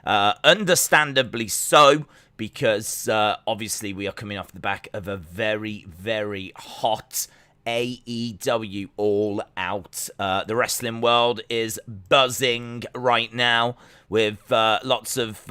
Understandably so, because obviously we are coming off the back of a very, very hot AEW All Out. The wrestling world is buzzing right now with lots of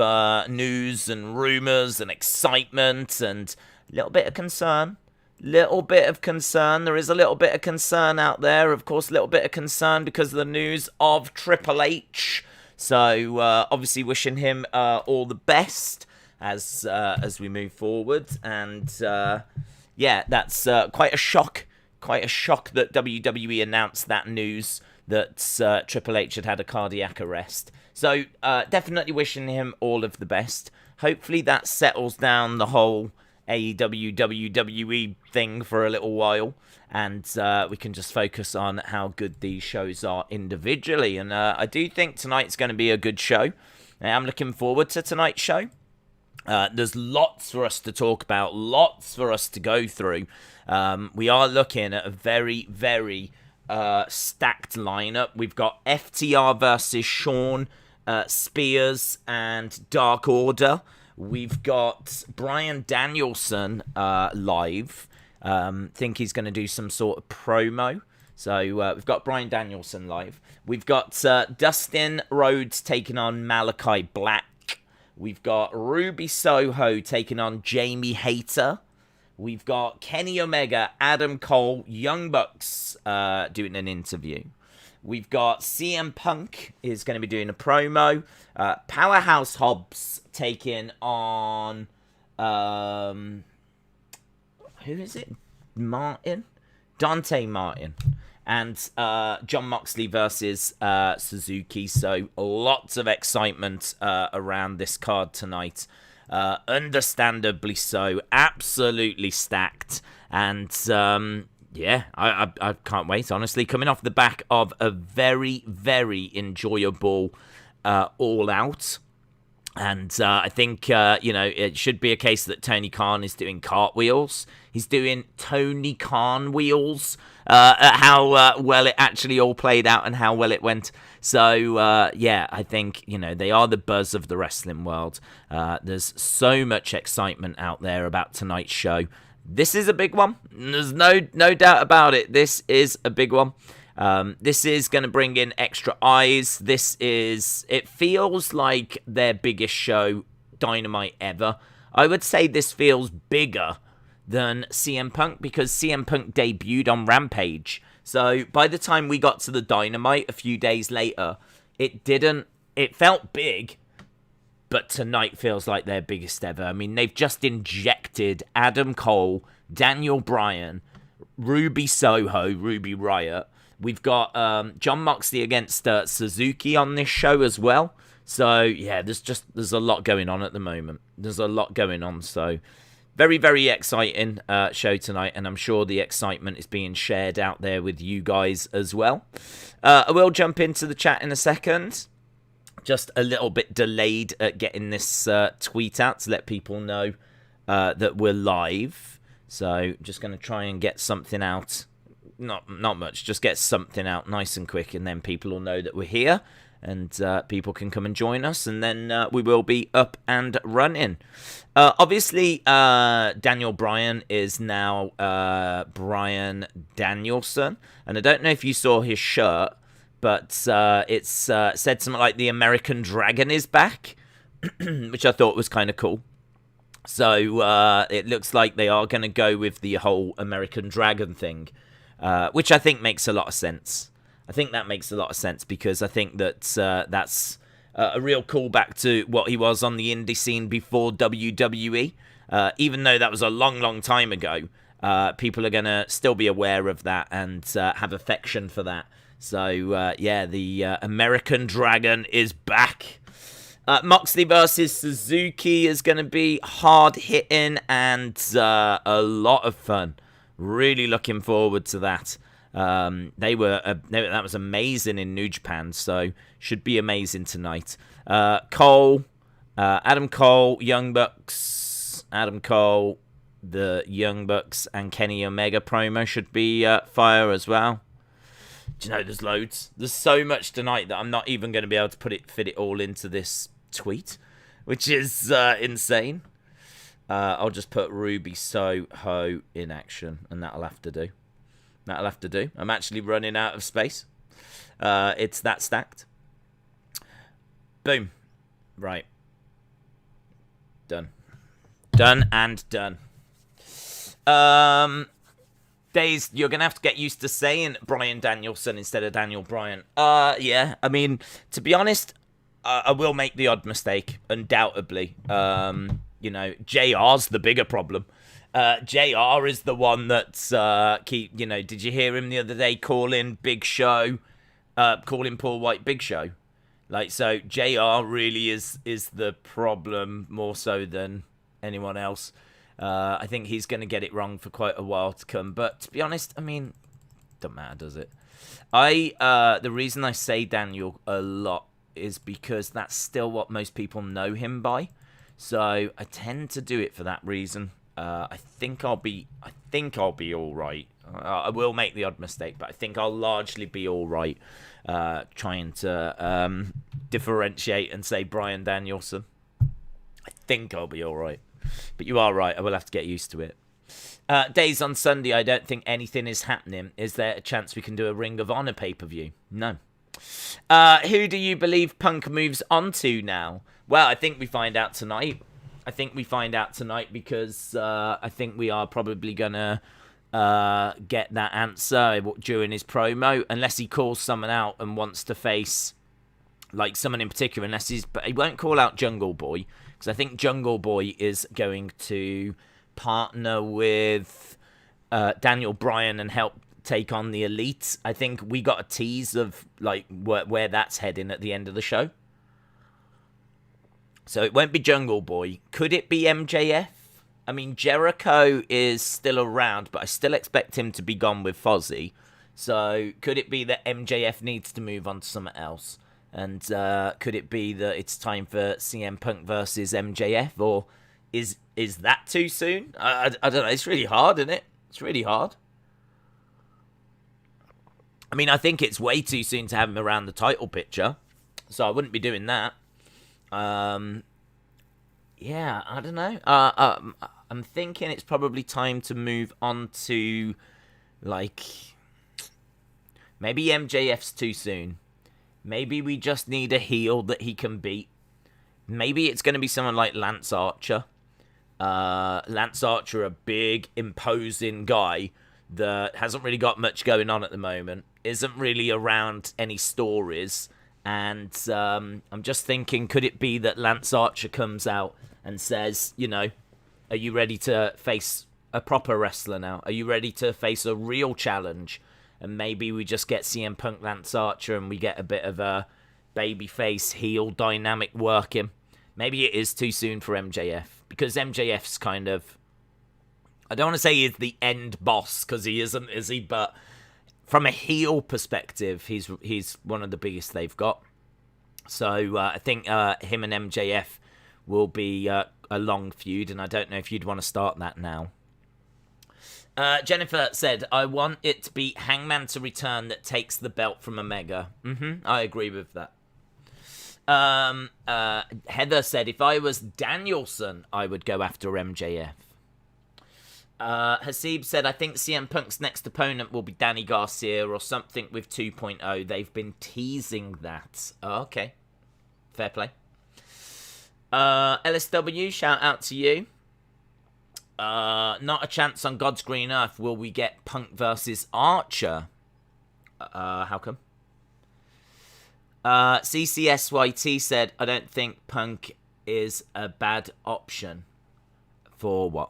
news and rumors and excitement and a little bit of concern. There is a little bit of concern out there. Of course, a little bit of concern because of the news of Triple H. So, obviously wishing him all the best as we move forward. And, yeah, that's quite a shock. Quite a shock that WWE announced that news that Triple H had a cardiac arrest. So, definitely wishing him all of the best. Hopefully that settles down the whole AEW WWE thing for a little while, and we can just focus on how good these shows are individually. And I do think tonight's going to be a good show. I'm looking forward to tonight's show. There's lots for us to talk about, lots for us to go through. We are looking at a very, very stacked lineup. We've got FTR versus Shawn Spears and Dark Order. We've got Bryan Danielson live. Think he's going to do some sort of promo. So we've got Bryan Danielson live. We've got Dustin Rhodes taking on Malakai Black. We've got Ruby Soho taking on Jamie Hayter. We've got Kenny Omega, Adam Cole, Young Bucks doing an interview. We've got CM Punk is going to be doing a promo. Powerhouse Hobbs taking on... who is it? Martin? Dante Martin. And John Moxley versus Suzuki. So lots of excitement around this card tonight. Understandably so. Absolutely stacked. And... yeah, I can't wait, honestly. Coming off the back of a very, very enjoyable All Out. And I think, it should be a case that Tony Khan is doing cartwheels. He's doing Tony Khan wheels at how well it actually all played out and how well it went. So, yeah, I think, they are the buzz of the wrestling world. There's so much excitement out there about tonight's show. This is a big one. There's no doubt about it. This is a big one. This is going to bring in extra eyes. It feels like their biggest show, Dynamite ever. I would say this feels bigger than CM Punk because CM Punk debuted on Rampage. So by the time we got to the Dynamite a few days later, it felt big. But tonight feels like their biggest ever. I mean, they've just injected Adam Cole, Daniel Bryan, Ruby Soho, Ruby Riott. We've got John Moxley against Suzuki on this show as well. So, yeah, there's a lot going on at the moment. There's a lot going on. So, very, very exciting show tonight. And I'm sure the excitement is being shared out there with you guys as well. I will jump into the chat in a second. Just a little bit delayed at getting this tweet out to let people know that we're live. So just going to try and get something out. Not much. Just get something out nice and quick, and then people will know that we're here, and people can come and join us, and then we will be up and running. Obviously, Daniel Bryan is now Bryan Danielson, and I don't know if you saw his shirt, but it's said something like the American Dragon is back, which I thought was kind of cool. So it looks like they are going to go with the whole American Dragon thing, which I think makes a lot of sense. I think that makes a lot of sense because I think that that's a real callback to what he was on the indie scene before WWE. Even though that was a long, long time ago, people are going to still be aware of that and have affection for that. So, yeah, the American Dragon is back. Moxley versus Suzuki is going to be hard-hitting and a lot of fun. Really looking forward to that. That was amazing in New Japan, so should be amazing tonight. Adam Cole, Young Bucks, the Young Bucks and Kenny Omega promo should be fire as well. Do you know, there's loads. There's so much tonight that I'm not even going to be able to fit it all into this tweet, which is insane. I'll just put Ruby Soho in action, and that'll have to do. I'm actually running out of space. It's that stacked. Boom. Right. Done and done. Days, you're going to have to get used to saying Bryan Danielson instead of Daniel Bryan. Yeah, I mean, to be honest, I will make the odd mistake, undoubtedly. JR's the bigger problem. JR is the one that's, did you hear him the other day calling Paul White Big Show? Like, so JR really is the problem more so than anyone else. I think he's going to get it wrong for quite a while to come. But to be honest, I mean, don't matter, does it? The reason I say Daniel a lot is because that's still what most people know him by. So I tend to do it for that reason. I think I'll be all right. I will make the odd mistake, but I think I'll largely be all right. Trying to differentiate and say Bryan Danielson. I think I'll be all right. But you are right. I will have to get used to it. Days on Sunday, I don't think anything is happening. Is there a chance we can do a Ring of Honor pay-per-view? No. Who do you believe Punk moves on to now? Well, I think we find out tonight. Because I think we are probably going to get that answer during his promo. Unless he calls someone out and wants to face like someone in particular. But he won't call out Jungle Boy. Because I think Jungle Boy is going to partner with Daniel Bryan and help take on the Elite. I think we got a tease of like where that's heading at the end of the show. So it won't be Jungle Boy. Could it be MJF? I mean, Jericho is still around, but I still expect him to be gone with Fozzy. So could it be that MJF needs to move on to something else? And could it be that it's time for CM Punk versus MJF? Or is that too soon? I don't know. It's really hard, isn't it? It's really hard. I mean, I think it's way too soon to have him around the title picture. So I wouldn't be doing that. Yeah, I don't know. I'm thinking it's probably time to move on to, like, maybe MJF's too soon. Maybe we just need a heel that he can beat. Maybe it's going to be someone like Lance Archer. Lance Archer, a big, imposing guy that hasn't really got much going on at the moment. Isn't really around any stories. And I'm just thinking, could it be that Lance Archer comes out and says, are you ready to face a proper wrestler now? Are you ready to face a real challenge? And maybe we just get CM Punk, Lance Archer, and we get a bit of a babyface heel dynamic working. Maybe it is too soon for MJF. Because MJF's kind of, I don't want to say he's the end boss, because he isn't, is he? But from a heel perspective, he's one of the biggest they've got. So I think him and MJF will be a long feud, and I don't know if you'd want to start that now. Jennifer said, I want it to be Hangman to return that takes the belt from Omega. I agree with that. Heather said, if I was Danielson, I would go after MJF. Hasib said, I think CM Punk's next opponent will be Danny Garcia or something with 2.0. They've been teasing that. Oh, okay. Fair play. LSW, shout out to you. Not a chance on God's green earth will we get Punk versus Archer. How come? CCSYT said, I don't think Punk is a bad option. For what?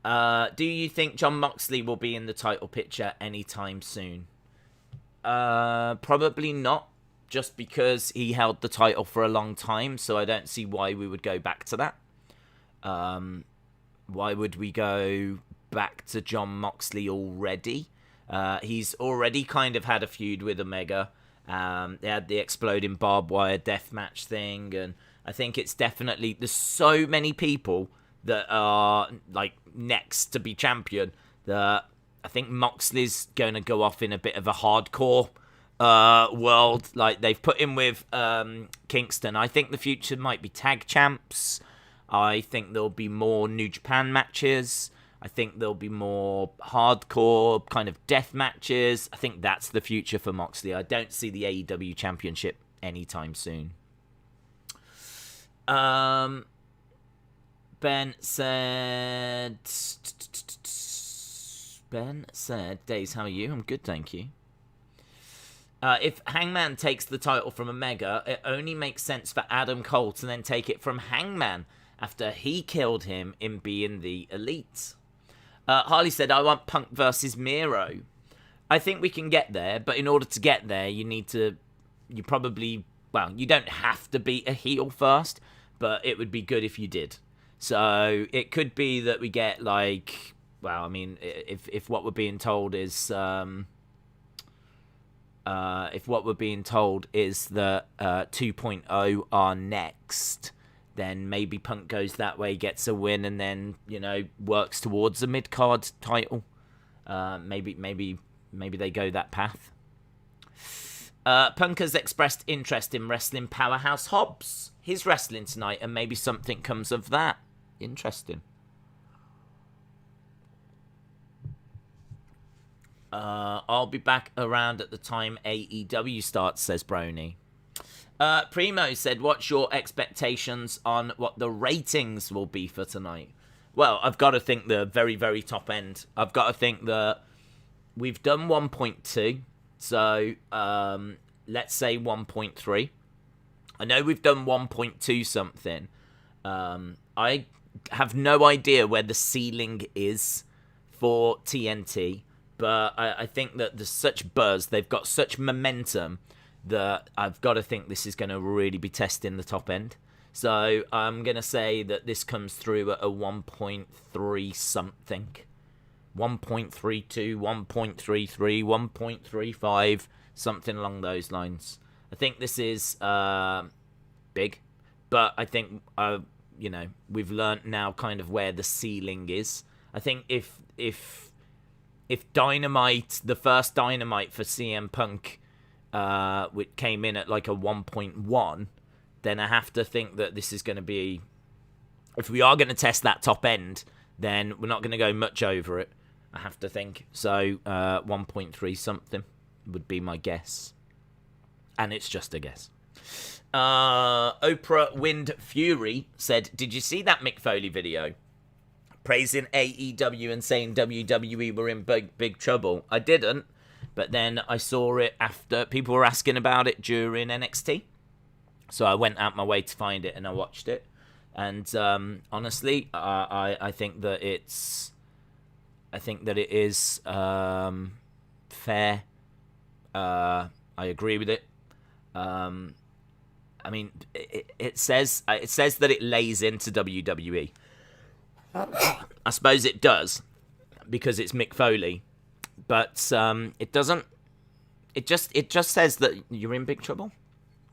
Do you think Jon Moxley will be in the title picture anytime soon? Probably not. Just because he held the title for a long time, so I don't see why we would go back to that. Why would we go back to Jon Moxley already? He's already kind of had a feud with Omega. They had the exploding barbed wire deathmatch thing, and I think it's definitely, there's so many people that are like next to be champion that I think Moxley's going to go off in a bit of a hardcore world. Like, they've put him with Kingston. I think the future might be tag champs. I think there'll be more New Japan matches. I think there'll be more hardcore kind of death matches. I think that's the future for Moxley. I don't see the AEW Championship anytime soon. Ben said, Days, how are you? I'm good, thank you. If Hangman takes the title from Omega, it only makes sense for Adam Cole to then take it from Hangman after he killed him in being the Elite. Harley said, I want Punk versus Miro. I think we can get there, but in order to get there, you don't have to beat a heel first, but it would be good if you did. So it could be that we get like, well, I mean, if what we're being told is, that 2.0 are next, then maybe Punk goes that way, gets a win, and then, works towards a mid-card title. Maybe they go that path. Punk has expressed interest in wrestling Powerhouse Hobbs. He's wrestling tonight, and maybe something comes of that. Interesting. I'll be back around at the time AEW starts, says Brony. Primo said, what's your expectations on what the ratings will be for tonight? Well, I've got to think the very, very top end. I've got to think that we've done 1.2. So, let's say 1.3. I know we've done 1.2 something. I have no idea where the ceiling is for TNT. But I think that there's such buzz. They've got such momentum that I've got to think this is going to really be testing the top end. So I'm going to say that this comes through at a 1.3 something. 1.32, 1.33, 1.35, something along those lines. I think this is big. But I think, we've learnt now kind of where the ceiling is. I think if Dynamite, the first Dynamite for CM Punk, which came in at like a 1.1, then I have to think that this is going to be, if we are going to test that top end, then we're not going to go much over it, I have to think. So 1.3 something would be my guess. And it's just a guess. Oprah Wind Fury said, did you see that Mick Foley video? Praising AEW and saying WWE were in big trouble. I didn't, but then I saw it after people were asking about it during NXT. So I went out my way to find it and I watched it. And honestly, I think that it is fair. I agree with it. I mean, it says that it lays into WWE. I suppose it does, because it's Mick Foley, but it doesn't. It just says that you're in big trouble.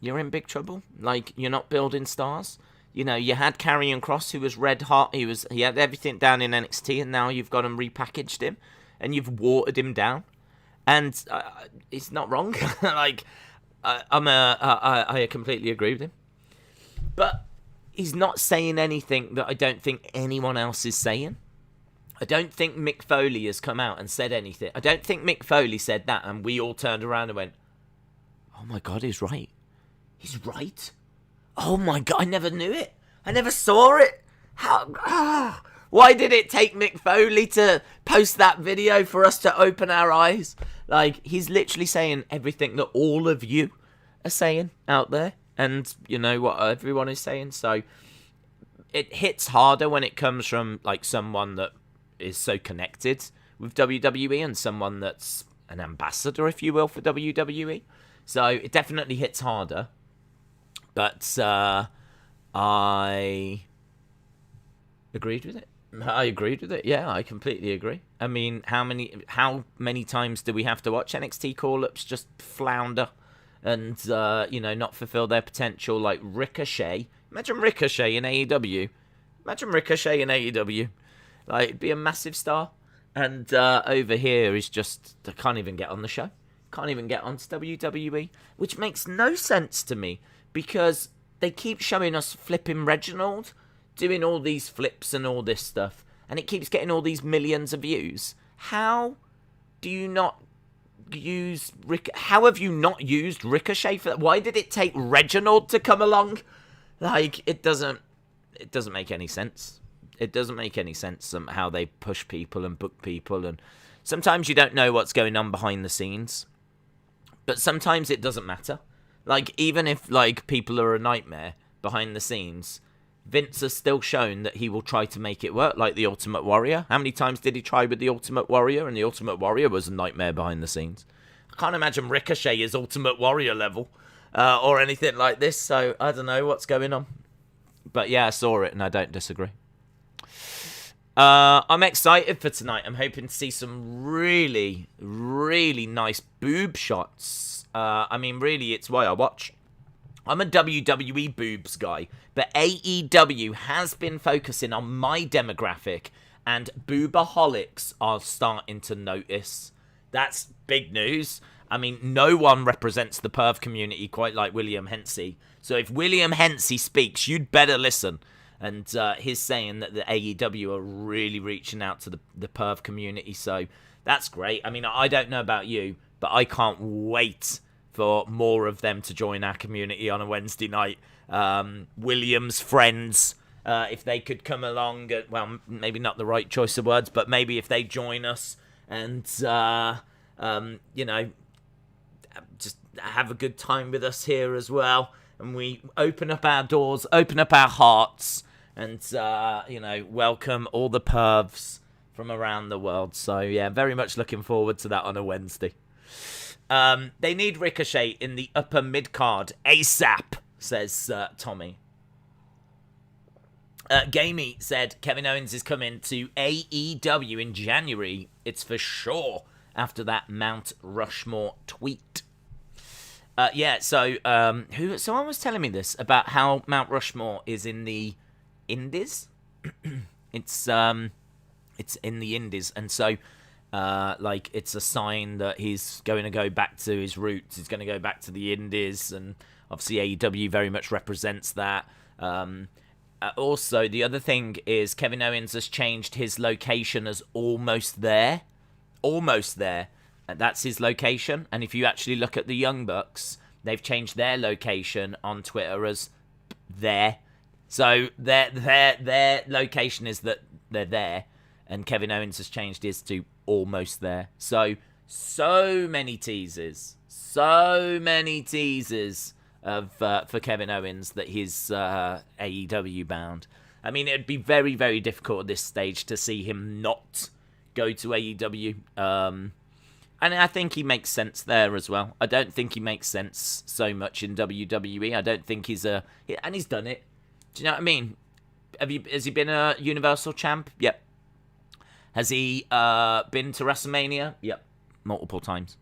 You're in big trouble. Like, you're not building stars. You had Karrion Kross, who was red hot. He had everything down in NXT, and now you've got him repackaged him, and you've watered him down. And it's not wrong. Like, I completely agree with him, but he's not saying anything that I don't think anyone else is saying. I don't think Mick Foley has come out and said anything. I don't think Mick Foley said that and we all turned around and went, oh my God, he's right. He's right. Oh my God, I never knew it. I never saw it. How? Why did it take Mick Foley to post that video for us to open our eyes? Like, he's literally saying everything that all of you are saying out there. And you know what everyone is saying. So it hits harder when it comes from like someone that is so connected with WWE and someone that's an ambassador, if you will, for WWE. So it definitely hits harder. But I agreed with it. Yeah, I completely agree. I mean, how many times do we have to watch NXT call-ups just flounder and, not fulfill their potential, like Ricochet? Imagine Ricochet in AEW. Like, it'd be a massive star. And over here is just, I can't even get on the show. can't even get onto WWE, which makes no sense to me because they keep showing us flipping Reginald doing all these flips and all this stuff, and it keeps getting all these millions of views. How do you not use How have you not used Ricochet for that? Why did it take Reginald to come along? Like, it doesn't make any sense. It doesn't make any sense how they push people and book people, and sometimes you don't know what's going on behind the scenes, but sometimes it doesn't matter. Like, even if, like, people are a nightmare behind the scenes, Vince has still shown that he will try to make it work, like the Ultimate Warrior. How many times did he try with the Ultimate Warrior? And the Ultimate Warrior was a nightmare behind the scenes. I can't imagine Ricochet is Ultimate Warrior level or anything like this, so I don't know what's going on. But yeah, I saw it and I don't disagree. I'm excited for tonight. I'm hoping to see some really, really nice boob shots. I mean, really, it's why I watch. I'm a WWE boobs guy, but AEW has been focusing on my demographic, and boobaholics are starting to notice. That's big news. I mean, no one represents the perv community quite like William Hensey. So if William Hensey speaks, you'd better listen. And he's saying that the AEW are really reaching out to the perv community, so that's great. I mean, I don't know about you, but I can't wait for more of them to join our community on a Wednesday night. William's friends, if they could come along, well, maybe not the right choice of words, but maybe if they join us and, you know, just have a good time with us here as well. And we open up our doors, open up our hearts, and, you know, welcome all the pervs from around the world. So, yeah, very much looking forward to that on a Wednesday. They need Ricochet in the upper mid-card ASAP, says Tommy. Gamey said Kevin Owens is coming to AEW in January. It's for sure after that Mount Rushmore tweet. Yeah, so someone was telling me this about how Mount Rushmore is in the Indies. It's in the Indies, and so like it's a sign that he's going to go back to his roots. He's going to go back to the Indies, and obviously AEW very much represents that. Also, the other thing is Kevin Owens has changed his location as almost there. Almost there. That's his location. And if you actually look at the Young Bucks, they've changed their location on Twitter as there. So their location is that they're there. And Kevin Owens has changed his to almost there. So many teasers. So many teasers of for Kevin Owens that he's AEW bound. I mean, it'd be very, very difficult at this stage to see him not go to AEW. And I think he makes sense there as well. I don't think he makes sense so much in WWE. I don't think he's and he's done it. Do you know what I mean? Has he been a Universal Champ? Yep. Has he been to WrestleMania? Yep. Multiple times.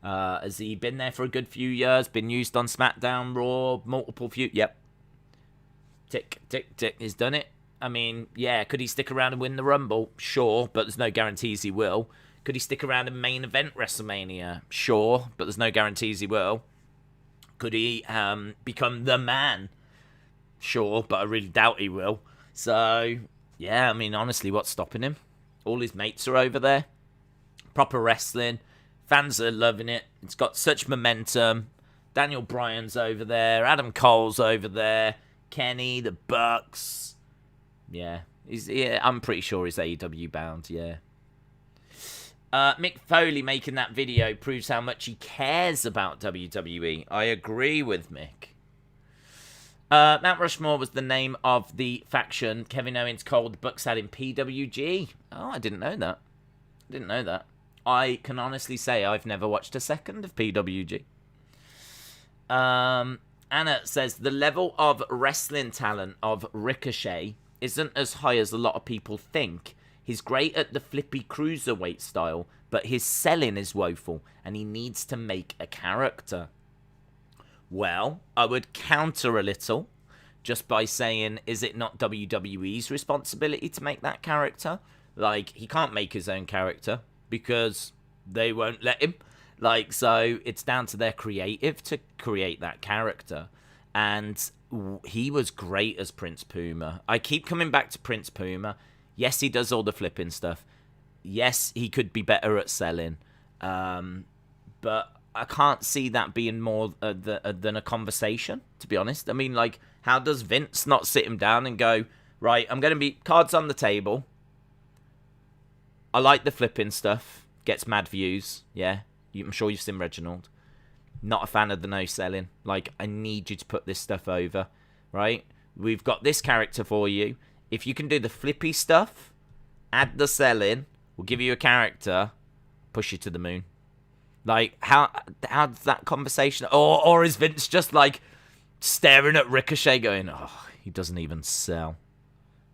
Has he been there for a good few years? Been used on SmackDown, Raw, multiple few? Yep. Tick, tick, tick. He's done it. I mean, yeah, could he stick around and win the Rumble? Sure, but there's no guarantees he will. Could he stick around and main event WrestleMania? Sure, but there's no guarantees he will. Could he become the man? Sure, but I really doubt he will. So, yeah, I mean, honestly, what's stopping him? All his mates are over there. Proper wrestling. Fans are loving it. It's got such momentum. Daniel Bryan's over there. Adam Cole's over there. Kenny, the Bucks. Yeah, I'm pretty sure he's AEW bound, yeah. Mick Foley making that video proves how much he cares about WWE. I agree with Mick. Mount Rushmore was the name of the faction Kevin Owens, Cole, the Bucks had in PWG. Oh, I didn't know that. I can honestly say I've never watched a second of PWG. Anna says, the level of wrestling talent of Ricochet isn't as high as a lot of people think. He's great at the flippy cruiserweight style, but his selling is woeful, and he needs to make a character. Well, I would counter a little, just by saying, is it not WWE's responsibility to make that character? Like, he can't make his own character, because they won't let him. Like, so it's down to their creative to create that character. And he was great as Prince Puma. I keep coming back to Prince Puma. Yes, he does all the flipping stuff. Yes, he could be better at selling. But I can't see that being more than a conversation, to be honest. I mean, like, how does Vince not sit him down and go, right, I'm going to be cards on the table. I like the flipping stuff. Gets mad views. Yeah, I'm sure you've seen Reginald. Not a fan of the no selling. Like, I need you to put this stuff over, right? We've got this character for you. If you can do the flippy stuff, add the selling, we'll give you a character, push you to the moon. Like, how's that conversation? Or is Vince just, like, staring at Ricochet going, oh, he doesn't even sell.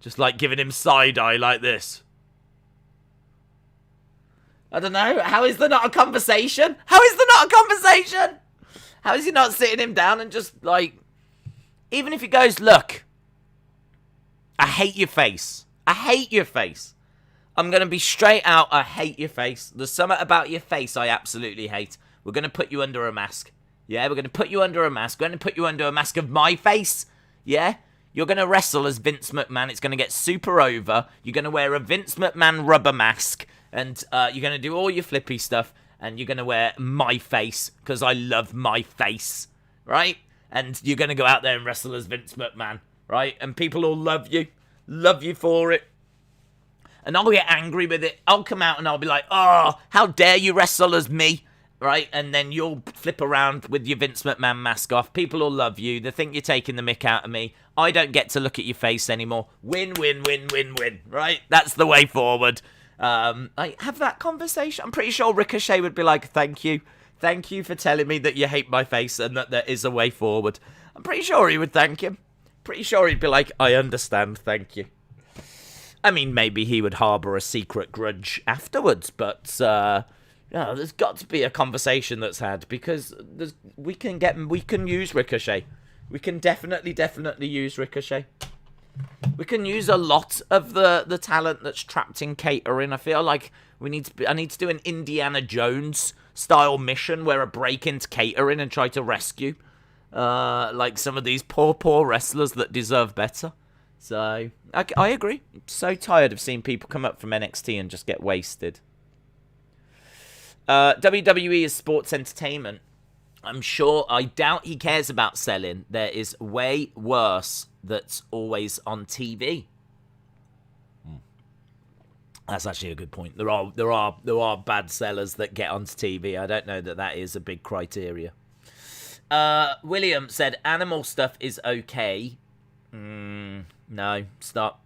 Just, like, giving him side-eye like this. I don't know. How is there not a conversation? How is there not a conversation? How is he not sitting him down and just, like... Even if he goes, look, I hate your face. I hate your face. I'm going to be straight out. I hate your face. There's something about your face I absolutely hate. We're going to put you under a mask. Yeah, we're going to put you under a mask. We're going to put you under a mask of my face. Yeah? You're going to wrestle as Vince McMahon. It's going to get super over. You're going to wear a Vince McMahon rubber mask. And you're going to do all your flippy stuff. And you're going to wear my face. Because I love my face. Right? And you're going to go out there and wrestle as Vince McMahon. Right? And people will love you. Love you for it. And I'll get angry with it. I'll come out and I'll be like, oh, how dare you wrestle as me? Right? And then you'll flip around with your Vince McMahon mask off. People will love you. They think you're taking the mick out of me. I don't get to look at your face anymore. Win, win, win, win, win. Right? That's the way forward. I have that conversation. I'm pretty sure Ricochet would be like, thank you. Thank you for telling me that you hate my face and that there is a way forward. I'm pretty sure he would thank him. Pretty sure he'd be like, I understand, thank you. I mean, maybe he would harbour a secret grudge afterwards, but there's got to be a conversation that's had because we can use Ricochet. We can definitely use Ricochet. We can use a lot of the talent that's trapped in catering. I feel like I need to do an Indiana Jones style mission where I break into catering and try to rescue like some of these poor wrestlers that deserve better. So, I agree. I'm so tired of seeing people come up from NXT and just get wasted. WWE is sports entertainment. I doubt he cares about selling. There is way worse that's always on TV. That's actually a good point. There are bad sellers that get onto TV. I don't know that is a big criteria. William said, animal stuff is okay. No, stop.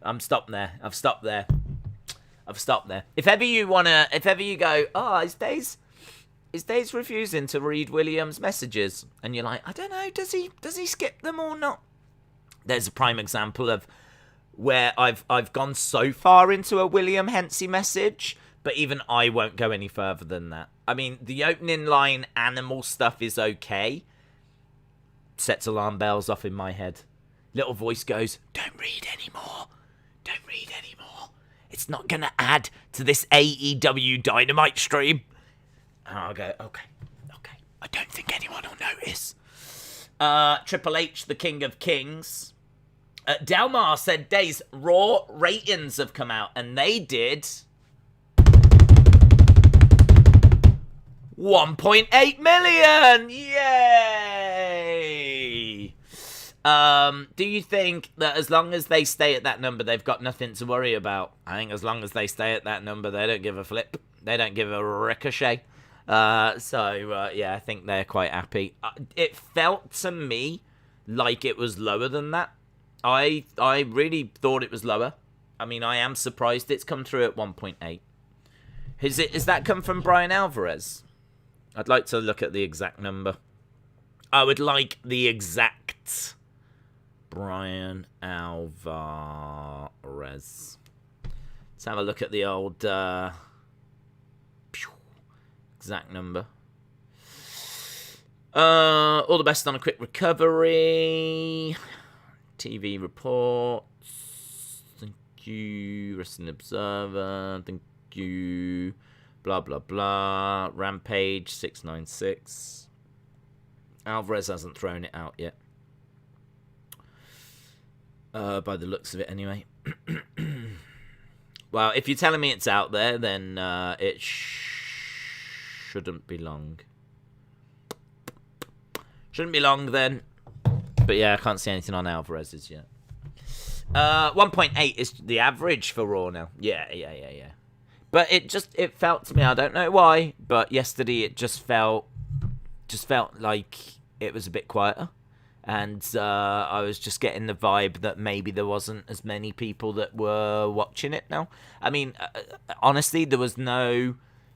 I'm stopped there. I've stopped there. If ever you go, oh, is Dave's refusing to read William's messages? And you're like, I don't know, does he skip them or not? There's a prime example of where I've gone so far into a William Hensey message, but even I won't go any further than that. I mean, the opening line, animal stuff is okay, sets alarm bells off in my head. Little voice goes, don't read anymore. Don't read anymore. It's not going to add to this AEW Dynamite stream. And I'll go, okay. I don't think anyone will notice. Triple H, the King of Kings. Delmar said, Days, Raw ratings have come out, and they did 1.8 million. Yay! Do you think that as long as they stay at that number, they've got nothing to worry about? I think as long as they stay at that number, they don't give a flip. They don't give a ricochet. Yeah, I think they're quite happy. It felt to me like it was lower than that. I really thought it was lower. I mean, I am surprised it's come through at 1.8. Is that come from Brian Alvarez? I'd like to look at the exact number. I would like the exact Brian Alvarez. Let's have a look at the old exact number. All the best on a quick recovery. TV reports. Thank you. Wrestling Observer. Thank you. Blah, blah, blah. Rampage 696. Alvarez hasn't thrown it out yet. By the looks of it, anyway. Well, if you're telling me it's out there, then it shouldn't be long. Shouldn't be long, then. But yeah, I can't see anything on Alvarez's yet. 1.8 is the average for Raw now. Yeah. But it felt to me, I don't know why, but yesterday it just felt like it was a bit quieter. And I was just getting the vibe that maybe there wasn't as many people that were watching it now. I mean, honestly, there was no,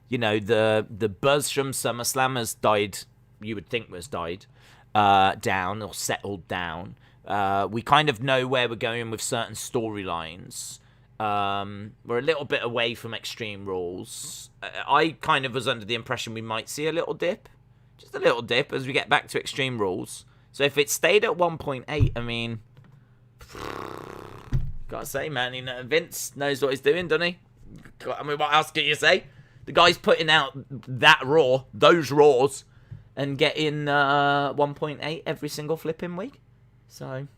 the buzz from SummerSlam has died, you would think was died, down or settled down. We kind of know where we're going with certain storylines. We're a little bit away from Extreme Rules. I kind of was under the impression we might see a little dip. Just a little dip as we get back to Extreme Rules. So if it stayed at 1.8, I mean, gotta say, man, Vince knows what he's doing, doesn't he? I mean, what else can you say? The guy's putting out those Raws, and getting 1.8 every single flipping week. So,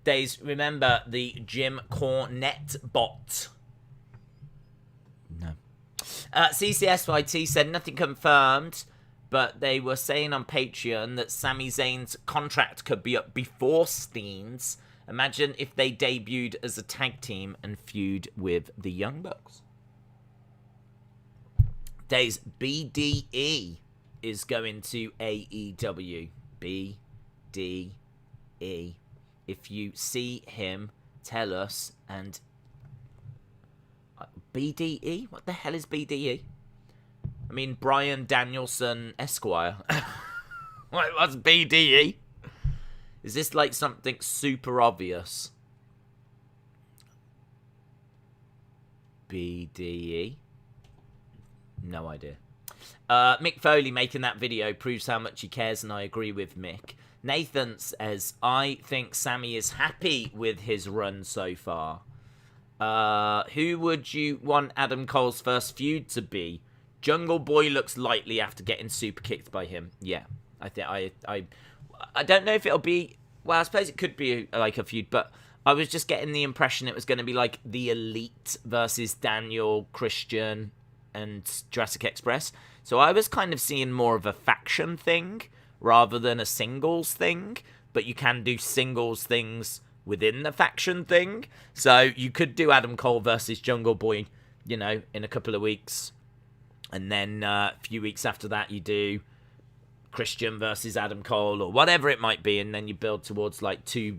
Days, remember the Jim Cornette bot? No. CCSYT said nothing confirmed, but they were saying on Patreon that Sami Zayn's contract could be up before Steen's. Imagine if they debuted as a tag team and feud with the Young Bucks. Days, BDE is going to AEW. BDE. If you see him, tell us. And BDE? What the hell is BDE? I mean, Bryan Danielson Esquire. What's BDE? Is this like something super obvious? BDE? No idea. Mick Foley making that video proves how much he cares, and I agree with Mick. Nathan says, I think Sammy is happy with his run so far. Who would you want Adam Cole's first feud to be? Jungle Boy looks likely after getting super kicked by him. Yeah, I think I don't know if it'll be. Well, I suppose it could be like a feud, but I was just getting the impression it was going to be like the Elite versus Daniel, Christian, and Jurassic Express. So I was kind of seeing more of a faction thing rather than a singles thing. But you can do singles things within the faction thing. So you could do Adam Cole versus Jungle Boy, in a couple of weeks. And then a few weeks after that, you do Christian versus Adam Cole or whatever it might be. And then you build towards like I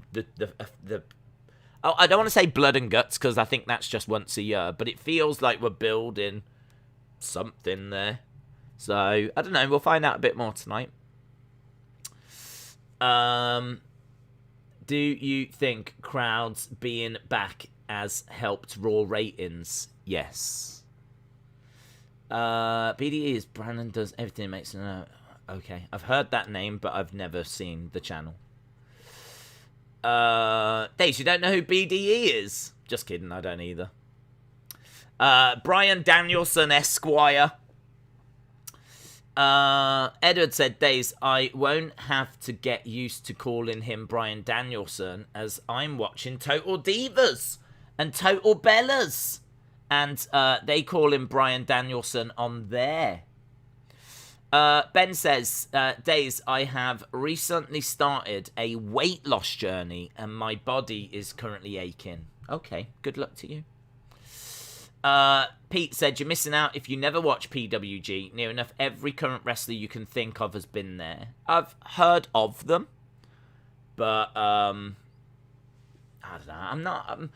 don't want to say blood and guts because I think that's just once a year. But it feels like we're building something there. So, I don't know. We'll find out a bit more tonight. Do you think crowds being back has helped Raw ratings? Yes. BDE is Brandon does everything makes sense. Okay, I've heard that name, but I've never seen the channel. Dave, you don't know who BDE is? Just kidding, I don't either. Bryan Danielson Esquire. Edward said, Days, I won't have to get used to calling him Bryan Danielson as I'm watching Total Divas and Total Bellas. And they call him Bryan Danielson on there. Ben says, Days, I have recently started a weight loss journey and my body is currently aching. Okay, good luck to you. Pete said, you're missing out if you never watch PWG. Near enough every current wrestler you can think of has been there. I've heard of them, but I don't know.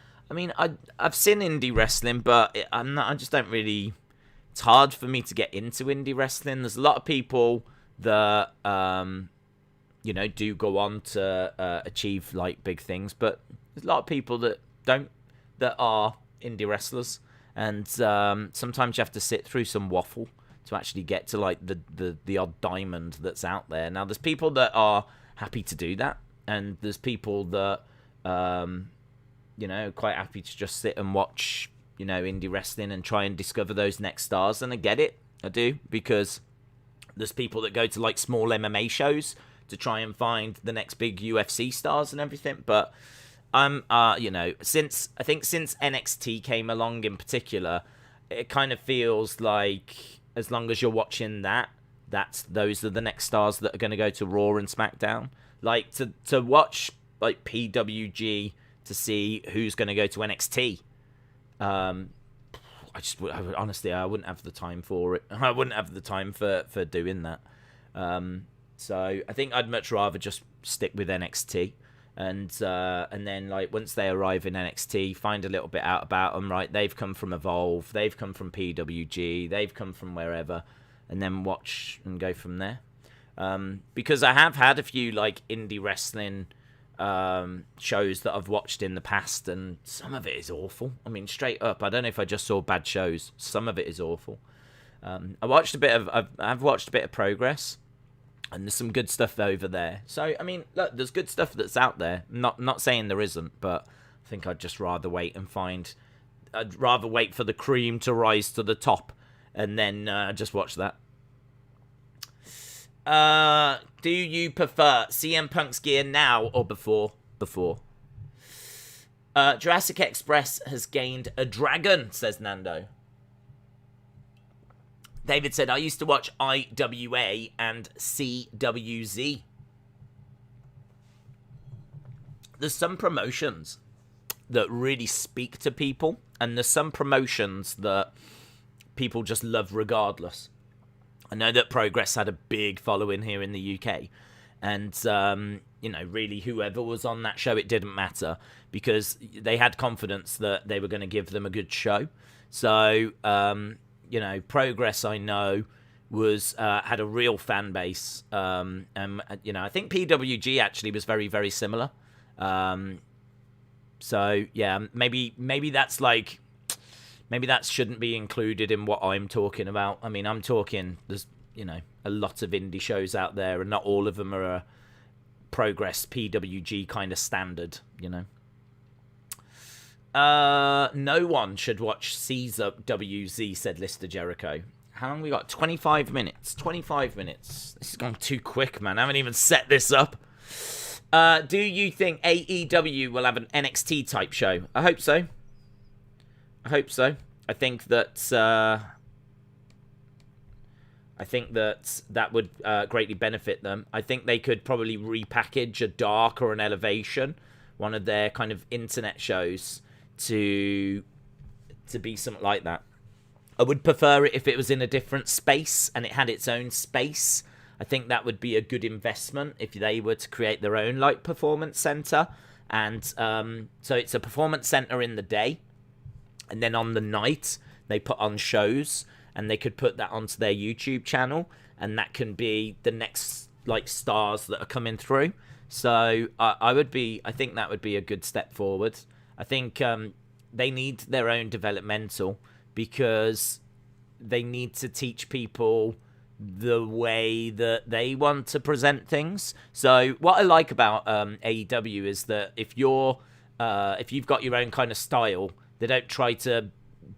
I've seen indie wrestling, but I just don't really. It's hard for me to get into indie wrestling. There's a lot of people that do go on to achieve like big things, but there's a lot of people that don't, that are indie wrestlers, and sometimes you have to sit through some waffle to actually get to like the odd diamond that's out there. Now there's people that are happy to do that, and there's people that quite happy to just sit and watch indie wrestling and try and discover those next stars. And I get it. I do, because there's people that go to like small MMA shows to try and find the next big UFC stars and everything. But since NXT came along in particular, it kind of feels like as long as you're watching those are the next stars that are going to go to Raw and SmackDown. Like to watch like PWG to see who's going to go to NXT. Honestly, I wouldn't have the time for it. I wouldn't have the time for doing that. So I think I'd much rather just stick with NXT, and then like once they arrive in NXT, find a little bit out about them. Right, they've come from Evolve, they've come from PWG, they've come from wherever, and then watch and go from there. Because I have had a few like indie wrestling shows that I've watched in the past, and some of it is awful. I mean, straight up, I don't know if I just saw bad shows. Some of it is awful. I've watched a bit of Progress, and there's some good stuff over there. So I mean, look, there's good stuff that's out there. Not saying there isn't, but I think I'd just rather wait and I'd rather wait for the cream to rise to the top, and then just watch that. Do you prefer CM Punk's gear now or before? Jurassic Express has gained a dragon, says Nando. David said, I used to watch IWA and CWZ. There's some promotions that really speak to people, and there's some promotions that people just love regardless. I know that Progress had a big following here in the UK, and really whoever was on that show, it didn't matter, because they had confidence that they were going to give them a good show. So Progress, I know, was had a real fan base. I think PWG actually was very, very similar. So yeah, maybe that's like. Maybe that shouldn't be included in what I'm talking about. I mean, I'm talking, there's, a lot of indie shows out there, and not all of them are a Progress PWG kind of standard, No one should watch CWZ, said Lister Jericho. How long we got? 25 minutes. 25 minutes. This is going too quick, man. I haven't even set this up. Do you think AEW will have an NXT type show? I hope so. I hope so. I think that that would greatly benefit them. I think they could probably repackage a Dark or an Elevation, one of their kind of internet shows, to be something like that. I would prefer it if it was in a different space and it had its own space. I think that would be a good investment if they were to create their own like performance center. And so it's a performance center in the day. And then on the night, they put on shows, and they could put that onto their YouTube channel, and that can be the next like stars that are coming through. So I think that would be a good step forward. I think they need their own developmental, because they need to teach people the way that they want to present things. So what I like about AEW is that if you've got your own kind of style, they don't try to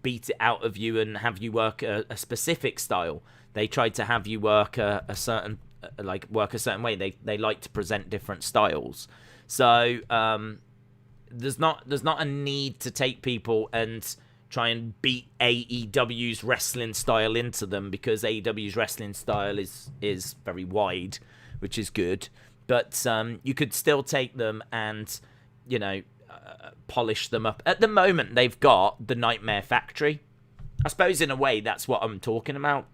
beat it out of you and have you work a specific style. They try to have you work a certain way. They like to present different styles. So there's not a need to take people and try and beat AEW's wrestling style into them, because AEW's wrestling style is very wide, which is good. But you could still take them and polish them up. At the moment, they've got the Nightmare Factory. I suppose in a way that's what I'm talking about.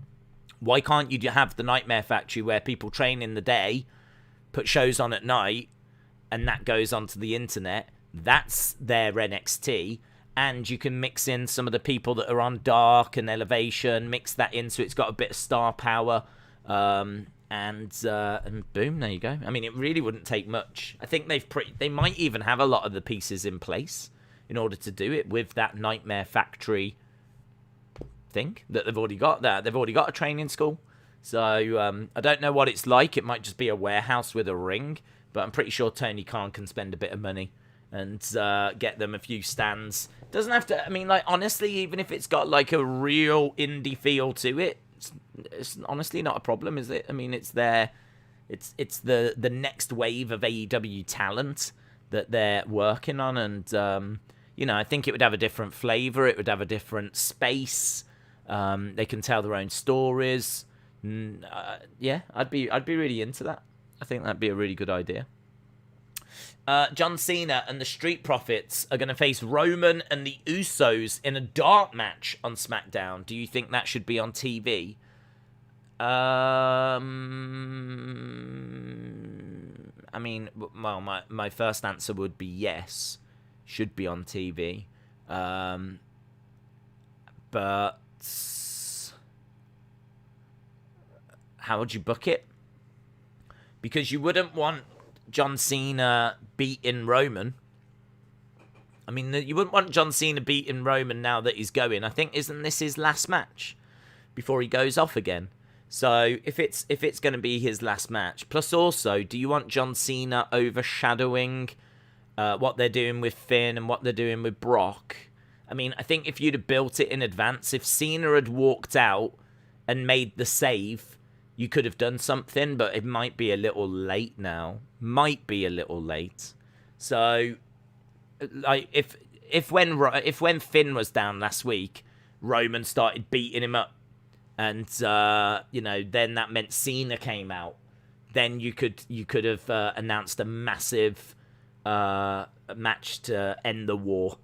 Why can't you have the Nightmare Factory where people train in the day, put shows on at night, and that goes onto the internet? That's their NXT, and you can mix in some of the people that are on Dark and Elevation, mix that in so it's got a bit of star power, and boom, there you go. I mean, it really wouldn't take much. I think they might even have a lot of the pieces in place in order to do it with that Nightmare Factory thing that they've already got there. They've already got a training school. So I don't know what it's like. It might just be a warehouse with a ring, but I'm pretty sure Tony Khan can spend a bit of money and get them a few stands. Doesn't have to, I mean, like, honestly, even if it's got, like, a real indie feel to it, it's honestly not a problem, is it? I mean, it's there. It's the next wave of AEW talent that they're working on, and, you know, I think it would have a different flavor. It would have a different space. They can tell their own stories. Yeah, I'd be really into that. I think that'd be a really good idea. John Cena and the Street Profits are going to face Roman and the Usos in a dark match on SmackDown. Do you think that should be on TV? I mean, well, my first answer would be yes. Should be on TV. But how would you book it? Because you wouldn't want John Cena beating Roman. I mean, you wouldn't want John Cena beating Roman now that he's going. I think, isn't this his last match before he goes off again? So if it's going to be his last match, plus also, do you want John Cena overshadowing what they're doing with Finn and what they're doing with Brock? I mean, I think if you'd have built it in advance, if Cena had walked out and made the save, you could have done something, but it might be a little late now. Might be a little late. So, like, if when Finn was down last week, Roman started beating him up, and you know, then that meant Cena came out, then you could have announced a massive match to end the war,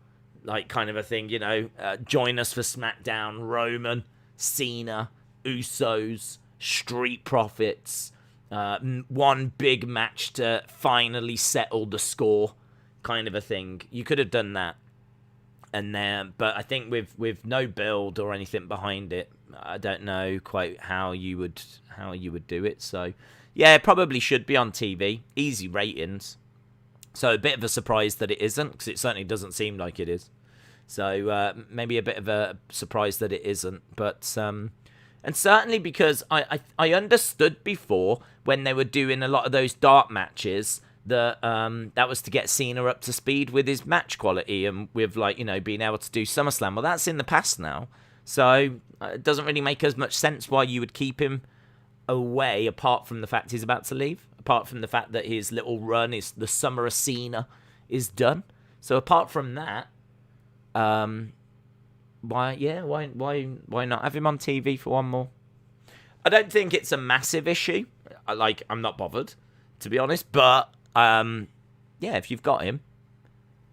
like, kind of a thing. You know, join us for SmackDown: Roman, Cena, Usos, Street Profits, one big match to finally settle the score, kind of a thing. You could have done that, and then, but I think with no build or anything behind it, I don't know quite how you would do it. So yeah, it probably should be on TV. Easy ratings. So a bit of a surprise that it isn't, because it certainly doesn't seem like it is. So maybe a bit of a surprise that it isn't, but and certainly because I understood before when they were doing a lot of those dark matches that that was to get Cena up to speed with his match quality and with, like, you know, being able to do SummerSlam. Well, that's in the past now, so it doesn't really make as much sense why you would keep him away, apart from the fact he's about to leave, apart from the fact that his little run is the Summer of Cena is done. So apart from that, why not have him on TV for one more? I don't think it's a massive issue. I'm not bothered, to be honest. But yeah, if you've got him,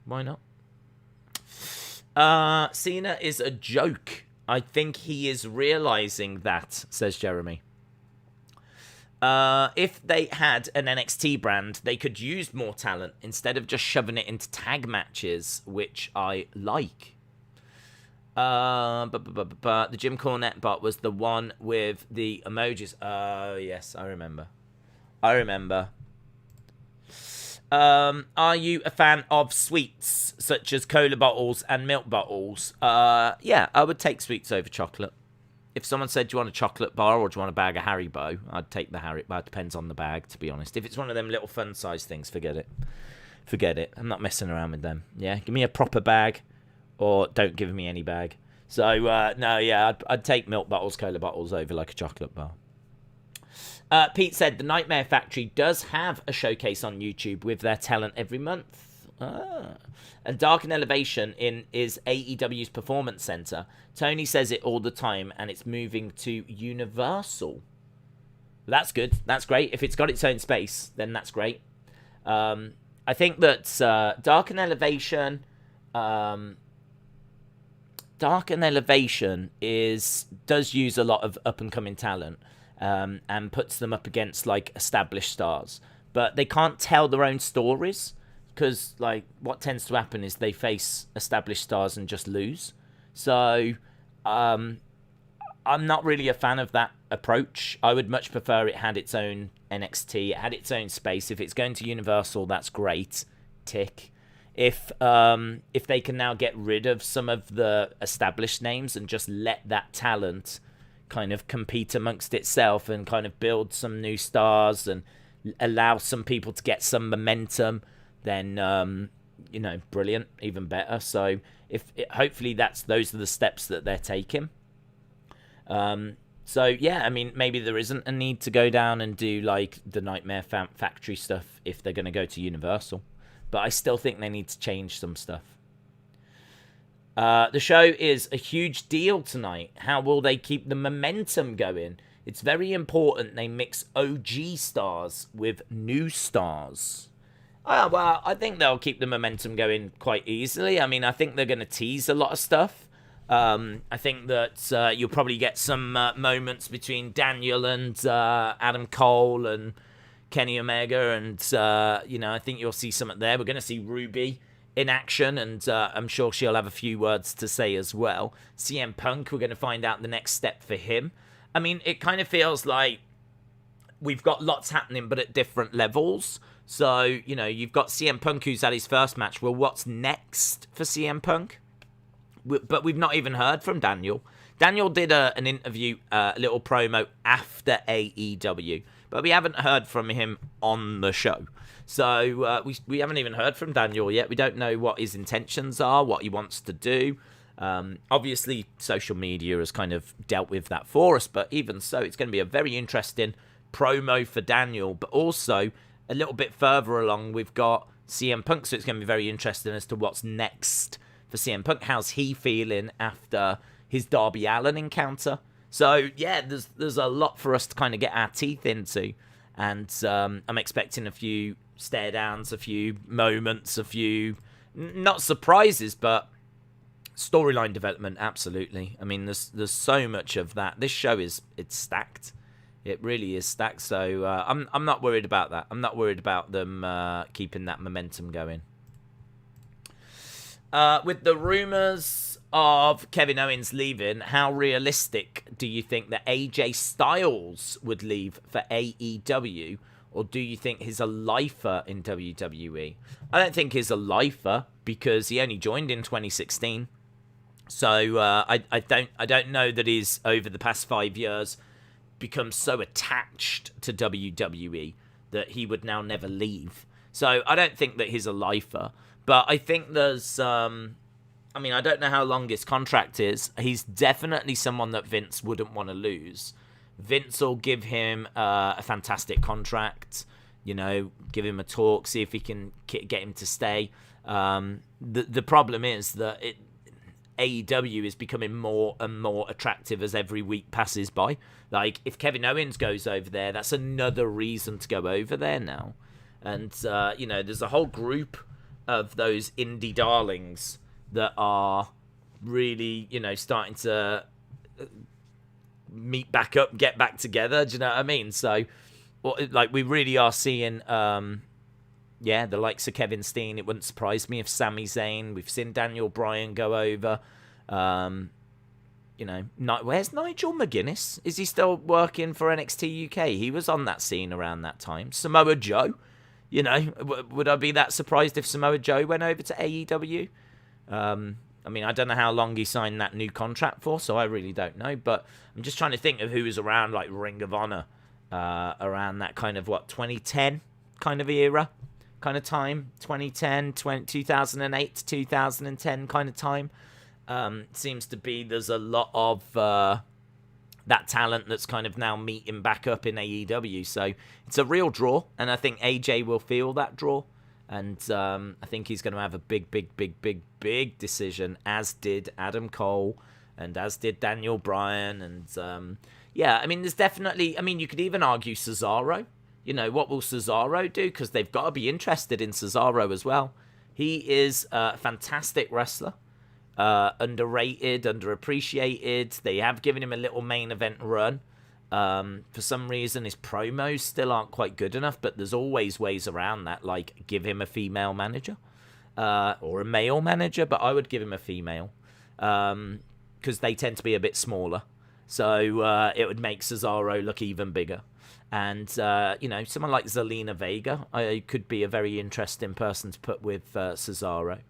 why not? Cena is a joke. I think he is realizing that, says Jeremy. If they had an NXT brand, they could use more talent instead of just shoving it into tag matches, which I like. The Jim Cornette bot was the one with the emojis. Oh, yes, I remember. Are you a fan of sweets, such as cola bottles and milk bottles? Yeah, I would take sweets over chocolate. If someone said, do you want a chocolate bar or do you want a bag of Haribo, I'd take the Haribo. It depends on the bag, to be honest. If it's one of them little fun-sized things, forget it. I'm not messing around with them. Yeah, give me a proper bag, or don't give me any bag. So, no, yeah, I'd take milk bottles, cola bottles over, like, a chocolate bar. Pete said the Nightmare Factory does have a showcase on YouTube with their talent every month. And Dark and Elevation is AEW's Performance Center. Tony says it all the time, and it's moving to Universal. That's good. That's great. If it's got its own space, then that's great. I think that Dark and Elevation does use a lot of up-and-coming talent, and puts them up against, like, established stars. But they can't tell their own stories, because, like, what tends to happen is they face established stars and just lose. So, I'm not really a fan of that approach. I would much prefer it had its own NXT, it had its own space. If it's going to Universal, that's great. Tick. If they can now get rid of some of the established names and just let that talent kind of compete amongst itself and kind of build some new stars and allow some people to get some momentum, then brilliant, even better. So hopefully those are the steps that they're taking. So yeah, I mean, maybe there isn't a need to go down and do like the Nightmare Factory stuff if they're going to go to Universal, but I still think they need to change some stuff. The show is a huge deal tonight. How will they keep the momentum going? It's very important they mix OG stars with new stars. Well, I think they'll keep the momentum going quite easily. I mean, I think they're going to tease a lot of stuff. I think that you'll probably get some moments between Daniel and Adam Cole and Kenny Omega, and I think you'll see something there. We're going to see Ruby in action, and I'm sure she'll have a few words to say as well. CM Punk, we're going to find out the next step for him. I mean, it kind of feels like we've got lots happening, but at different levels. So, you've got CM Punk who's had his first match. Well, what's next for CM Punk? But we've not even heard from Daniel. Daniel did an interview, a little promo after AEW, but we haven't heard from him on the show. So we haven't even heard from Daniel yet. We don't know what his intentions are, what he wants to do. Obviously, social media has kind of dealt with that for us, but even so, it's going to be a very interesting promo for Daniel. But also, a little bit further along, we've got CM Punk, so it's going to be very interesting as to what's next for CM Punk. How's he feeling after his Darby Allin encounter? So, yeah, there's a lot for us to kind of get our teeth into. And I'm expecting a few stare downs, a few moments, a few, not surprises, but storyline development, absolutely. I mean, there's so much of that. This show it's stacked. It really is stacked. So I'm not worried about that. I'm not worried about them keeping that momentum going. With the rumors of Kevin Owens leaving, how realistic do you think that AJ Styles would leave for AEW? Or do you think he's a lifer in WWE? I don't think he's a lifer because he only joined in 2016. So I don't know that he's, over the past 5 years, become so attached to WWE that he would now never leave. So I don't think that he's a lifer. But I think there's, I don't know how long his contract is. He's definitely someone that Vince wouldn't want to lose. Vince will give him a fantastic contract, give him a talk, see if he can get him to stay. The problem is that AEW is becoming more and more attractive as every week passes by. Like, if Kevin Owens goes over there, that's another reason to go over there now. And, there's a whole group of those indie darlings that are really, starting to meet back up, get back together. Do you know what I mean? So, we really are seeing, the likes of Kevin Steen. It wouldn't surprise me if Sami Zayn. We've seen Daniel Bryan go over. Where's Nigel McGuinness? Is he still working for NXT UK? He was on that scene around that time. Samoa Joe. Would I be that surprised if Samoa Joe went over to AEW? I don't know how long he signed that new contract for, so I really don't know. But I'm just trying to think of who was around, like Ring of Honor, around that kind of, 2010 kind of era, kind of time. 2010, 2008 to 2010 kind of time. Seems to be there's a lot of that talent that's kind of now meeting back up in AEW. So it's a real draw, and I think AJ will feel that draw. And I think he's going to have a big decision, as did Adam Cole and as did Daniel Bryan. And there's definitely, you could even argue Cesaro. What will Cesaro do? Because they've got to be interested in Cesaro as well. He is a fantastic wrestler. Underrated, underappreciated. They have given him a little main event run. For some reason, his promos still aren't quite good enough, but there's always ways around that, like give him a female manager or a male manager, but I would give him a female because they tend to be a bit smaller. So it would make Cesaro look even bigger. And, someone like Zelina Vega could be a very interesting person to put with Cesaro.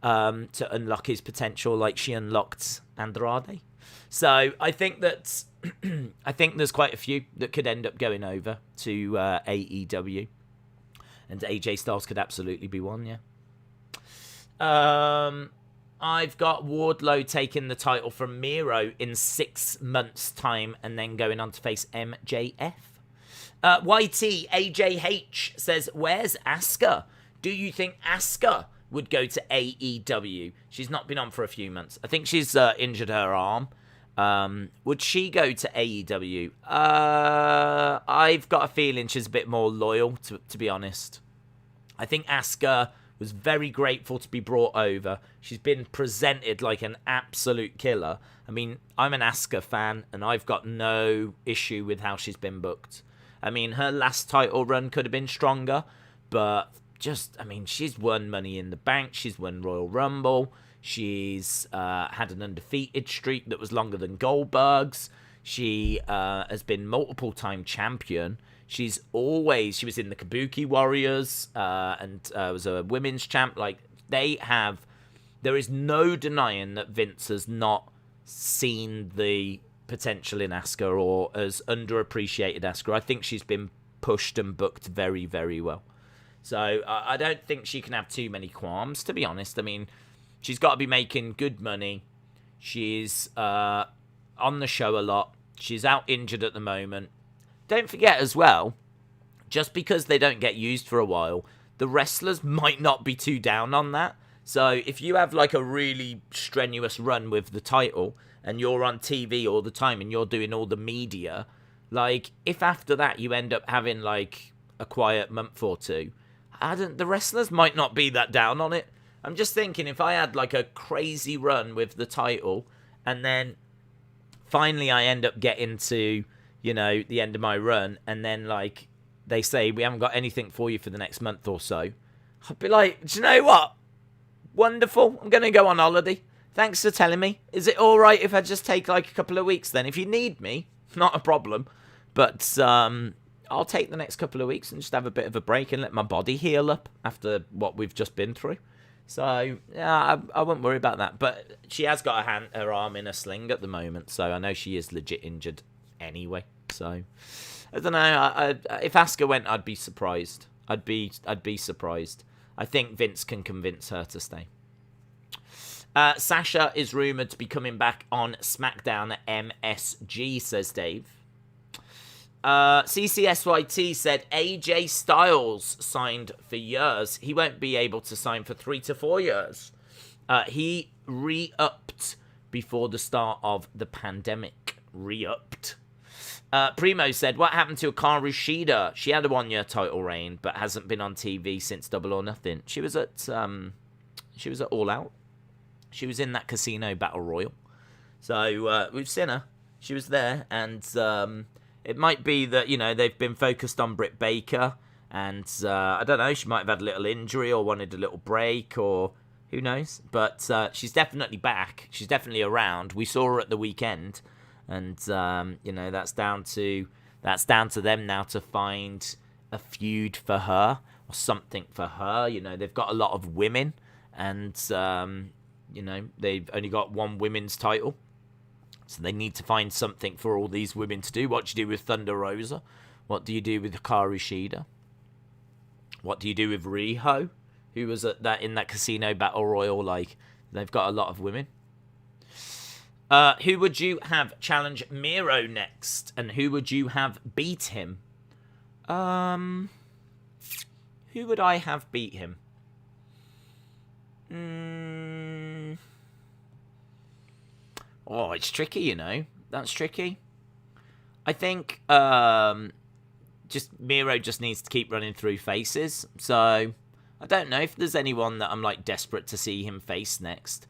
To unlock his potential like she unlocked Andrade. So I think that there's quite a few that could end up going over to AEW, and AJ Styles could absolutely be one. Yeah. I've got Wardlow taking the title from Miro in 6 months' time and then going on to face MJF. YT AJH says, where's Asuka? Do you think Asuka would go to AEW? She's not been on for a few months. I think she's injured her arm. Would she go to AEW? I've got a feeling she's a bit more loyal, to be honest. I think Asuka was very grateful to be brought over. She's been presented like an absolute killer. I mean, I'm an Asuka fan, and I've got no issue with how she's been booked. I mean, her last title run could have been stronger, but she's won Money in the Bank. She's won Royal Rumble. She's had an undefeated streak that was longer than Goldberg's. She has been multiple-time champion. She was in the Kabuki Warriors and was a women's champ. There is no denying that Vince has not seen the potential in Asuka or has underappreciated Asuka. I think she's been pushed and booked very, very well. So I don't think she can have too many qualms, to be honest. I mean, she's got to be making good money. She's on the show a lot. She's out injured at the moment. Don't forget as well, just because they don't get used for a while, the wrestlers might not be too down on that. So if you have like a really strenuous run with the title and you're on TV all the time and you're doing all the media, like if after that you end up having like a quiet month or two, the wrestlers might not be that down on it. I'm just thinking if I had like a crazy run with the title and then finally I end up getting to, the end of my run, and then, like, they say, we haven't got anything for you for the next month or so, I'd be like, do you know what? Wonderful. I'm going to go on holiday. Thanks for telling me. Is it all right if I just take, like, a couple of weeks then? If you need me, not a problem. But I'll take the next couple of weeks and just have a bit of a break and let my body heal up after what we've just been through. So, yeah, I won't worry about that. But she has got her arm in a sling at the moment, so I know she is legit injured anyway. So I don't know. If Asuka went, I'd be surprised. I'd be surprised. I think Vince can convince her to stay. Sasha is rumored to be coming back on SmackDown at MSG, says Dave. CCSYT said AJ Styles signed for years. He won't be able to sign for 3 to 4 years. He re-upped before the start of the pandemic. Re-upped. Primo said, what happened to Hikaru Shida? She had a 1-year title reign, but hasn't been on TV since Double or Nothing. She was at All Out. She was in that casino battle royal. So we've seen her. She was there, and it might be that they've been focused on Britt Baker, and I don't know. She might have had a little injury or wanted a little break, or who knows. But she's definitely back. She's definitely around. We saw her at the weekend. And that's down to them now to find a feud for her or something for her. They've got a lot of women, and they've only got one women's title, so they need to find something for all these women to do. What do you do with Thunder Rosa? What do you do with Hikaru Shida? What do you do with Riho, who was in that casino battle royal? Like, they've got a lot of women. Who would you have challenge Miro next? And who would you have beat him? Who would I have beat him? Oh, it's tricky, That's tricky. I think Miro just needs to keep running through faces. So I don't know if there's anyone that I'm like desperate to see him face next.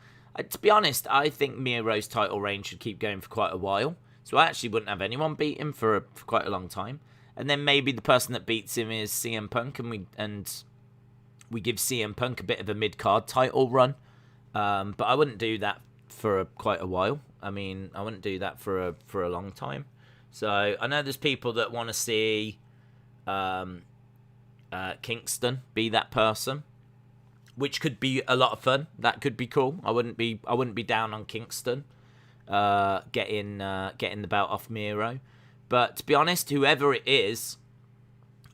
To be honest, I think Miro's title reign should keep going for quite a while. So I actually wouldn't have anyone beat him for quite a long time. And then maybe the person that beats him is CM Punk, and we give CM Punk a bit of a mid-card title run. But I wouldn't do that for quite a while. I mean, I wouldn't do that for a long time. So I know there's people that want to see Kingston be that person, which could be a lot of fun. That could be cool. I wouldn't be down on Kingston getting the belt off Miro. But to be honest, whoever it is,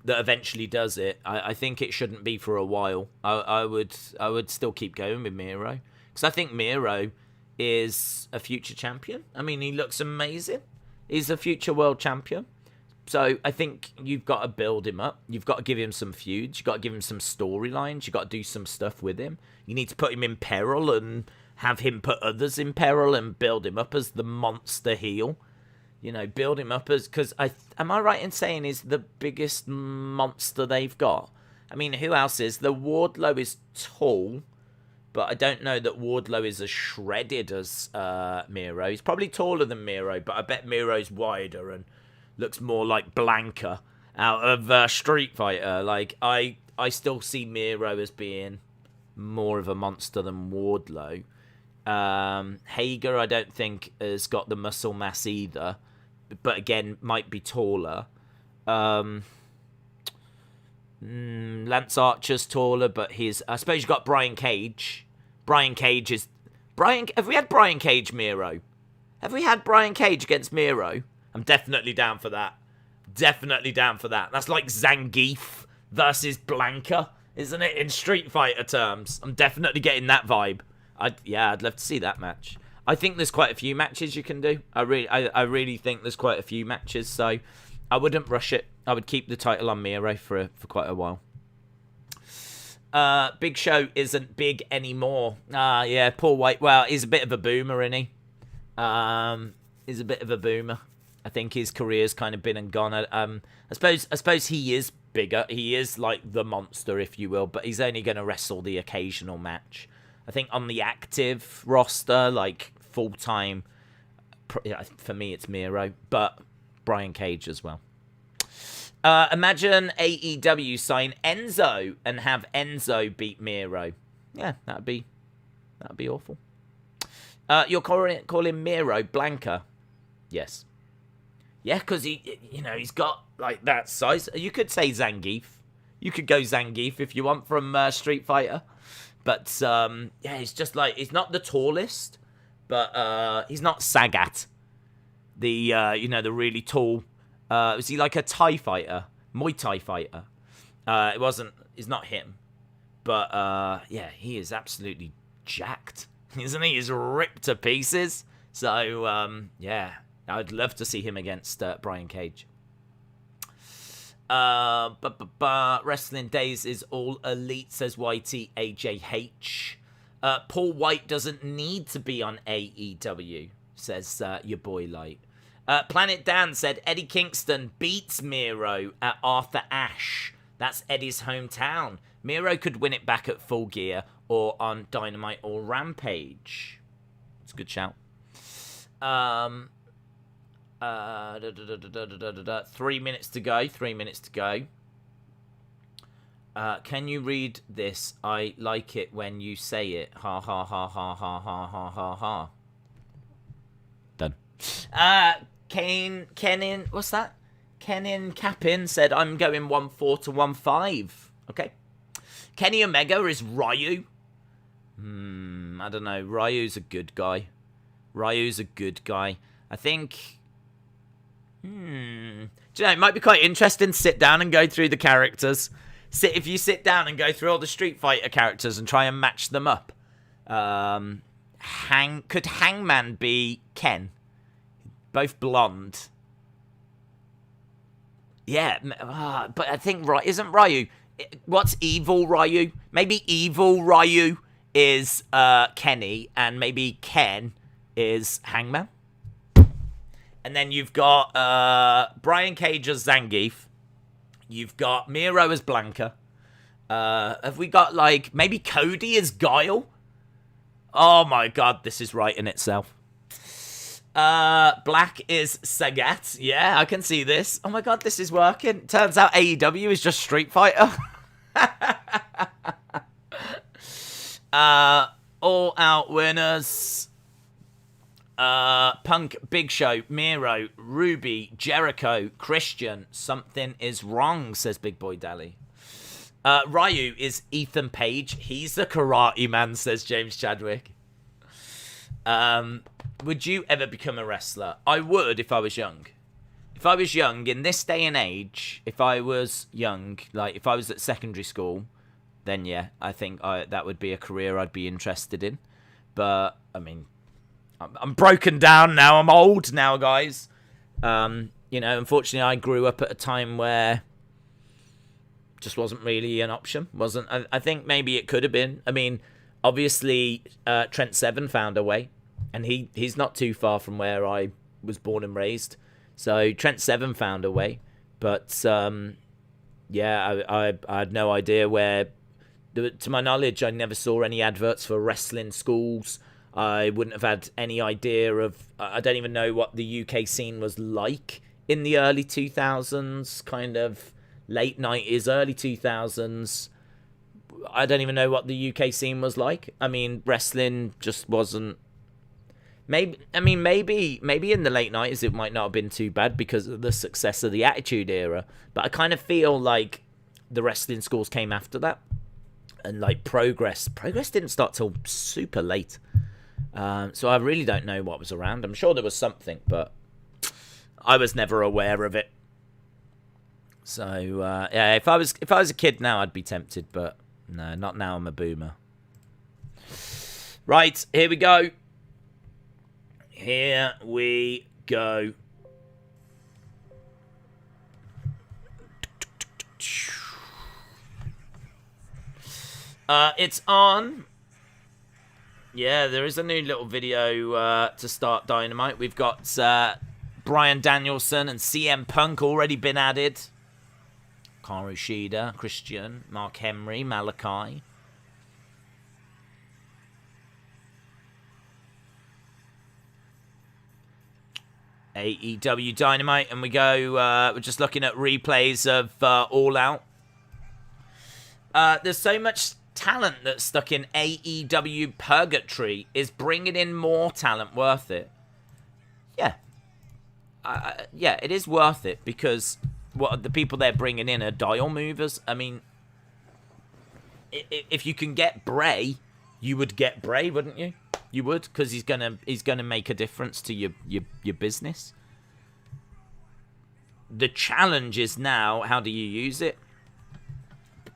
that eventually does it. I think it shouldn't be for a while. I would still keep going with Miro, because I think Miro is a future champion. I mean, he looks amazing. He's a future world champion. So I think you've got to build him up. You've got to give him some feuds. You've got to give him some storylines. You've got to do some stuff with him. You need to put him in peril and have him put others in peril and build him up as the monster heel. You know, build him up as... Because am I right in saying he's the biggest monster they've got? I mean, who else is? The Wardlow is tall, but I don't know that Wardlow is as shredded as Miro. He's probably taller than Miro, but I bet Miro's wider and looks more like Blanca out of Street Fighter. Like, I still see Miro as being more of a monster than Wardlow. Hager, I don't think, has got the muscle mass either, but again, might be taller. Lance Archer's taller, but I suppose you've got Brian Cage. Have we had Brian Cage Miro? Have we had Brian Cage against Miro? I'm definitely down for that. That's like Zangief versus Blanca, isn't it, in Street Fighter terms? I'm definitely getting that vibe. I'd love to see that match. I think there's quite a few matches you can do. I really think there's quite a few matches, so I wouldn't rush it. I would keep the title on Miro for quite a while. Big Show isn't big anymore. Yeah, Paul White. Well, he's a bit of a boomer, isn't he? He's a bit of a boomer. I think his career's kind of been and gone. I suppose he is bigger. He is like the monster, if you will, but he's only going to wrestle the occasional match. I think on the active roster, like full-time, for me it's Miro, but Brian Cage as well. Imagine AEW sign Enzo and have Enzo beat Miro. Yeah, that'd be awful. You're calling Miro Blanca? Yes. Yeah, because he's got like that size. You could say Zangief. You could go Zangief if you want from Street Fighter. But yeah, he's just like, he's not the tallest, but he's not Sagat. The the really tall. Was he like a Thai fighter, Muay Thai fighter? It's not him, but yeah, he is absolutely jacked, isn't he? He's ripped to pieces. So yeah, I'd love to see him against Brian Cage. Wrestling Days is all elite, says YTAJH. Paul White doesn't need to be on AEW, says your boy Light. Planet Dan said Eddie Kingston beats Miro at Arthur Ashe. That's Eddie's hometown. Miro could win it back at Full Gear or on Dynamite or Rampage. It's a good shout. 3 minutes to go. Can you read this? I like it when you say it. Ha ha ha ha ha ha ha ha ha. Done. Kenin, what's that? Kenin Capin said, I'm going 1-4 to 1-5. Okay. Kenny Omega is Ryu. I don't know. Ryu's a good guy. I think... Do you know, it might be quite interesting to sit down and go through the characters. If you sit down and go through all the Street Fighter characters and try and match them up. Could Hangman be Ken? Both blonde. Yeah, but I think isn't Ryu? What's evil Ryu? Maybe evil Ryu is Kenny, and maybe Ken is Hangman. And then you've got Brian Cage as Zangief. You've got Miro as Blanca. Have we got, like, maybe Cody as Guile? Oh my god, this is right in itself. Black is Sagat. Yeah, I can see this. Oh my god, this is working. Turns out AEW is just Street Fighter. All out winners. Punk, Big Show, Miro, Ruby, Jericho, Christian. Something is wrong, says Big Boy Dally. Ryu is Ethan Page. He's the karate man, says James Chadwick. Would you ever become a wrestler? I would if I was young. if I was young in this day and age, if I was young, like if I was at secondary school, then yeah, I think that would be a career I'd be interested in. But I mean, I'm broken down now. I'm old now, guys. You know, unfortunately, I grew up at a time where just wasn't really an option. Wasn't. I think maybe it could have been. I mean, obviously, Trent Seven found a way, and he's not too far from where I was born and raised. So Trent Seven found a way, but yeah, I had no idea where. To my knowledge, I never saw any adverts for wrestling schools. I wouldn't have had any idea of. I don't even know what the UK scene was like in the early 2000s, kind of late 90s, early 2000s. I don't even know what the UK scene was like. I mean, wrestling just wasn't. Maybe in the late 90s it might not have been too bad because of the success of the Attitude Era, but I kind of feel like the wrestling schools came after that, and like Progress didn't start till super late, so I really don't know what was around. I'm sure there was something, but I was never aware of it. So yeah, if I was a kid now, I'd be tempted, but no, not now. I'm a boomer. Right, here we go. Here we go. It's on. Yeah, there is a new little video to start Dynamite. We've got Bryan Danielson and CM Punk already been added. Karu Shida, Christian, Mark Henry, Malakai. AEW Dynamite, and we go, we're just looking at replays of All Out. There's so much talent that's stuck in AEW Purgatory. Is bringing in more talent worth it? Yeah. Yeah, it is worth it, because what the people they're bringing in are dial movers. I mean, if you can get Bray, you would get Bray, wouldn't you? You would, because he's gonna make a difference to your business. The challenge is now, how do you use it?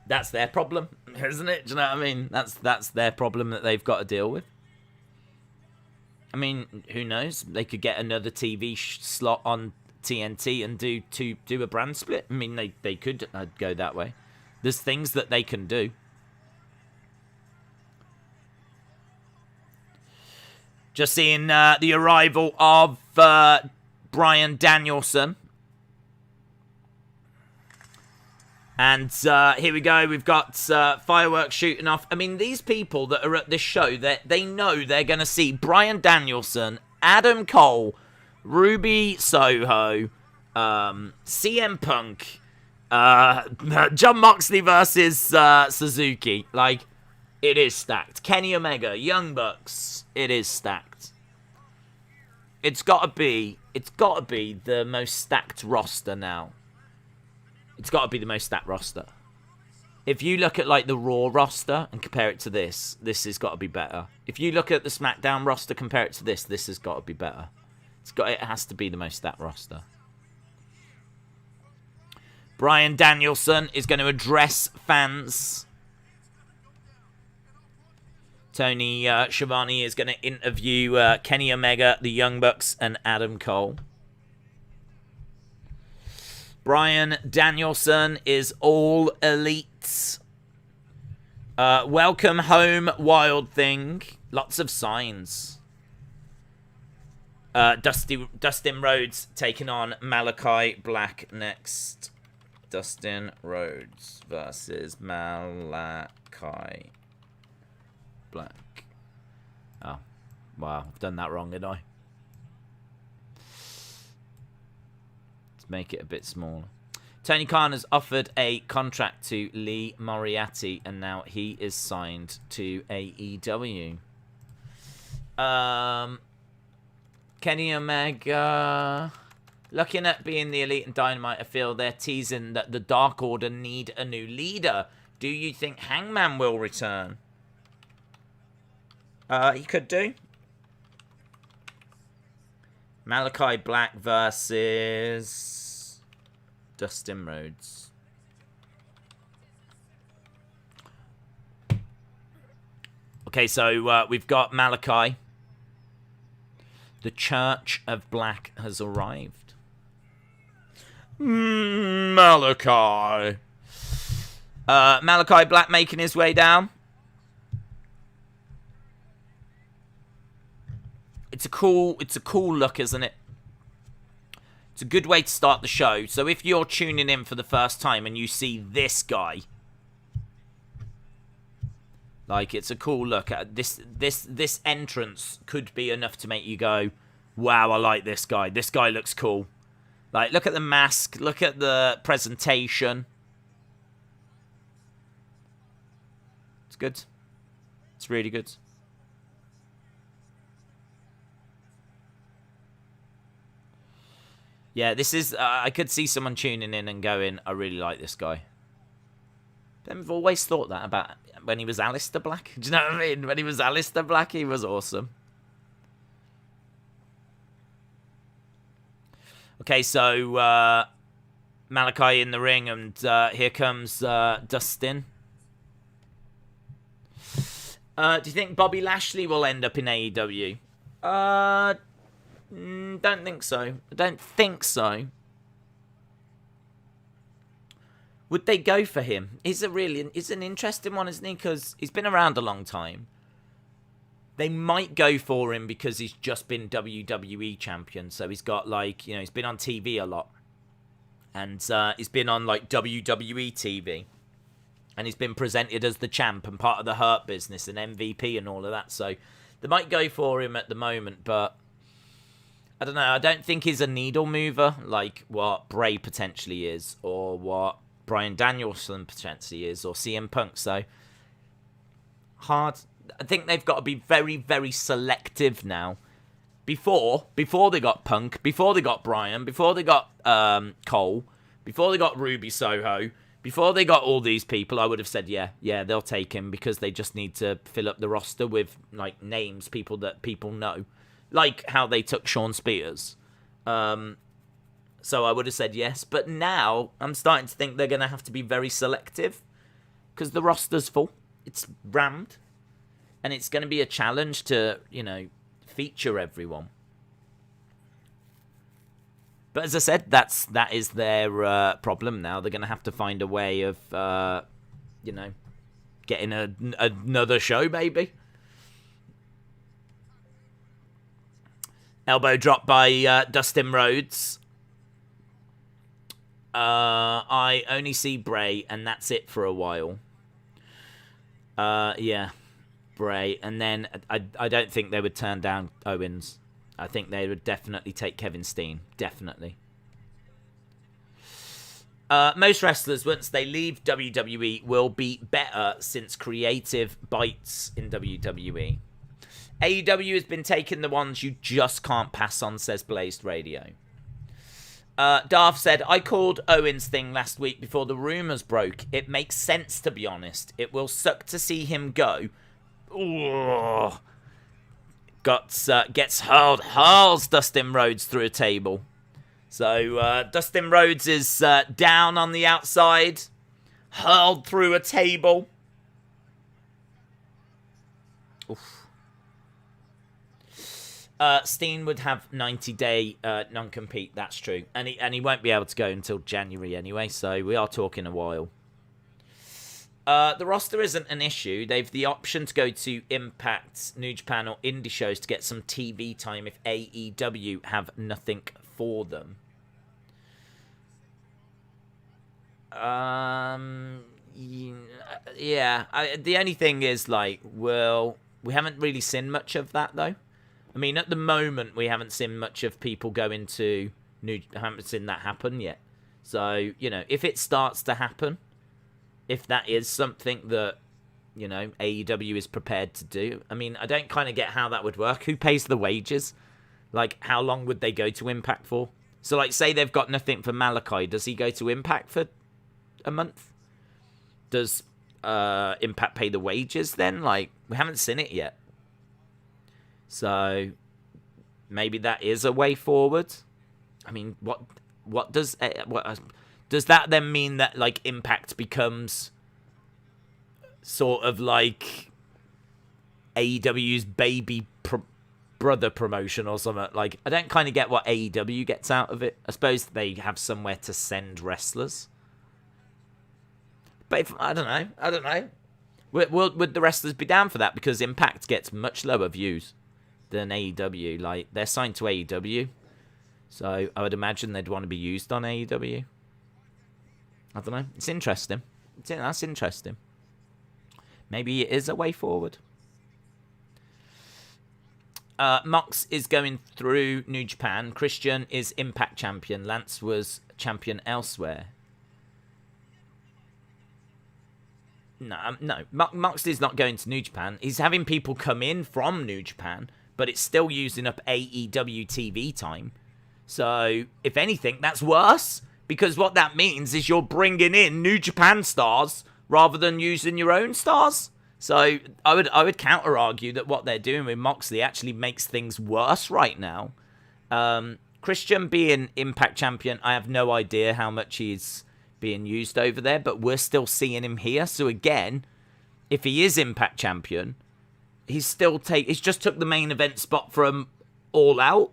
That's their problem, isn't it? Do you know what I mean? That's their problem that they've got to deal with. I mean, who knows? They could get another TV slot on TNT and do a brand split. I mean, they could go that way. There's things that they can do. Just seeing the arrival of Bryan Danielson. And here we go. We've got fireworks shooting off. I mean, these people that are at this show, they know they're going to see Bryan Danielson, Adam Cole, Ruby Soho, CM Punk, Jon Moxley versus Suzuki. Like, it is stacked. Kenny Omega, Young Bucks. It is stacked. It's got to be the most stacked roster now. It's got to be the most stacked roster. If you look at like the Raw roster and compare it to this has got to be better. If you look at the SmackDown roster, compare it to this has got to be better. It has to be the most stacked roster. Bryan Danielson is going to address fans. Tony Schiavone is going to interview Kenny Omega, the Young Bucks, and Adam Cole. Bryan Danielson is all elite. Welcome home, Wild Thing. Lots of signs. Dustin Rhodes taking on Malakai Black next. Dustin Rhodes versus Malakai Black. Oh, wow. I've done that wrong, didn't I? Let's make it a bit smaller. Tony Khan has offered a contract to Lee Moriarty, and now he is signed to AEW. Kenny Omega. Looking at being the Elite and Dynamite, I feel they're teasing that the Dark Order need a new leader. Do you think Hangman will return? He could do. Malakai Black versus Dustin Rhodes. Okay, so we've got Malakai. The Church of Black has arrived. Malakai. Malakai Black making his way down. It's a cool look, isn't it? It's a good way to start the show. So if you're tuning in for the first time and you see this guy, like, it's a cool look. This entrance could be enough to make you go, wow, I like this guy. This guy looks cool. Like, look at the mask. Look at the presentation. It's good. It's really good. Yeah, this is... I could see someone tuning in and going, I really like this guy. I've always thought that about when he was Aleister Black. Do you know what I mean? When he was Aleister Black, he was awesome. Okay, so Malakai in the ring, and here comes Dustin. Do you think Bobby Lashley will end up in AEW? Don't think so. I don't think so. Would they go for him? It's an interesting one, isn't he? Because he's been around a long time. They might go for him because he's just been WWE champion. So he's got, like, you know, he's been on TV a lot. And he's been on, like, WWE TV. And he's been presented as the champ and part of the Hurt Business and MVP and all of that. So they might go for him at the moment, but I don't know. I don't think he's a needle mover like what Bray potentially is, or what Bryan Danielson potentially is, or CM Punk. So hard. I think they've got to be very, very selective now. Before they got Punk, before they got Bryan, before they got Cole, before they got Ruby Soho, before they got all these people, I would have said, yeah, they'll take him because they just need to fill up the roster with, like, names, people that people know. Like how they took Shawn Spears. So I would have said yes. But now I'm starting to think they're going to have to be very selective because the roster's full. It's rammed. And it's going to be a challenge to, you know, feature everyone. But as I said, that is their problem now. They're going to have to find a way of, you know, getting another show, maybe. Elbow drop by Dustin Rhodes. I only see Bray, and that's it for a while. Yeah, Bray. And then I don't think they would turn down Owens. I think they would definitely take Kevin Steen. Definitely. Most wrestlers, once they leave WWE, will be better since creative bites in WWE. AEW has been taking the ones you just can't pass on, says Blazed Radio. Darth said, I called Owens' thing last week before the rumours broke. It makes sense, to be honest. It will suck to see him go. Ooh. Gets hurls Dustin Rhodes through a table. So Dustin Rhodes is down on the outside, hurled through a table. Oof. Steen would have 90-day non-compete. That's true, and he won't be able to go until January anyway. So we are talking a while. The roster isn't an issue. They've the option to go to Impact, New Japan, or indie shows to get some TV time if AEW have nothing for them. Yeah. The only thing is, like, well, we haven't really seen much of that, though. I mean, at the moment, we haven't seen much of people going to I haven't seen that happen yet. So, you know, if it starts to happen, if that is something that, you know, AEW is prepared to do. I mean, I don't kind of get how that would work. Who pays the wages? Like, how long would they go to Impact for? So, like, say they've got nothing for Malakai. Does he go to Impact for a month? Does Impact pay the wages then? Like, we haven't seen it yet. So, maybe that is a way forward. I mean, what does that then mean that like Impact becomes sort of like AEW's baby brother promotion or something? Like, I don't kind of get what AEW gets out of it. I suppose they have somewhere to send wrestlers, but I don't know. Would the wrestlers be down for that? Because Impact gets much lower views than AEW. Like, they're signed to AEW, so I would imagine they'd want to be used on AEW. I don't know. It's interesting. That's interesting. Maybe it is a way forward. Mox is going through New Japan. Christian is Impact champion. Lance was champion elsewhere. No. Moxley's not going to New Japan. He's having people come in from New Japan, but it's still using up AEW TV time. So, if anything, that's worse. Because what that means is you're bringing in New Japan stars rather than using your own stars. So I would counter argue that what they're doing with Moxley actually makes things worse right now. Christian being Impact champion, I have no idea how much he's being used over there, but we're still seeing him here. So again, if he is Impact champion, he's just took the main event spot from All Out.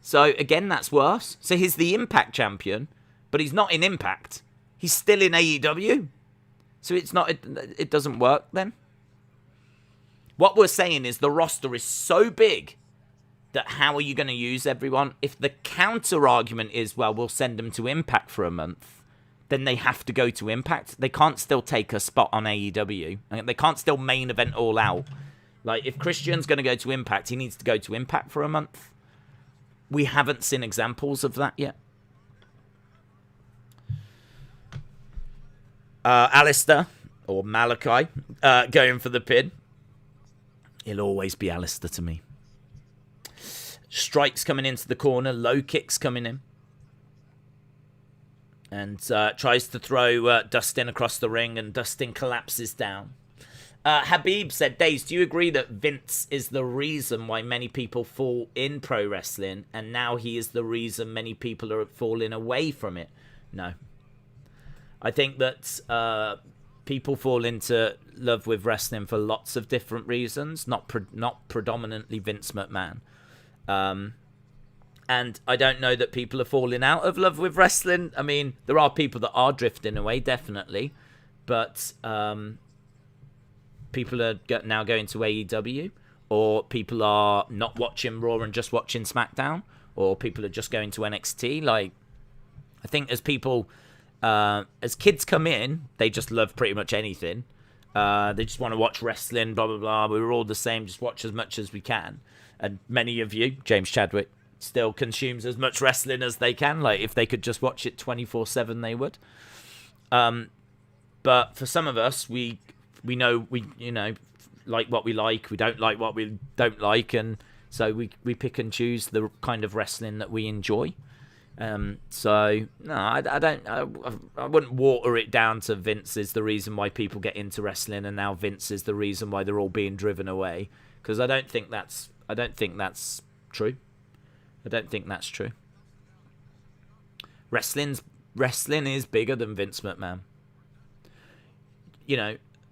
So again, that's worse. So he's the Impact champion, but he's not in Impact. He's still in AEW. So it doesn't work then. What we're saying is the roster is so big that how are you going to use everyone? If the counter argument is, well, we'll send them to Impact for a month, then they have to go to Impact. They can't still take a spot on AEW. They can't still main event All Out. Like, if Christian's going to go to Impact, he needs to go to Impact for a month. We haven't seen examples of that yet. Alistair, or Malakai, going for the pin. He'll always be Alistair to me. Strikes coming into the corner. Low kicks coming in. And tries to throw Dustin across the ring, and Dustin collapses down. Habib said, Days, do you agree that Vince is the reason why many people fall in pro wrestling, and now he is the reason many people are falling away from it? No. I think that people fall into love with wrestling for lots of different reasons, not predominantly Vince McMahon. And I don't know that people are falling out of love with wrestling. I mean, there are people that are drifting away, definitely. But people are now going to AEW, or people are not watching Raw and just watching SmackDown, or people are just going to NXT. Like, I think as people... as kids come in, they just love pretty much anything. They just want to watch wrestling, blah, blah, blah. We're all the same, just watch as much as we can. And many of you, James Chadwick, still consumes as much wrestling as they can. Like, if they could just watch it 24/7, they would. But for some of us, we know, like what we like, we don't like what we don't like, and so we pick and choose the kind of wrestling that we enjoy. So no, I wouldn't water it down to Vince is the reason why people get into wrestling, and now Vince is the reason why they're all being driven away. Because I don't think that's true. I don't think that's true. Wrestling is bigger than Vince McMahon.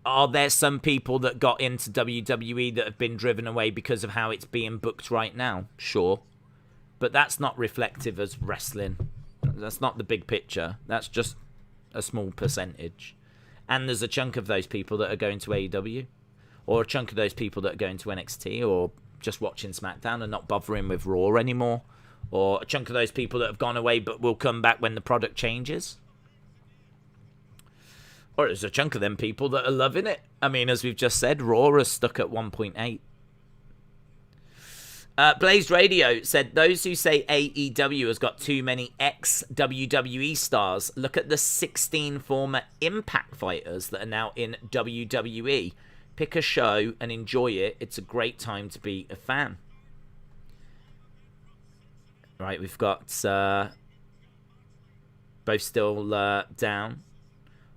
Are there some people that got into WWE that have been driven away because of how it's being booked right now? Sure. But that's not reflective as wrestling. That's not the big picture. That's just a small percentage. And there's a chunk of those people that are going to AEW. Or a chunk of those people that are going to NXT. Or just watching SmackDown and not bothering with Raw anymore. Or a chunk of those people that have gone away but will come back when the product changes. Or there's a chunk of them people that are loving it. I mean, as we've just said, Raw is stuck at 1.8. Blazed Radio said, those who say AEW has got too many ex-WWE stars, look at the 16 former Impact fighters that are now in WWE. Pick a show and enjoy it. It's a great time to be a fan. Right, we've got both still down.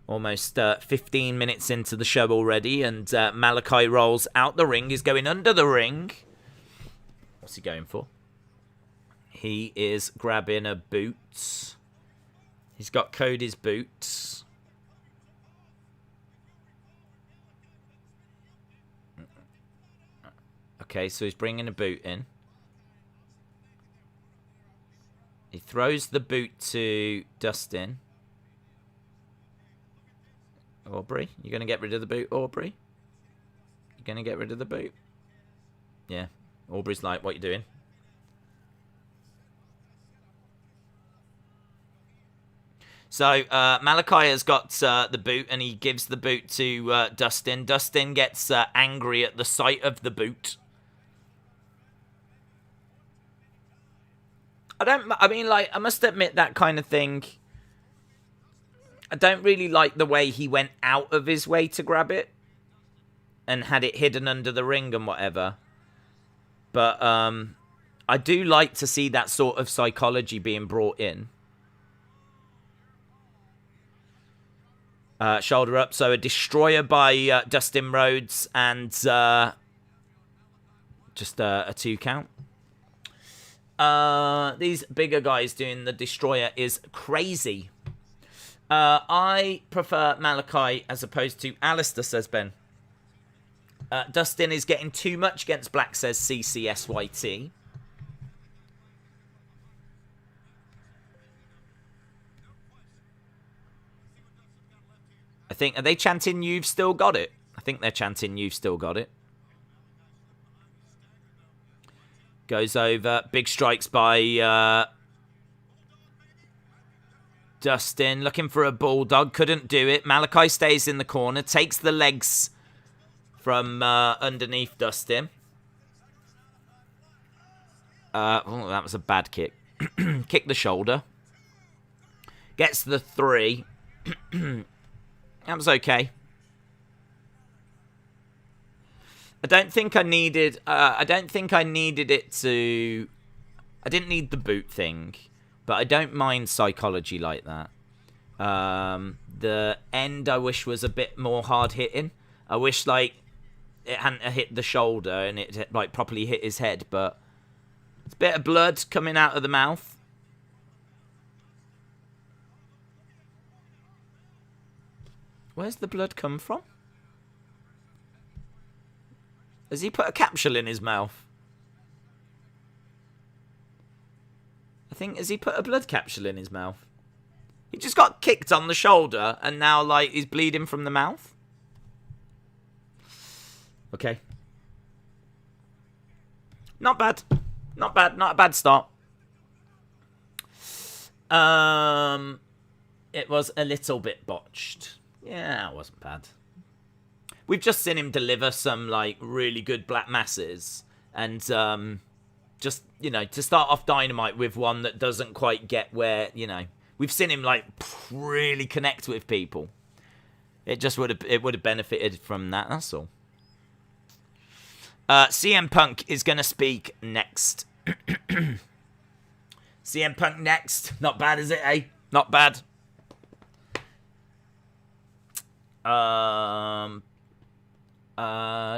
Almost 15 minutes into the show already, and Malakai rolls out the ring. He's going under the ring. What's he going for? He is grabbing a boot. He's got Cody's boots. Okay, so he's bringing a boot in. He throws the boot to Dustin. Aubrey, you going to get rid of the boot, Aubrey? You going to get rid of the boot? Yeah. Aubrey's like, what you doing? So, Malakai has got the boot, and he gives the boot to Dustin. Dustin gets angry at the sight of the boot. I must admit that kind of thing. I don't really like the way he went out of his way to grab it and had it hidden under the ring and whatever. But I do like to see that sort of psychology being brought in. Shoulder up. So a destroyer by Dustin Rhodes and just a 2 count. These bigger guys doing the destroyer is crazy. I prefer Malakai as opposed to Alistair, says Ben. Dustin is getting too much against Black, says CCSYT. I think, are they chanting "You've still got it"? I think they're chanting "You've still got it." Goes over. Big strikes by Dustin. Looking for a bulldog. Couldn't do it. Malakai stays in the corner. Takes the legs from underneath Dustin. Oh, that was a bad kick. Kick the shoulder. Gets the 3. That was okay. I don't think I needed it to... I didn't need the boot thing, but I don't mind psychology like that. The end I wish was a bit more hard hitting. I wish like it hadn't hit the shoulder and it like properly hit his head, but it's a bit of blood coming out of the mouth. Where's the blood come from? Has he put a capsule in his mouth? Has he put a blood capsule in his mouth? He just got kicked on the shoulder and now, like, he's bleeding from the mouth? Okay. Not bad. Not bad. Not a bad start. It was a little bit botched. Yeah, it wasn't bad. We've just seen him deliver some, like, really good black masses. And, just, you know, to start off Dynamite with one that doesn't quite get where, you know... We've seen him, like, really connect with people. It just would have benefited from that, that's all. CM Punk is going to speak next. CM Punk next. Not bad, is it, eh? Not bad.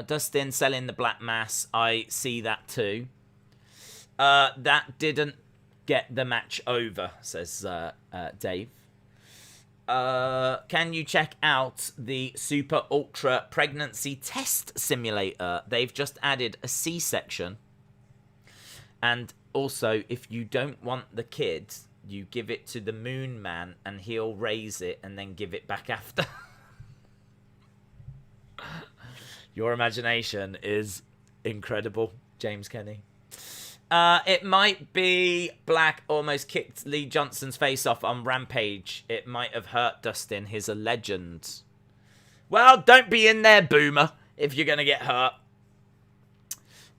Dustin selling the black mass. I see that too. That didn't get the match over, says Dave. Can you check out the Super Ultra Pregnancy Test Simulator? They've just added a C-section. And also, if you don't want the kid, you give it to the Moon Man and he'll raise it and then give it back after. Your imagination is incredible, James Kenny. It might be Black almost kicked Lee Johnson's face off on Rampage. It might have hurt Dustin. He's a legend. Well, don't be in there, Boomer, if you're going to get hurt.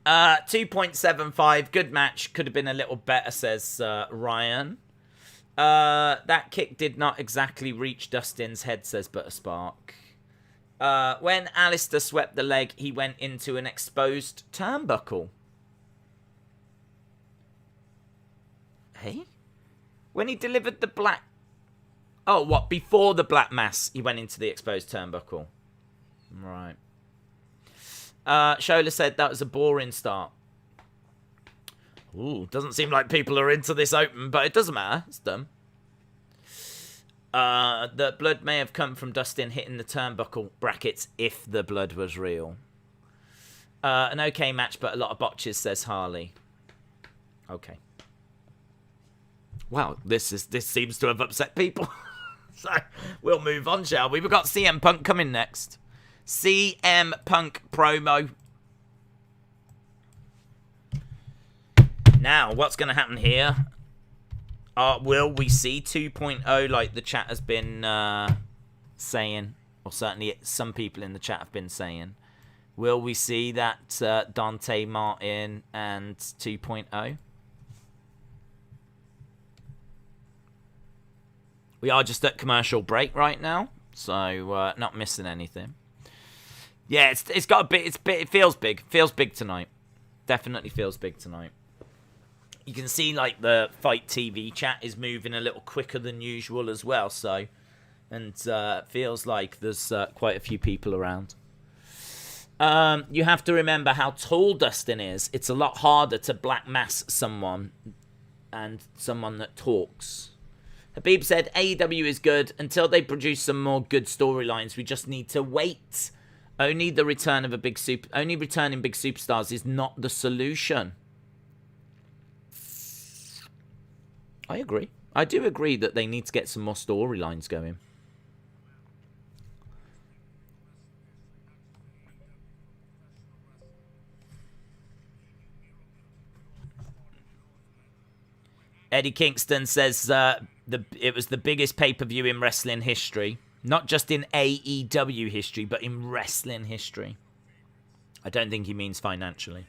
2.75. Good match. Could have been a little better, says Ryan. That kick did not exactly reach Dustin's head, says Butterspark. When Alistair swept the leg, he went into an exposed turnbuckle. Hey? When he delivered the black... Oh, what? Before the black mass, he went into the exposed turnbuckle. Right. Shola said that was a boring start. Ooh, doesn't seem like people are into this open, but it doesn't matter. It's done. The blood may have come from Dustin hitting the turnbuckle brackets if the blood was real. An okay match, but a lot of botches, says Harley. Okay. Wow, this seems to have upset people. So we'll move on, shall we? We've got CM Punk coming next. CM Punk promo. Now, what's going to happen here? Will we see 2.0 like the chat has been saying? Or certainly some people in the chat have been saying. Will we see that Dante Martin and 2.0? We are just at commercial break right now, so not missing anything. Yeah, it's got a bit. It feels big. Feels big tonight. Definitely feels big tonight. You can see like the Fight TV chat is moving a little quicker than usual as well. So, and feels like there's quite a few people around. You have to remember how tall Dustin is. It's a lot harder to black mass someone and someone that talks. Habib said AEW is good. Until they produce some more good storylines, we just need to wait. Only returning big superstars is not the solution. I agree. I do agree that they need to get some more storylines going. Eddie Kingston says it was the biggest pay-per-view in wrestling history. Not just in AEW history, but in wrestling history. I don't think he means financially.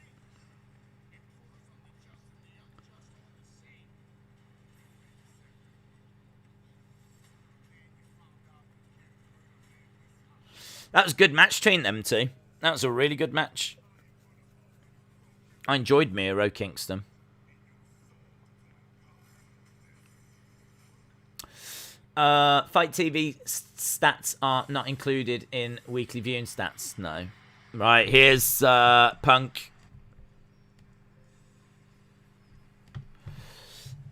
That was a good match between them two. That was a really good match. I enjoyed Miro Kingston. Fight TV stats are not included in weekly viewing stats. No. Right, here's Punk.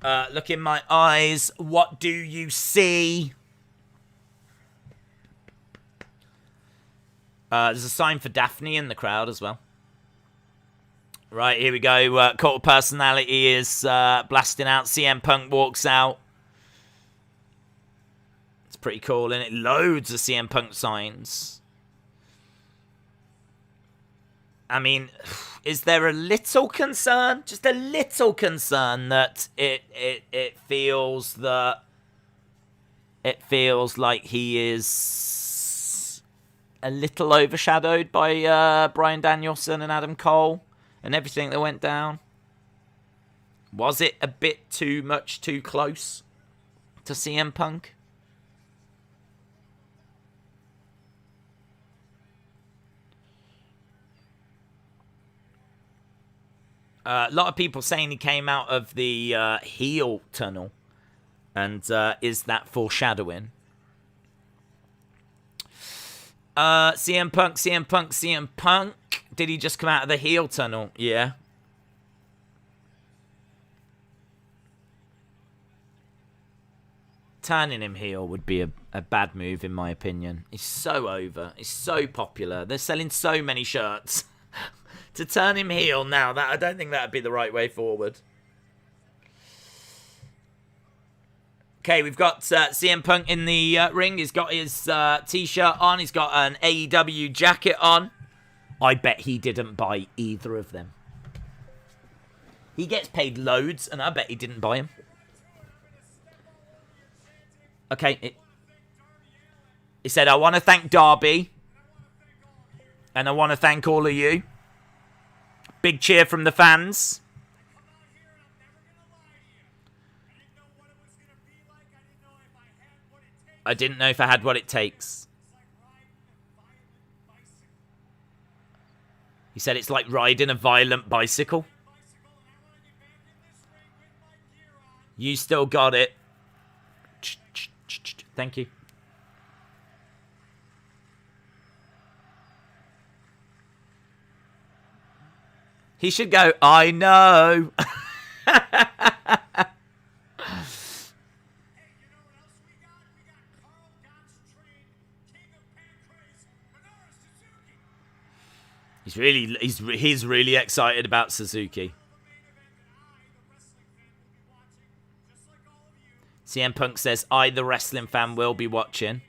Look in my eyes. What do you see? There's a sign for Daphne in the crowd as well. Right, here we go. Cult of Personality is blasting out. CM Punk walks out. It's pretty cool, isn't it? Loads of CM Punk signs. I mean, is there a little concern? Just a little concern that it feels like he is a little overshadowed by Bryan Danielson and Adam Cole and everything that went down. Was it a bit too much too close to CM Punk? A lot of people saying he came out of the heel tunnel. And is that foreshadowing? CM Punk. Did he just come out of the heel tunnel? Yeah. Turning him heel would be a bad move, in my opinion. He's so over. He's so popular. They're selling so many shirts. To turn him heel now, I don't think that would be the right way forward. Okay, we've got CM Punk in the ring. He's got his T-shirt on. He's got an AEW jacket on. I bet he didn't buy either of them. He gets paid loads, and I bet he didn't buy them. Okay. He said, I want to thank Darby. And I want to thank all of you. Big cheer from the fans. I didn't know if I had what it takes. He said it's like riding a violent bicycle. You still got it. Thank you. He should go, I know. He's really excited about Suzuki. CM Punk says, I, the wrestling fan, will be watching.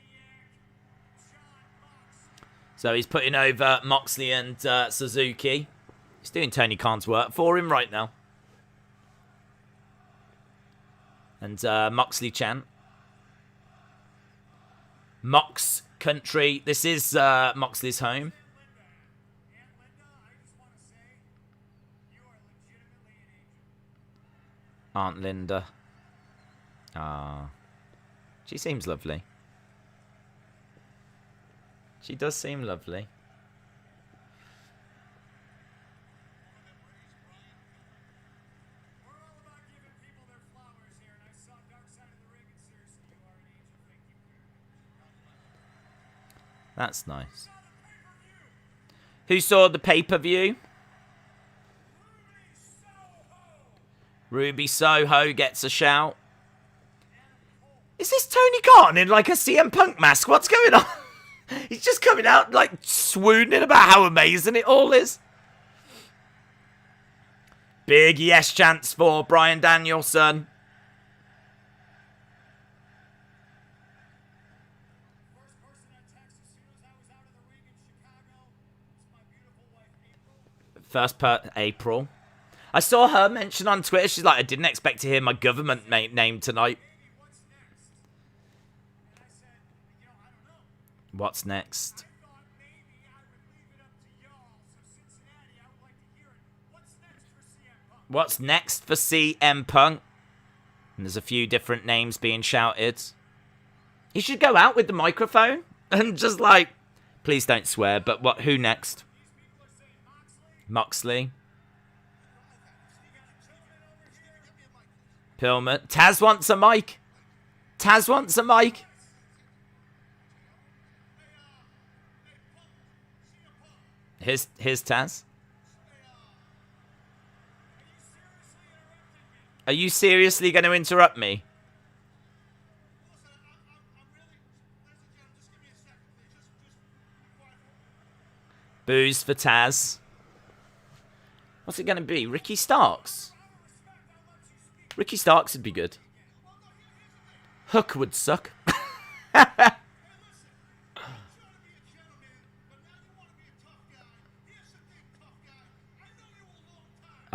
So he's putting over Moxley and Suzuki. He's doing Tony Khan's work for him right now. And Moxley chant. Mox Country. This is Moxley's home. Aunt Linda. Ah. She seems lovely. She does seem lovely. That's nice. Who saw the pay-per-view? Ruby Soho gets a shout. Is this Tony Khan in like a CM Punk mask? What's going on? He's just coming out like swooning about how amazing it all is. Big yes chants for Bryan Danielson. First per April. I saw her mention on Twitter. She's like, I didn't expect to hear my government name tonight. What's next? What's next for CM Punk? And there's a few different names being shouted. He should go out with the microphone and just like, please don't swear, but what? Who next? Moxley. Pillman. Taz wants a mic. Taz wants a mic. Here's Taz. Are you seriously going to interrupt me? Booze for Taz. What's it going to be? Ricky Starks? Ricky Starks would be good. Hook would suck.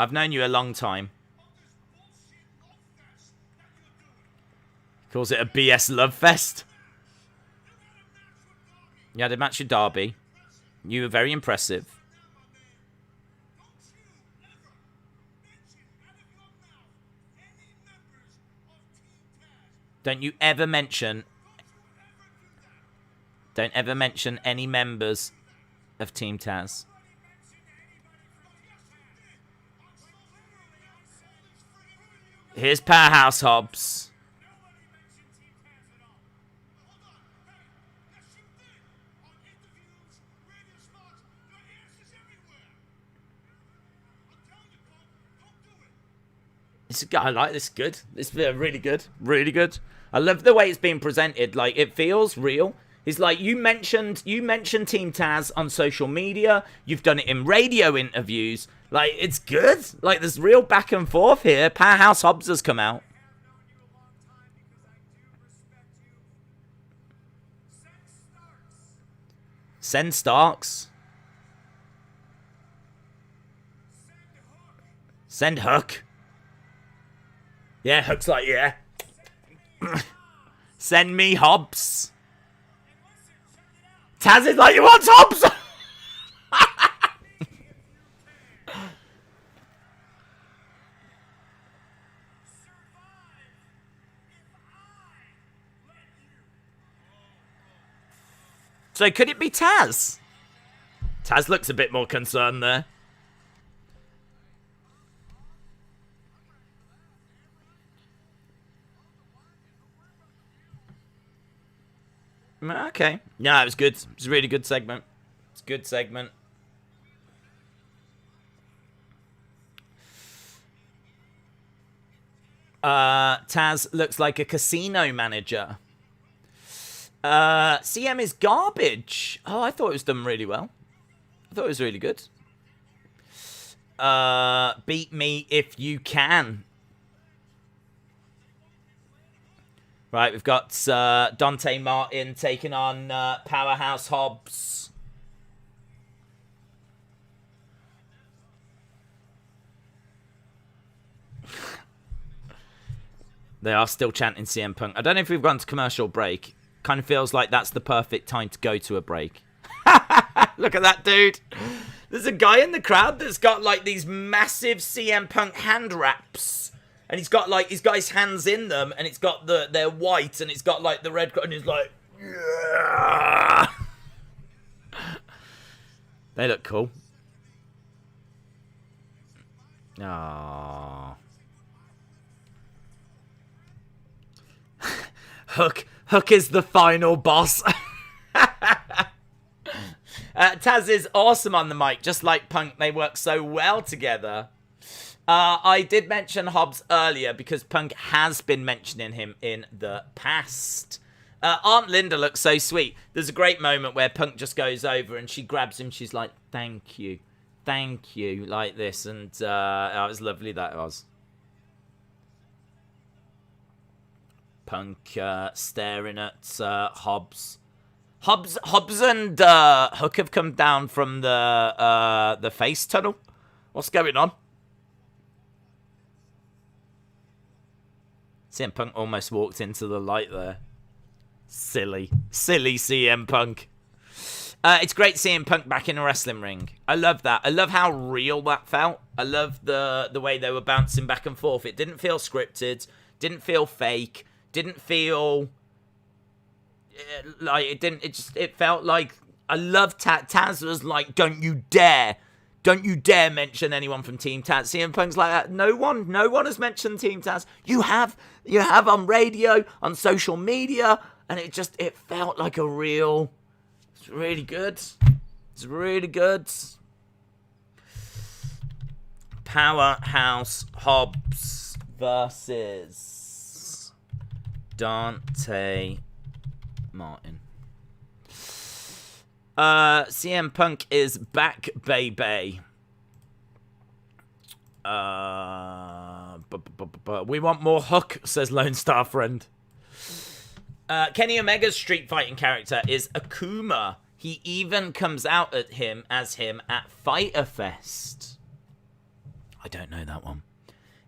I've known you a long time. Calls it a BS love fest. You had a match with Darby. You were very impressive. Don't ever mention any members of Team Taz. Here's Powerhouse Hobbs. I like this. Good. This is really good. Really good. I love the way it's being presented. Like, it feels real. It's like you mentioned Team Taz on social media. You've done it in radio interviews. Like, it's good. Like, there's real back and forth here. Powerhouse Hobbs has come out. Send Starks. Send Hook. Yeah, Hook's like, yeah. Send me Hobbs. Taz is like, you want Hobbs? So could it be Taz? Taz looks a bit more concerned there. Okay. Yeah, it was good. It was a really good segment. It's a good segment. Taz looks like a casino manager. CM is garbage. Oh, I thought it was done really well. I thought it was really good. Beat me if you can. Right, we've got Dante Martin taking on Powerhouse Hobbs. They are still chanting CM Punk. I don't know if we've gone to commercial break. Kind of feels like that's the perfect time to go to a break. Look at that dude. There's a guy in the crowd that's got like these massive CM Punk hand wraps. And he's got his hands in them, and it's got they're white, and it's got like the red, and he's like, yeah. They look cool. Aww. Hook is the final boss. Taz is awesome on the mic, just like Punk. They work so well together. I did mention Hobbs earlier because Punk has been mentioning him in the past. Aunt Linda looks so sweet. There's a great moment where Punk just goes over and she grabs him. She's like, thank you, like this. And it was lovely, that was. Punk staring at Hobbs. Hobbs and Hook have come down from the face tunnel. What's going on? CM Punk almost walked into the light there. Silly CM Punk. It's great seeing Punk back in a wrestling ring. I love that. I love how real that felt. I love the way they were bouncing back and forth. It didn't feel scripted. Didn't feel fake. Didn't feel like it didn't. It felt like I love Taz was like, don't you dare mention anyone from Team Taz. CM Punk's like that. No one has mentioned Team Taz. You have on radio, on social media, and it felt like a real. It's really good. It's really good. Powerhouse Hobbs versus Dante Martin. CM Punk is back, baby. We want more Hook, says Lone Star Friend. Kenny Omega's street fighting character is Akuma. He even comes out at him at Fyter Fest. I don't know that one.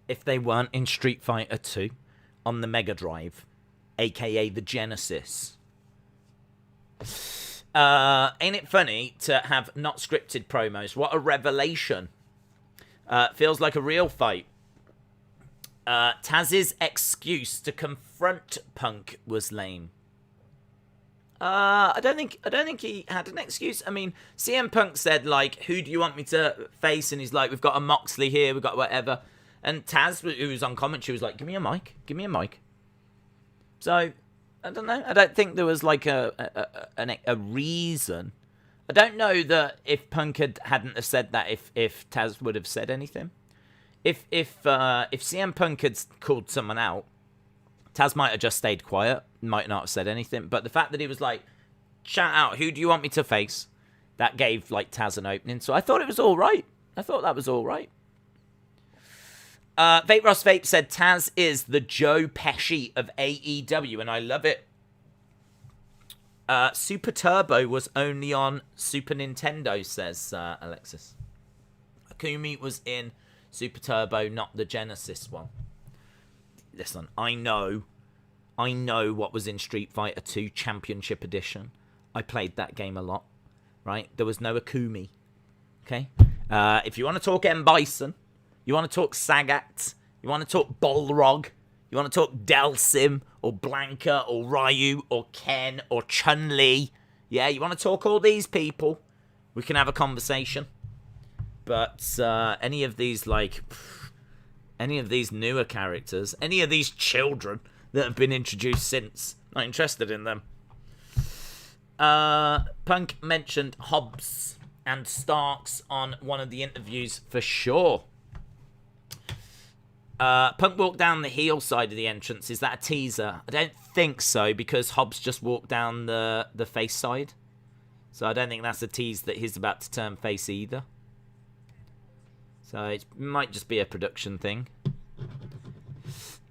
If they weren't in Street Fighter 2 on the Mega Drive, aka the Genesis. Ain't it funny to have not scripted promos? What a revelation. Feels like a real fight. Taz's excuse to confront Punk was lame. I don't think he had an excuse. I mean, CM Punk said, like, who do you want me to face? And he's like, we've got a Moxley here, we've got whatever. And Taz, who was on commentary, was like, give me a mic. So, I don't know. I don't think there was like a reason. I don't know that if Punk hadn't have said that, if Taz would have said anything. If CM Punk had called someone out, Taz might have just stayed quiet, might not have said anything. But the fact that he was like, shout out, who do you want me to face? That gave like Taz an opening. So I thought it was all right. I thought that was all right. Vape Ross Vape said Taz is the Joe Pesci of AEW, and I love it. Super Turbo was only on Super Nintendo, says Alexis. Akumi was in Super Turbo, not the Genesis one. Listen, I know what was in Street Fighter 2 Championship Edition. I played that game a lot, right? There was no Akumi, okay? If you want to talk M. Bison, you want to talk Sagat, you want to talk Balrog, you want to talk Delsim, or Blanca, or Ryu, or Ken, or Chun-Li, yeah, you want to talk all these people, we can have a conversation. But any of these newer characters, any of these children that have been introduced since, not interested in them. Punk mentioned Hobbs and Starks on one of the interviews for sure. Punk walked down the heel side of the entrance. Is that a teaser? I don't think so, because Hobbs just walked down the face side. So I don't think that's a tease that he's about to turn face either. So it might just be a production thing.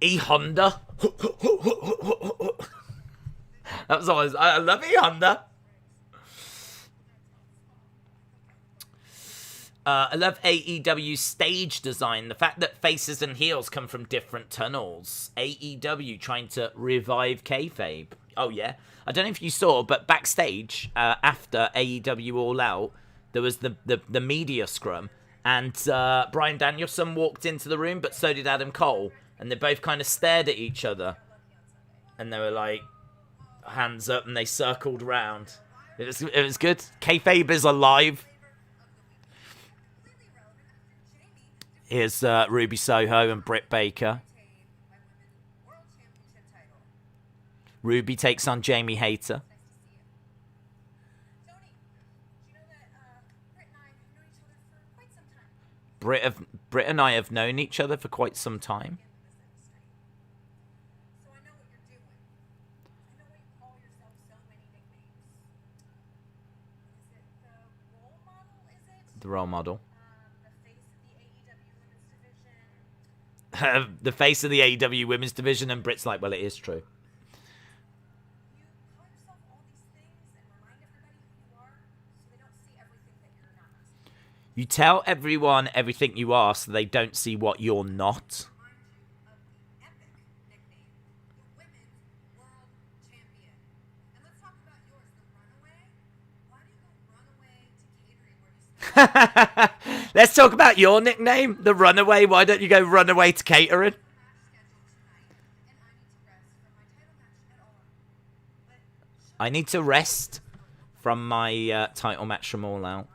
E Honda. That was always. I love E Honda. I love AEW stage design. The fact that faces and heels come from different tunnels. AEW trying to revive kayfabe. Oh yeah. I don't know if you saw, but backstage after AEW All Out, there was the media scrum, and Bryan Danielson walked into the room, but so did Adam Cole. And they both kind of stared at each other. And they were like, hands up, and they circled round. It was good. Kayfabe is alive. Here's Ruby Soho and Britt Baker. Ruby takes on Jamie Hayter. Britt and I have known each other for quite some time. The role model. The face of the AEW women's division, and Britt's like, well, it is true. You tell everyone everything you are so they don't see what you're not. Let's talk about your nickname, the Runaway. Why don't you go Runaway to catering? I need to rest from my title match from All Out.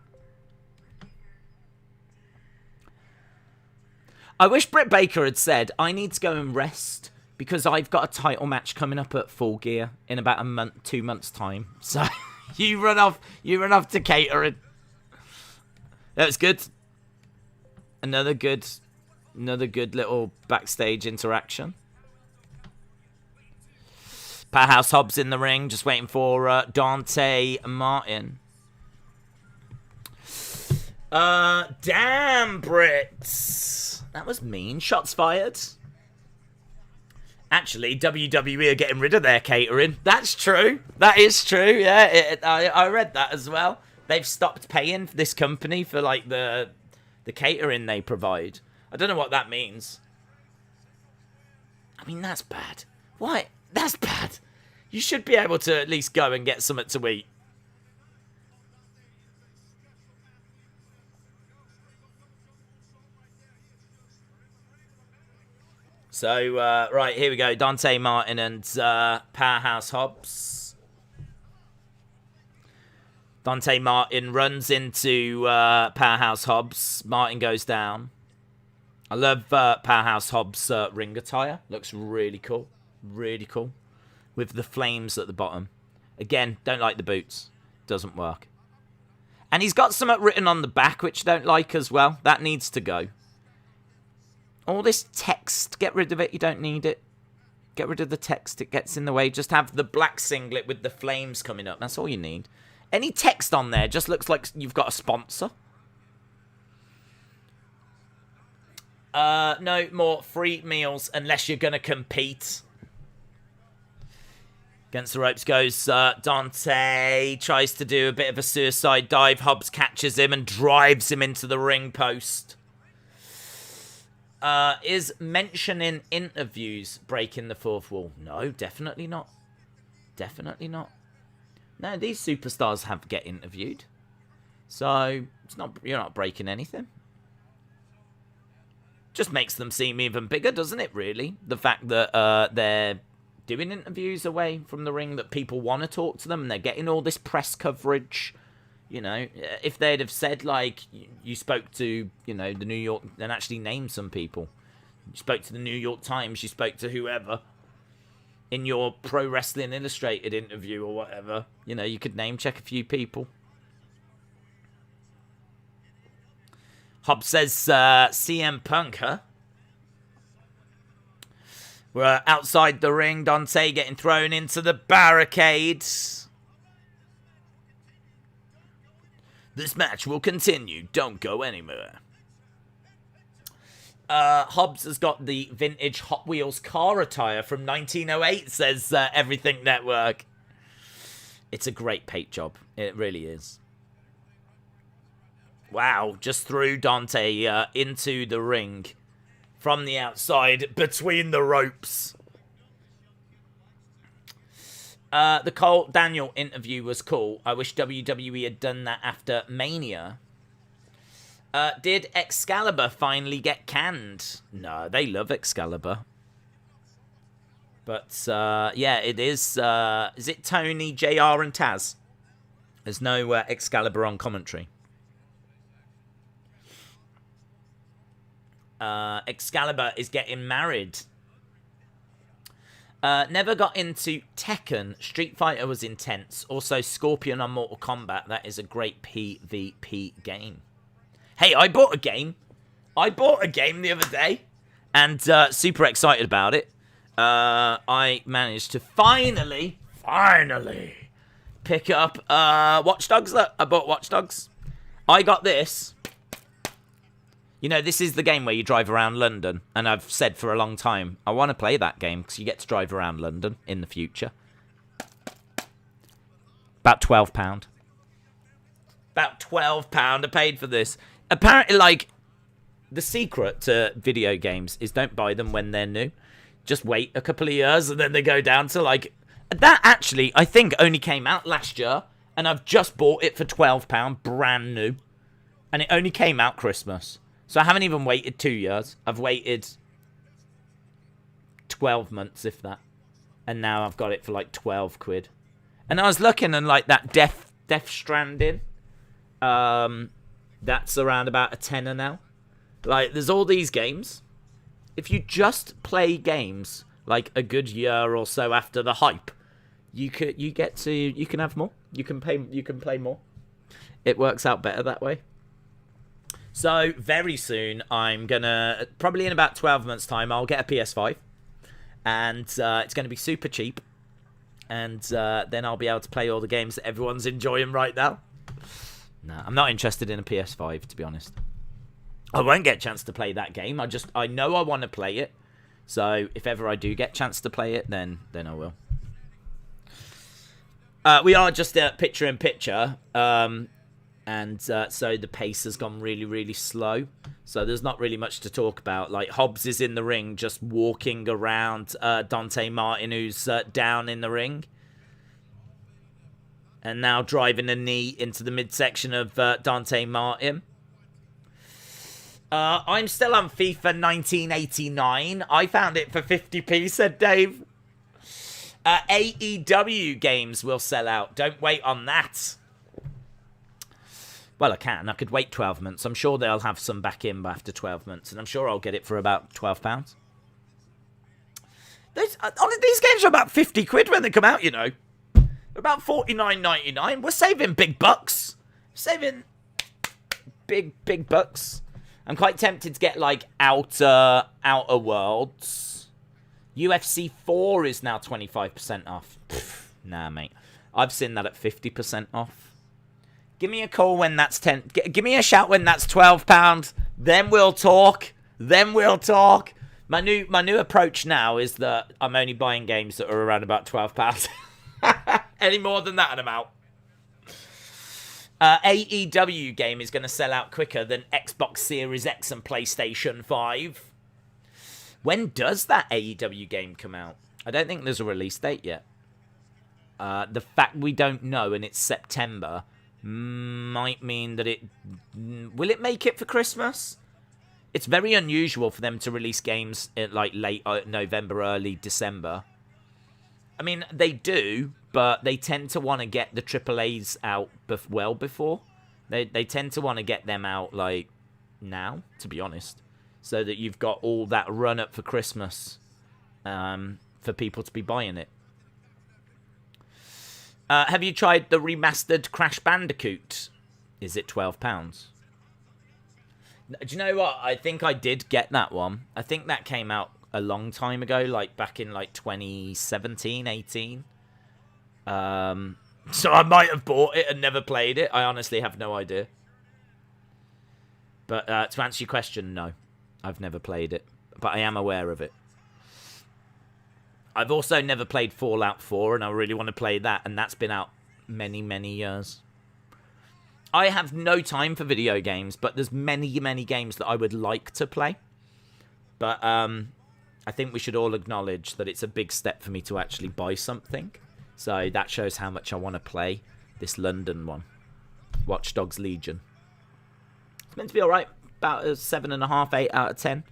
I wish Britt Baker had said, I need to go and rest because I've got a title match coming up at Full Gear in about a month, 2 months' time. So you run off to catering. That was good. Another good little backstage interaction. Powerhouse Hobbs in the ring, just waiting for Dante Martin. Damn, Britt. That was mean. Shots fired. Actually, WWE are getting rid of their catering. That's true. That is true. Yeah, I read that as well. They've stopped paying this company for like the catering they provide. I don't know what that means. I mean, that's bad. Why? That's bad. You should be able to at least go and get something to eat. So, right, here we go. Dante Martin and Powerhouse Hobbs. Dante Martin runs into Powerhouse Hobbs. Martin goes down. I love Powerhouse Hobbs' ring attire. Looks really cool. Really cool. With the flames at the bottom. Again, don't like the boots. Doesn't work. And he's got something written on the back, which I don't like as well. That needs to go. All this text, get rid of it. You don't need it. Get rid of the text. It gets in the way. Just have the black singlet with the flames coming up. That's all you need. Any text on there just looks like you've got a sponsor. No more free meals unless you're going to compete. Against the ropes goes Dante. Tries to do a bit of a suicide dive. Hobbs catches him and drives him into the ring post. Is mentioning interviews breaking the fourth wall? No, definitely not. Definitely not. No, these superstars get interviewed. So, it's not, you're not breaking anything. Just makes them seem even bigger, doesn't it, really? The fact that they're doing interviews away from the ring, that people want to talk to them, and they're getting all this press coverage. You know, if they'd have said, like, you spoke to, you know, the New York, and actually named some people. You spoke to the New York Times, you spoke to whoever in your Pro Wrestling Illustrated interview or whatever. You know, you could name check a few people. Hobbs says, CM Punk, huh? We're outside the ring. Dante getting thrown into the barricades. This match will continue. Don't go anywhere. Hobbs has got the vintage Hot Wheels car attire from 1908, says Everything Network. It's a great paint job. It really is. Wow, just threw Dante into the ring from the outside between the ropes. The Cole Daniel interview was cool. I wish WWE had done that after Mania. Did Excalibur finally get canned? No, they love Excalibur. But, yeah, it is it Tony, JR, and Taz? There's no Excalibur on commentary. Excalibur is getting married. Never got into Tekken. Street Fighter was intense. Also, Scorpion on Mortal Kombat. That is a great PvP game. Hey, I bought a game. I bought a game the other day. And super excited about it. I managed to finally pick up Watch Dogs. Look, I bought Watch Dogs. I got this. You know, this is the game where you drive around London. And I've said for a long time, I want to play that game because you get to drive around London in the future. About £12. About £12 I paid for this. Apparently, like, the secret to video games is don't buy them when they're new. Just wait a couple of years and then they go down to, like... That actually, I think, only came out last year. And I've just bought it for £12, brand new. And it only came out Christmas. So I haven't even waited 2 years. I've waited 12 months, if that. And now I've got it for like 12 quid. And I was looking and like that Death Stranding. That's around about a tenner now. Like there's all these games. If you just play games like a good year or so after the hype, you can have more. You can play more. It works out better that way. So, very soon, I'm going to, probably in about 12 months' time, I'll get a PS5. And it's going to be super cheap. And then I'll be able to play all the games that everyone's enjoying right now. No, I'm not interested in a PS5, to be honest. I won't get a chance to play that game. I know I want to play it. So, if ever I do get a chance to play it, then I will. We are just picture-in-picture. And so the pace has gone really, really slow. So there's not really much to talk about. Like, Hobbs is in the ring just walking around Dante Martin, who's down in the ring. And now driving a knee into the midsection of Dante Martin. I'm still on FIFA 1989. I found it for 50p, said Dave. AEW games will sell out. Don't wait on that. Well, I can. I could wait 12 months. I'm sure they'll have some back in after 12 months. And I'm sure I'll get it for about £12. These games are about 50 quid when they come out, you know. They're about $49.99. We're saving big bucks. Saving big bucks. I'm quite tempted to get, like, Outer Worlds. UFC 4 is now 25% off. Pfft, nah, mate. I've seen that at 50% off. Give me a call when that's 10. Give me a shout when that's £12. Then we'll talk. My new approach now is that I'm only buying games that are around about £12. Any more than that, and I'm out. AEW game is going to sell out quicker than Xbox Series X and PlayStation 5. When does that AEW game come out? I don't think there's a release date yet. The fact we don't know and it's September might mean that will it make it for Christmas? It's very unusual for them to release games in like late November, early December. I mean, they do, but they tend to want to get the AAAs out well before. They tend to want to get them out like now, to be honest, so that you've got all that run up for Christmas for people to be buying it. Have you tried the remastered Crash Bandicoot? Is it £12? Do you know what? I think I did get that one. I think that came out a long time ago, like back in like 2017, 18. So I might have bought it and never played it. I honestly have no idea. But to answer your question, no. I've never played it, but I am aware of it. I've also never played Fallout 4, and I really want to play that, and that's been out many, many years. I have no time for video games, but there's many, many games that I would like to play. But I think we should all acknowledge that it's a big step for me to actually buy something. So that shows how much I want to play this London one. Watch Dogs Legion. It's meant to be alright. About a 7.5, 8 out of 10.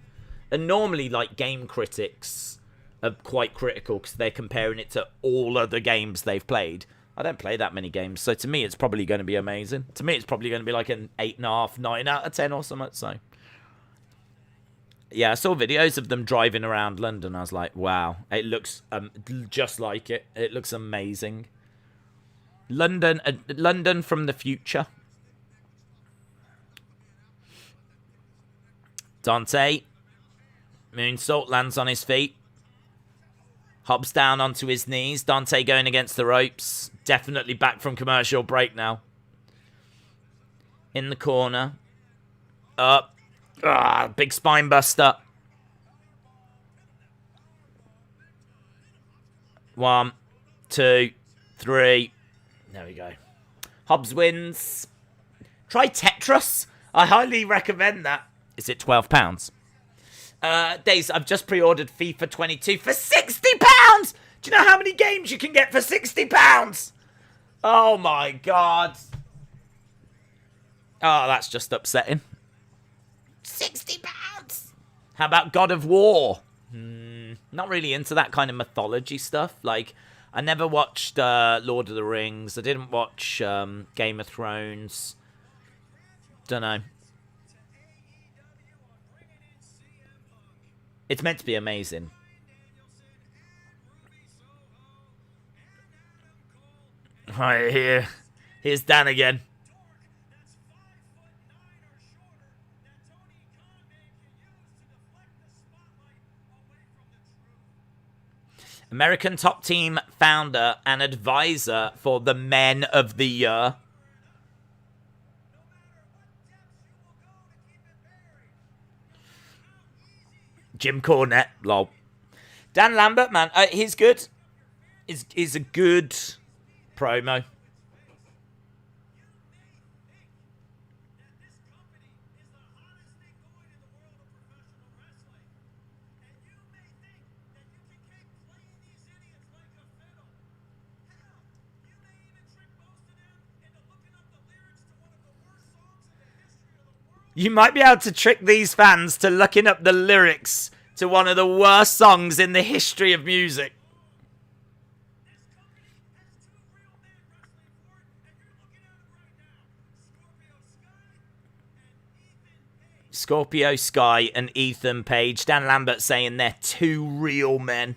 And normally, like, game critics are quite critical because they're comparing it to all other games they've played. I don't play that many games, so to me, it's probably going to be amazing. To me, it's probably going to be like an 8.5, 9 out of 10 or something, so. Yeah, I saw videos of them driving around London. I was like, wow, it looks just like it. It looks amazing. London from the future. Dante. Moonsault lands on his feet. Hops down onto his knees. Dante going against the ropes. Definitely back from commercial break now. In the corner. Up. Big spine buster. 1, 2, 3. There we go. Hobbs wins. Try Tetris. I highly recommend that. Is it £12? Days, I've just pre-ordered FIFA 22 for £60! Do you know how many games you can get for £60? Oh my god. Oh, that's just upsetting. £60! How about God of War? Not really into that kind of mythology stuff. Like, I never watched Lord of the Rings. I didn't watch Game of Thrones. Don't know. It's meant to be amazing. Right, here's Dan again. American Top Team founder and advisor for the Men of the Year. Jim Cornette, lol. Dan Lambert, man, he's good. He's a good promo. You might be able to trick these fans to looking up the lyrics to one of the worst songs in the history of music. Scorpio Sky and Ethan Page. Dan Lambert saying they're two real men.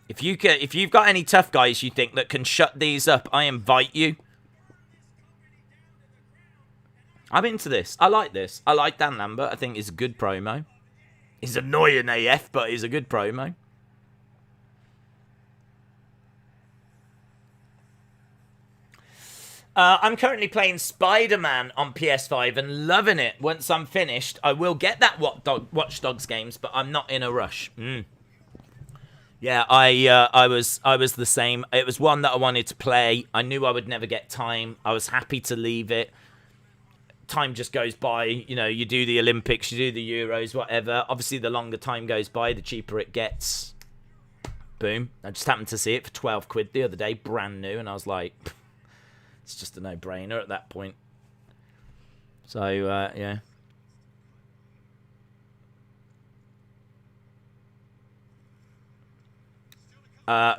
If you've got any tough guys you think that can shut these up, I invite you. I'm into this. I like this. I like Dan Lambert. I think it's a good promo. He's annoying AF, but he's a good promo. I'm currently playing Spider-Man on PS5 and loving it. Once I'm finished, I will get that Watch Dogs games, but I'm not in a rush. Yeah, I was the same. It was one that I wanted to play. I knew I would never get time. I was happy to leave it. Time just goes by. You know, you do the Olympics, you do the Euros, whatever. Obviously, the longer time goes by, the cheaper it gets. Boom. I just happened to see it for 12 quid the other day, brand new, and I was like, it's just a no-brainer at that point. So, yeah.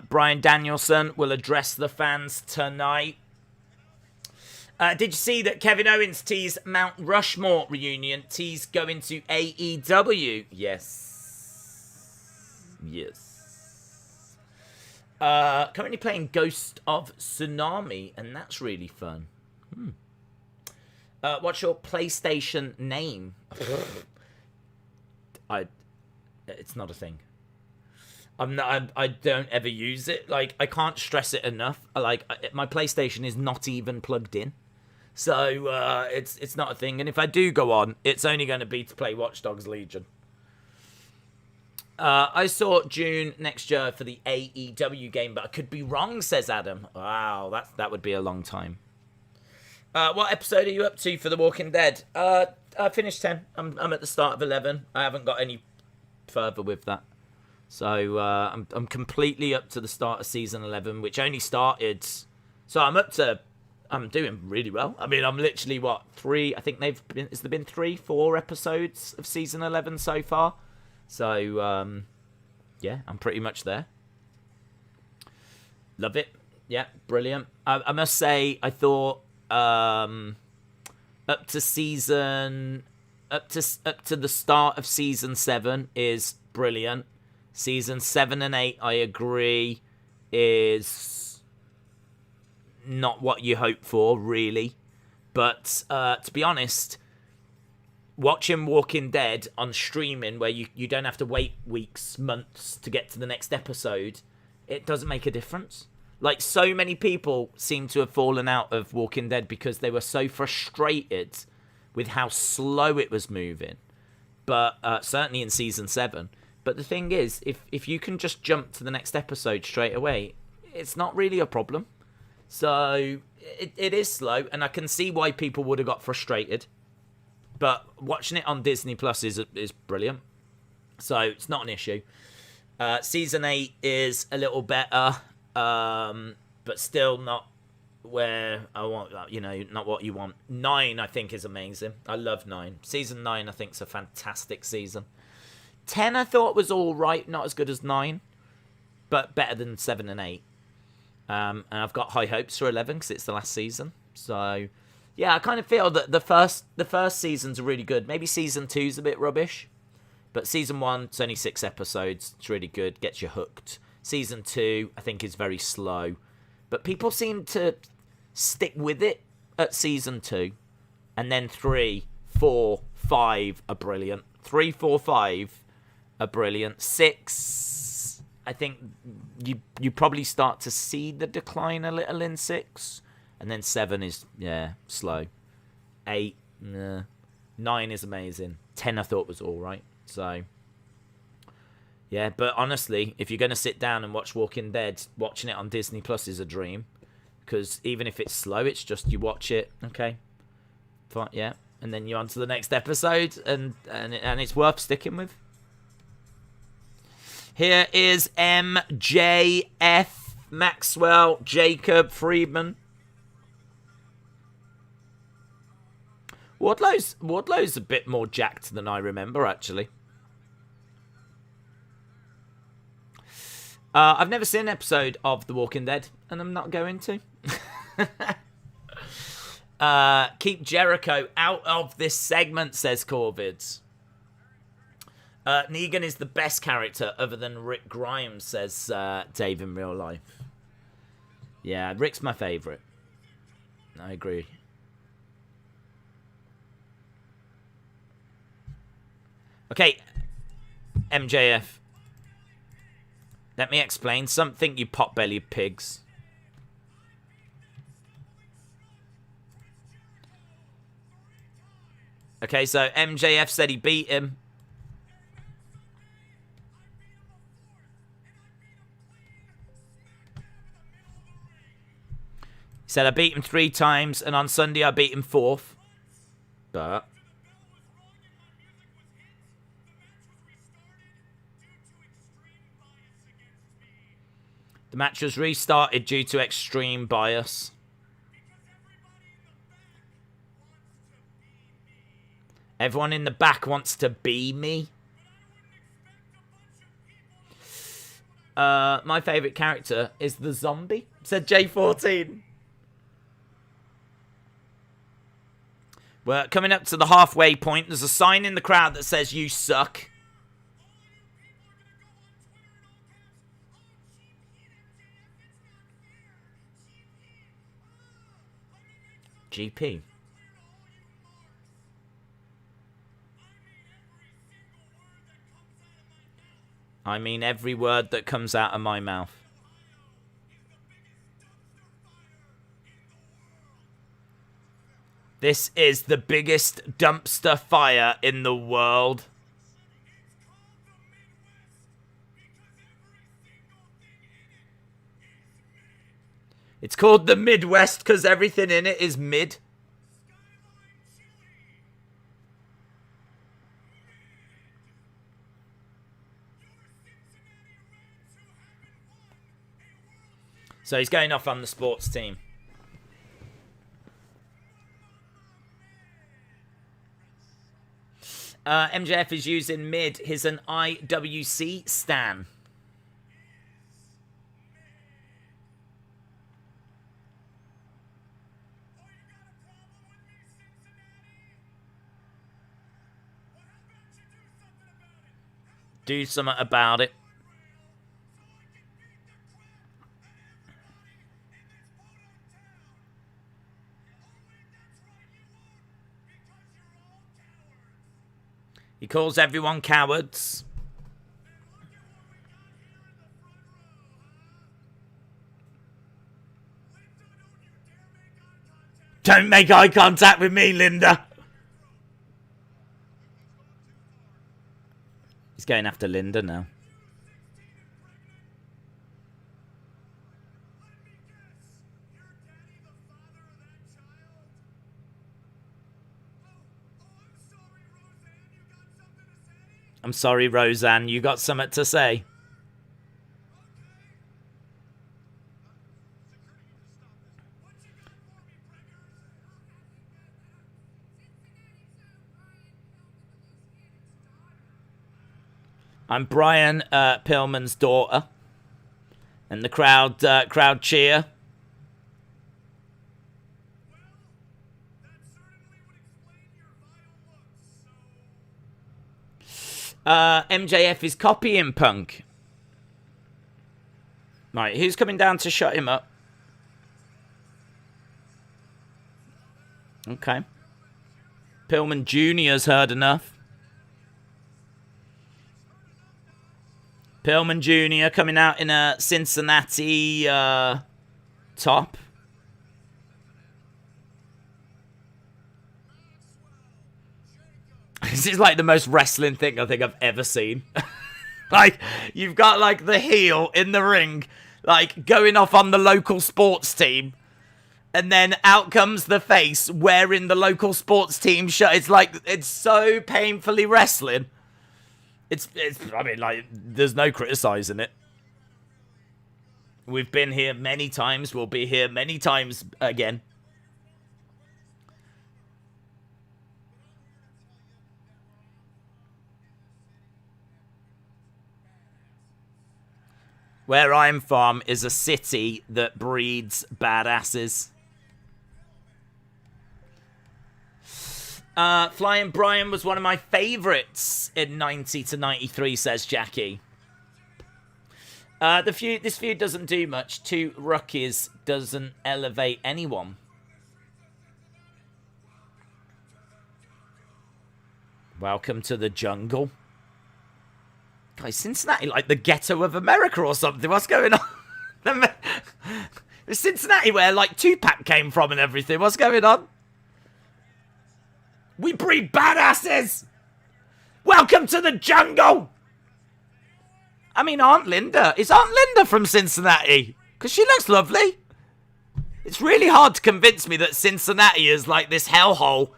Bryan Danielson will address the fans tonight. Did you see that Kevin Owens teased Mount Rushmore reunion? Tease going to AEW? Yes. Yes. Currently playing Ghost of Tsunami, and that's really fun. What's your PlayStation name? It's not a thing. I don't ever use it. Like, I can't stress it enough. My PlayStation is not even plugged in. So, it's not a thing. And if I do go on, it's only going to be to play Watch Dogs Legion. I saw June next year for the AEW game, but I could be wrong, says Adam. Wow, that would be a long time. What episode are you up to for The Walking Dead? I finished 10. I'm at the start of 11. I haven't got any further with that. So I'm completely up to the start of season 11, which only started. So I'm doing really well. I mean, I'm literally, 3? I think has there been 4 episodes of season 11 so far? So, yeah, I'm pretty much there. Love it. Yeah, brilliant. I must say, I thought up to the start of season 7 is brilliant. Season 7 and 8, I agree, is not what you hope for, really. But to be honest, watching Walking Dead on streaming, where you don't have to wait weeks, months to get to the next episode, it doesn't make a difference. Like, so many people seem to have fallen out of Walking Dead because they were so frustrated with how slow it was moving. But certainly in season 7. But the thing is, if you can just jump to the next episode straight away, it's not really a problem. So it is slow, and I can see why people would have got frustrated. But watching it on Disney Plus is brilliant. So it's not an issue. Season 8 is a little better, but still not where I want, not what you want. 9, I think, is amazing. I love 9. Season 9, I think, is a fantastic season. 10, I thought, was all right. Not as good as 9, but better than 7 and 8. And I've got high hopes for 11 because it's the last season. So, yeah, I kind of feel that the first seasons are really good. Maybe season 2's a bit rubbish. But season 1, it's only 6 episodes. It's really good. Gets you hooked. Season 2, I think, is very slow. But people seem to stick with it at season 2. And then 3, 4, 5 are brilliant. 3, 4, 5 are brilliant. 6, I think you probably start to see the decline a little in 6. And then 7 is, slow. 8, 9 is amazing. 10, I thought, was all right. So, yeah, but honestly, if you're going to sit down and watch Walking Dead, watching it on Disney Plus is a dream. Because even if it's slow, it's just you watch it, okay, fine, yeah, and then you're on to the next episode, and it's worth sticking with. Here is MJF, Maxwell, Jacob, Friedman. Wardlow's a bit more jacked than I remember, actually. I've never seen an episode of The Walking Dead, and I'm not going to. Keep Jericho out of this segment, says Corvid. Negan is the best character other than Rick Grimes, says Dave in real life. Yeah, Rick's my favourite. I agree. Okay, MJF. Let me explain something, you pot-bellied pigs. Okay, so MJF said he beat him. He said, I beat him 3 times, and on Sunday I beat him 4th. But the match was restarted due to extreme bias. Everyone in the back wants to be me. My favourite character is the zombie, said J14. We're coming up to the halfway point. There's a sign in the crowd that says, you suck. GP. I mean every word that comes out of my mouth. This is the biggest dumpster fire in the world. It's called the Midwest because everything in it is mid. So he's going off on the sports team. MJF is using mid. He's an IWC stan. Do something about it. He calls everyone cowards. Don't make eye contact with me, Linda. He's going after Linda now. I'm sorry, Roseanne. You got something to say? I'm Bryan Pillman's daughter, and the crowd cheer. MJF is copying Punk. Right, who's coming down to shut him up? Okay. Pillman Jr.'s heard enough. Pillman Jr. coming out in a Cincinnati top. This is like the most wrestling thing I think I've ever seen. Like, you've got like the heel in the ring, like going off on the local sports team. And then out comes the face wearing the local sports team shirt. It's like, it's so painfully wrestling. It's I mean, like, there's no criticizing it. We've been here many times. We'll be here many times again. Where I'm from is a city that breeds badasses. Flying Brian was one of my favorites in 90 to 93, says Jackie. This feud doesn't do much. Two rookies doesn't elevate anyone. Welcome to the jungle. Guys, Cincinnati like the ghetto of America or something. What's going on? It's Cincinnati where like Tupac came from and everything. What's going on? We breed badasses! Welcome to the jungle! I mean, Aunt Linda. Is Aunt Linda from Cincinnati? Because she looks lovely. It's really hard to convince me that Cincinnati is like this hellhole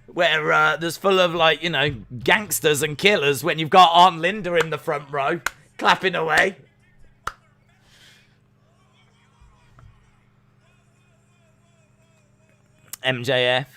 where there's full of, like, you know, gangsters and killers when you've got Aunt Linda in the front row clapping away. MJF.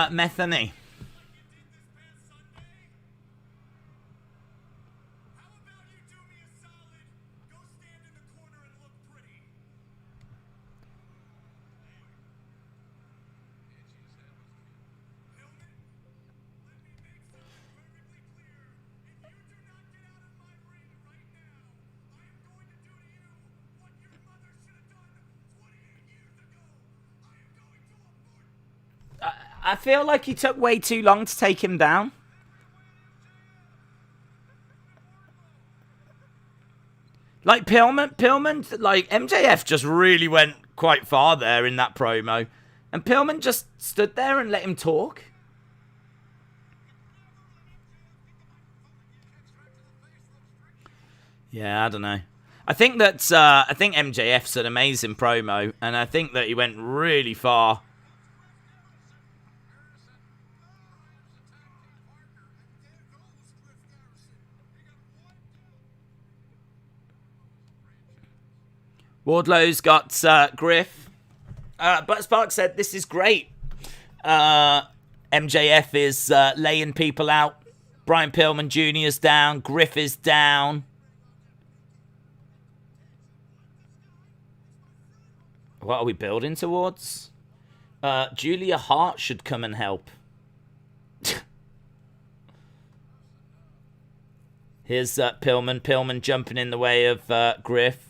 Methany. I feel like he took way too long to take him down. Like Pillman, like MJF just really went quite far there in that promo. And Pillman just stood there and let him talk. Yeah, I don't know. I think MJF's an amazing promo, and I think that he went really far. Wardlow's got Griff. But Spark said, this is great. MJF is laying people out. Brian Pillman Jr.'s down. Griff is down. What are we building towards? Julia Hart should come and help. Here's Pillman. Pillman jumping in the way of Griff.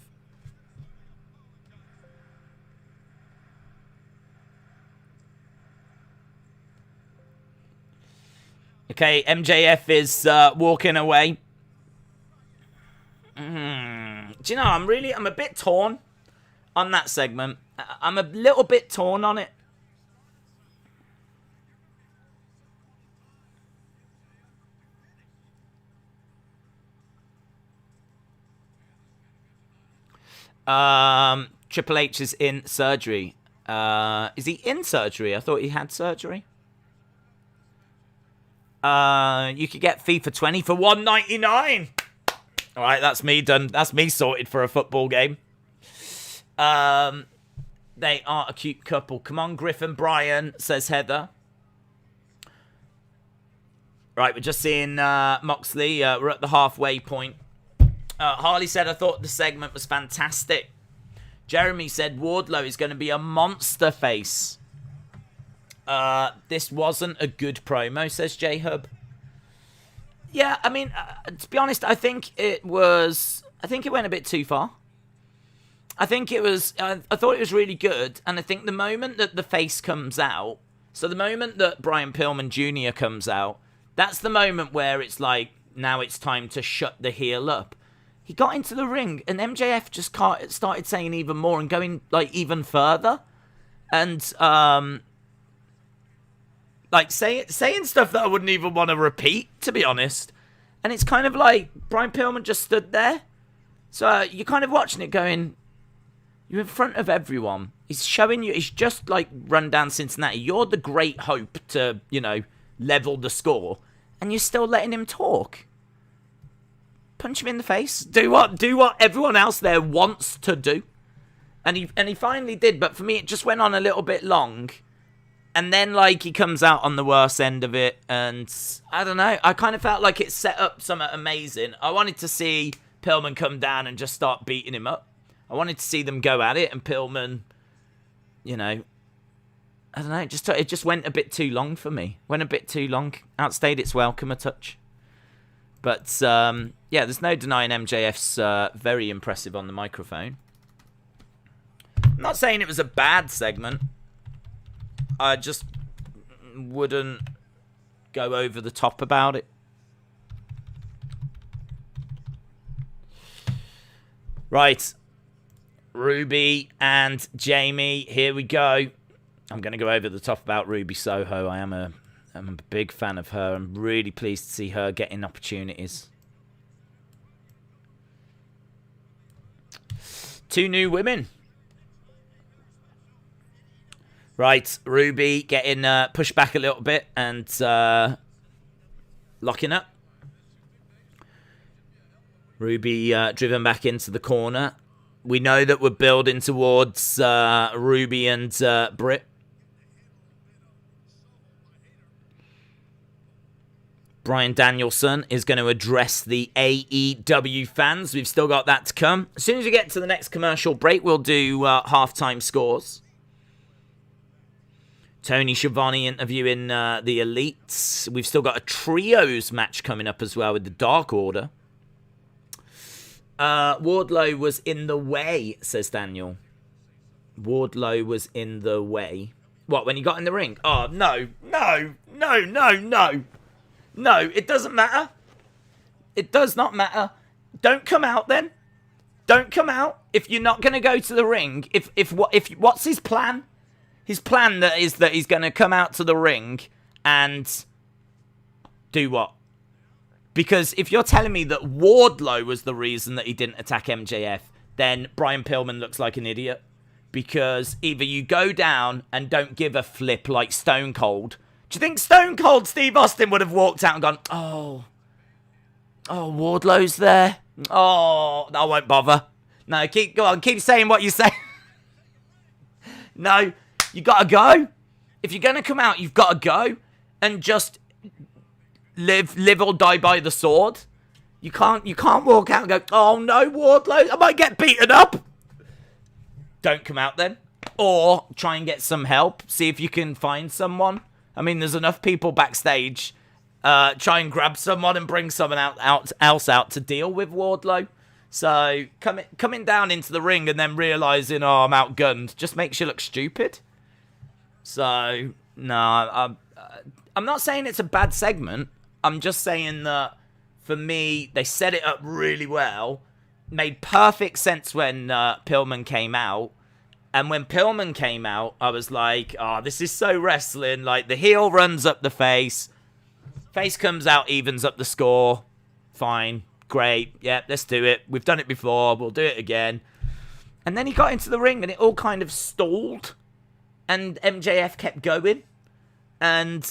Okay, MJF is walking away. Do you know, I'm a bit torn on that segment. I'm a little bit torn on it. Triple H is in surgery. Is he in surgery? I thought he had surgery. You could get FIFA 20 for $1.99. All right, that's me done. That's me sorted for a football game. They are a cute couple. Come on, Griff and Bryan, says Heather. Right, we're just seeing Moxley. We're at the halfway point. Harley said, I thought the segment was fantastic. Jeremy said, Wardlow is going to be a monster face. This wasn't a good promo, says J-Hub. Yeah, I mean, to be honest, I think it went a bit too far. I thought it was really good, and I think the moment that the face comes out, so the moment that Brian Pillman Jr. comes out, that's the moment where it's like, now it's time to shut the heel up. He got into the ring, and MJF just started saying even more and going, like, even further. And, like, saying stuff that I wouldn't even want to repeat, to be honest. And it's kind of like, Brian Pillman just stood there. So you're kind of watching it going, you're in front of everyone. He's showing you, he's just like run down Cincinnati. You're the great hope to, level the score. And you're still letting him talk. Punch him in the face. Do what everyone else there wants to do. And he finally did, but for me it just went on a little bit long. And then, like, he comes out on the worst end of it, and I don't know. I kind of felt like it set up something amazing. I wanted to see Pillman come down and just start beating him up. I wanted to see them go at it, and Pillman, I don't know. It just went a bit too long for me. Went a bit too long. Outstayed its welcome a touch. But, yeah, there's no denying MJF's very impressive on the microphone. I'm not saying it was a bad segment. I just wouldn't go over the top about it. Right. Ruby and Jamie, here we go. I'm going to go over the top about Ruby Soho. I'm a big fan of her. I'm really pleased to see her getting opportunities. Two new women. Right, Ruby getting pushed back a little bit and locking up. Ruby driven back into the corner. We know that we're building towards Ruby and Britt. Bryan Danielson is going to address the AEW fans. We've still got that to come. As soon as we get to the next commercial break, we'll do halftime scores. Tony Schiavone interviewing the Elites. We've still got a trios match coming up as well with the Dark Order. Wardlow was in the way, says Daniel. Wardlow was in the way. What, when he got in the ring? Oh, no. No, it doesn't matter. It does not matter. Don't come out then. Don't come out if you're not going to go to the ring. If what's his plan? His plan that is that he's going to come out to the ring and do what? Because if you're telling me that Wardlow was the reason that he didn't attack MJF, then Brian Pillman looks like an idiot. Because either you go down and don't give a flip like Stone Cold. Do you think Stone Cold Steve Austin would have walked out and gone, oh, Wardlow's there? Oh, I won't bother. No, go on, keep saying what you say. No, you gotta go. If you're gonna come out, you've gotta go. And just live or die by the sword. You can't walk out and go, oh no, Wardlow, I might get beaten up. Don't come out then. Or try and get some help. See if you can find someone. I mean, there's enough people backstage. Try and grab someone and bring someone else out to deal with Wardlow. So coming down into the ring and then realizing, oh, I'm outgunned, just makes you look stupid. So no, I'm not saying it's a bad segment. I'm just saying that for me, they set it up really well. Made perfect sense when Pillman came out. And when Pillman came out, I was like, oh, this is so wrestling. Like, the heel runs up the face. Face comes out, evens up the score. Fine. Great. Yeah, let's do it. We've done it before. We'll do it again. And then he got into the ring and it all kind of stalled. And MJF kept going. And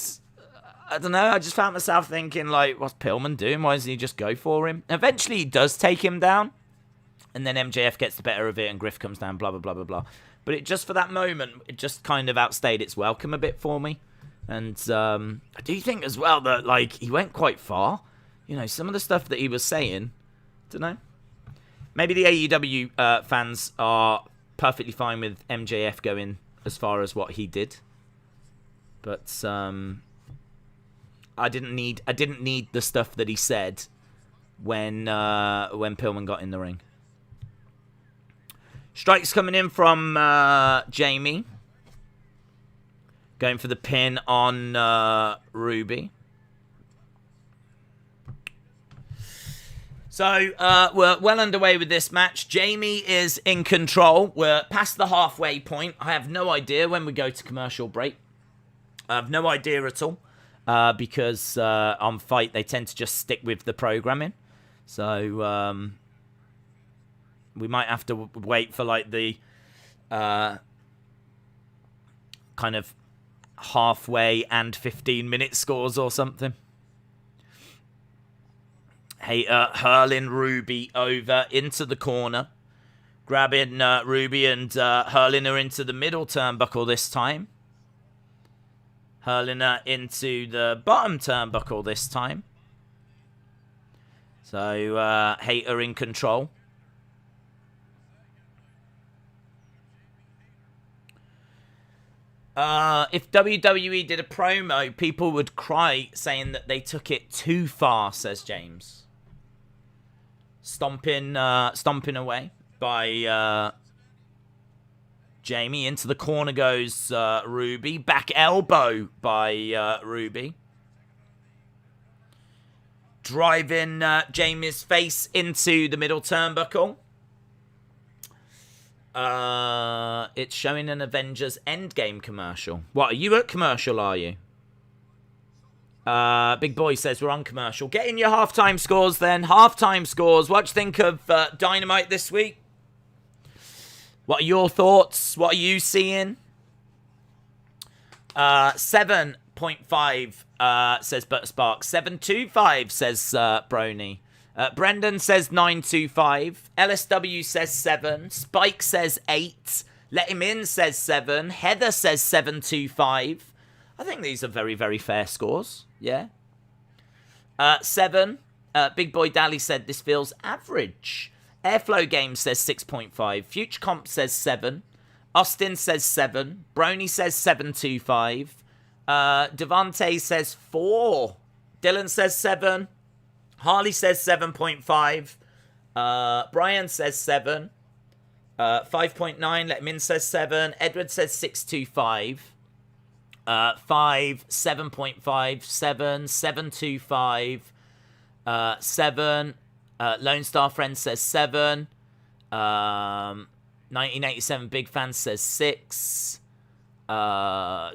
I don't know. I just found myself thinking, like, what's Pillman doing? Why doesn't he just go for him? Eventually, he does take him down. And then MJF gets the better of it and Griff comes down, blah, blah, blah, blah, blah. But it just, for that moment, it just kind of outstayed its welcome a bit for me. And I do think as well that, like, he went quite far. You know, some of the stuff that he was saying, don't know. Maybe the AEW fans are perfectly fine with MJF going as far as what he did. But I didn't need the stuff that he said when Pillman got in the ring. Strikes coming in from Jamie. Going for the pin on Ruby. So, we're well underway with this match. Jamie is in control. We're past the halfway point. I have no idea when we go to commercial break. I have no idea at all. Because on Fight, they tend to just stick with the programming. So, we might have to wait for, like, the kind of halfway and 15-minute scores or something. Hayter hurling Ruby over into the corner. Grabbing Ruby and hurling her into the middle turnbuckle this time. Hurling her into the bottom turnbuckle this time. So, Hayter in control. If WWE did a promo, people would cry saying that they took it too far, says James. Stomping away by Jamie. Into the corner goes Ruby. Back elbow by Ruby. Driving Jamie's face into the middle turnbuckle. It's showing an Avengers Endgame commercial. What, are you at commercial, are you? Big Boy says we're on commercial. Get in your halftime scores then. Halftime scores. What do you think of Dynamite this week? What are your thoughts? What are you seeing? 7.5 says Butter Sparks. 7.25 says Brony. Brendan says 9.25. LSW says 7. Spike says 8. Let Him In says 7. Heather says 7.25. I think these are very, very fair scores. Yeah. 7. Big Boy Dally said this feels average. Airflow Games says 6.5. Future Comp says 7. Austin says 7. Brony says 7.25. Devante says 4. Dylan says 7. Harley says 7.5. Brian says 7. 5.9. Let Him In says 7. Edward says 6.25. 5, 7.5, 7, 7.25, 7. Lone Star Friend says 7. 1987 Big Fan says 6.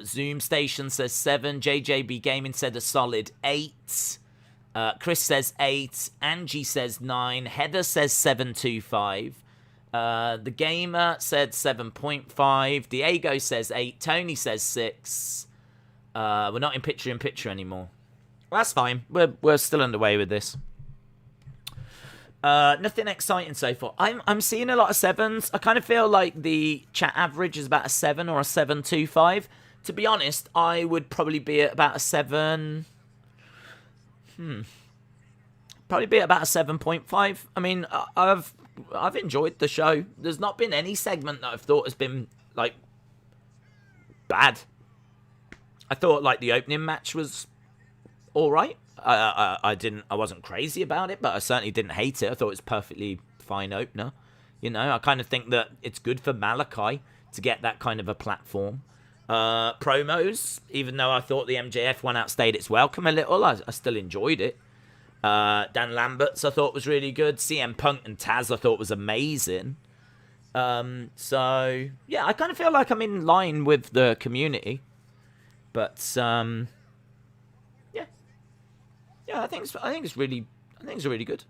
Zoom Station says 7. JJB Gaming said a solid 8. Chris says 8. Angie says 9. Heather says 7.25. The Gamer said 7.5. Diego says 8. Tony says 6. We're not in picture anymore. Well, that's fine. We're still underway with this. Nothing exciting so far. I'm seeing a lot of 7s. I kind of feel like the chat average is about a 7 or a 7.25. To be honest, I would probably be at about a 7. Probably be at about a 7.5. I mean, I've enjoyed the show. There's not been any segment that I've thought has been like bad. I thought like the opening match was all right. I wasn't crazy about it, but I certainly didn't hate it. I thought it was a perfectly fine opener. You know, I kind of think that it's good for Malakai to get that kind of a platform. Promos, even though I thought the MJF one outstayed its welcome a little, I still enjoyed it. Dan Lambert's I thought was really good. CM Punk and Taz I thought was amazing. So yeah, I kind of feel like I'm in line with the community. But yeah, I think it's really good.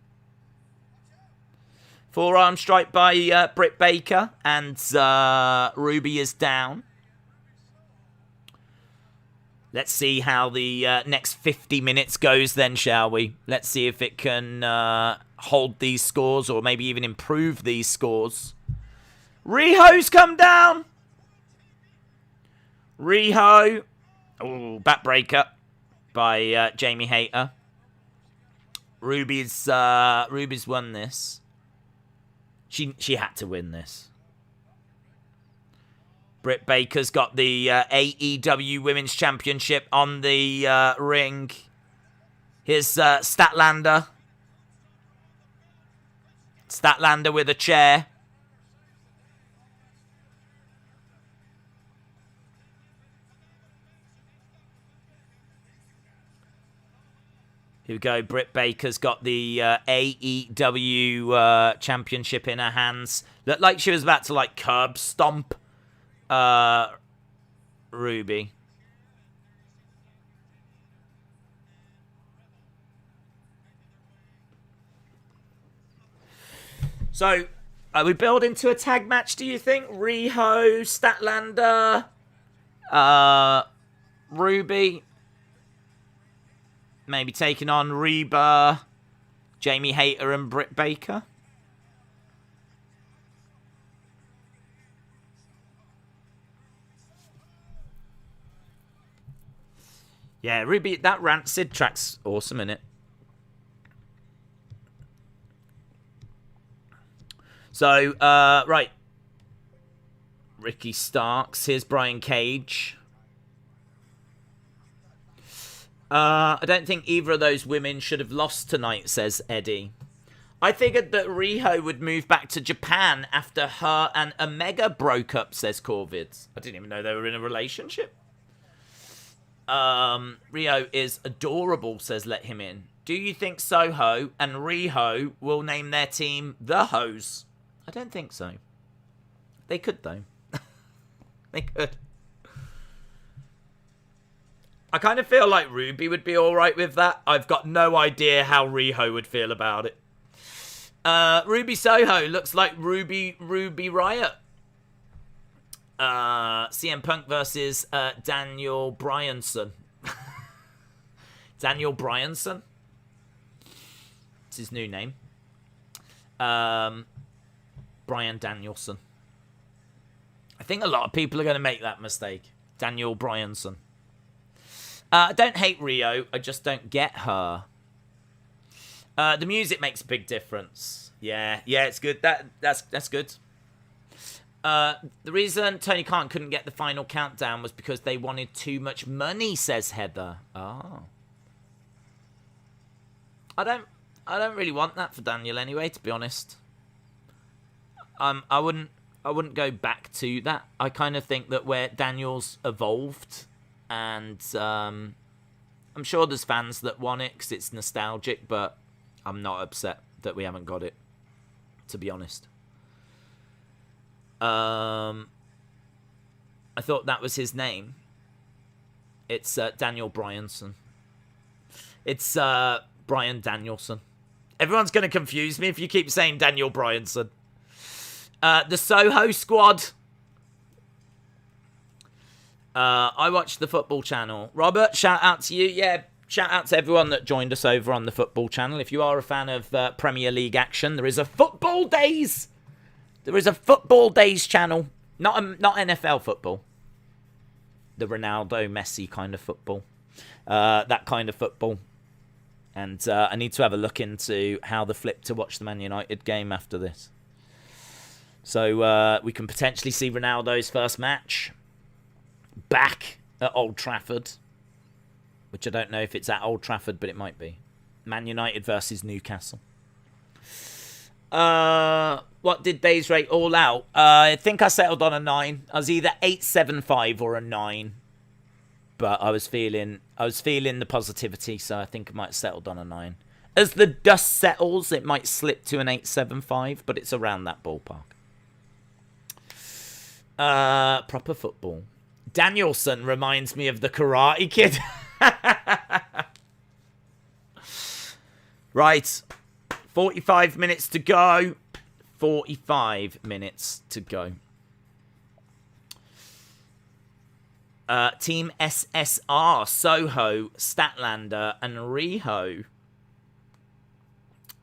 Forearm strike by Britt Baker, and Ruby is down. Let's see how the next 50 minutes goes then, shall we? Let's see if it can hold these scores or maybe even improve these scores. Riho's come down. Riho. Oh, backbreaker by Jamie Hayter. Ruby's won this. She had to win this. Britt Baker's got the AEW Women's Championship on the ring. Here's Statlander. Statlander with a chair. Here we go. Britt Baker's got the AEW Championship in her hands. Looked like she was about to like curb stomp Ruby. So, are we building to a tag match, do you think? Riho, Statlander, Ruby. Maybe taking on Reba, Jamie Hayter, and Britt Baker. Yeah, Ruby, that Rancid track's awesome, innit? So, right. Ricky Starks. Here's Brian Cage. I don't think either of those women should have lost tonight, says Eddie. I figured that Riho would move back to Japan after her and Omega broke up, says Corvid. I didn't even know they were in a relationship. Riho is adorable, says Let Him In. Do you think Soho and Riho will name their team The Hoes? I don't think so. They could, though. They could. I kind of feel like Ruby would be alright with that. I've got no idea how Riho would feel about it. Ruby Soho looks like Ruby Riot. CM Punk versus Daniel Bryanson. Daniel Bryanson? It's his new name. Bryan Danielson. I think a lot of people are going to make that mistake. Daniel Bryanson. I don't hate Rio. I just don't get her. The music makes a big difference. Yeah, it's good. That's good. The reason Tony Khan couldn't get the final countdown was because they wanted too much money, says Heather. Oh. I don't really want that for Daniel anyway, to be honest. I wouldn't go back to that. I kind of think that where Daniel's evolved And I'm sure there's fans that want it because it's nostalgic, but I'm not upset that we haven't got it, to be honest. I thought that was his name. It's Daniel Bryanson. It's Bryan Danielson. Everyone's going to confuse me if you keep saying Daniel Bryanson. The Soho Squad. I watched the Football Channel. Robert, shout out to you. Yeah, shout out to everyone that joined us over on the Football Channel. If you are a fan of Premier League action, there is a Football Days. There is a Football Days channel. Not NFL football. The Ronaldo, Messi kind of football. That kind of football. And I need to have a look into how the flip to watch the Man United game after this. So we can potentially see Ronaldo's first match back at Old Trafford. Which I don't know if it's at Old Trafford, but it might be. Man United versus Newcastle. What did Days rate All Out? I think I settled on a 9. I was either 8.75 or a 9. But I was feeling the positivity, so I think I might have settled on a 9. As the dust settles, it might slip to an 8.75, but it's around that ballpark. Proper football. Danielson reminds me of the Karate Kid. Right. 45 minutes to go. 45 minutes to go. Team SSR, Soho, Statlander, and Riho.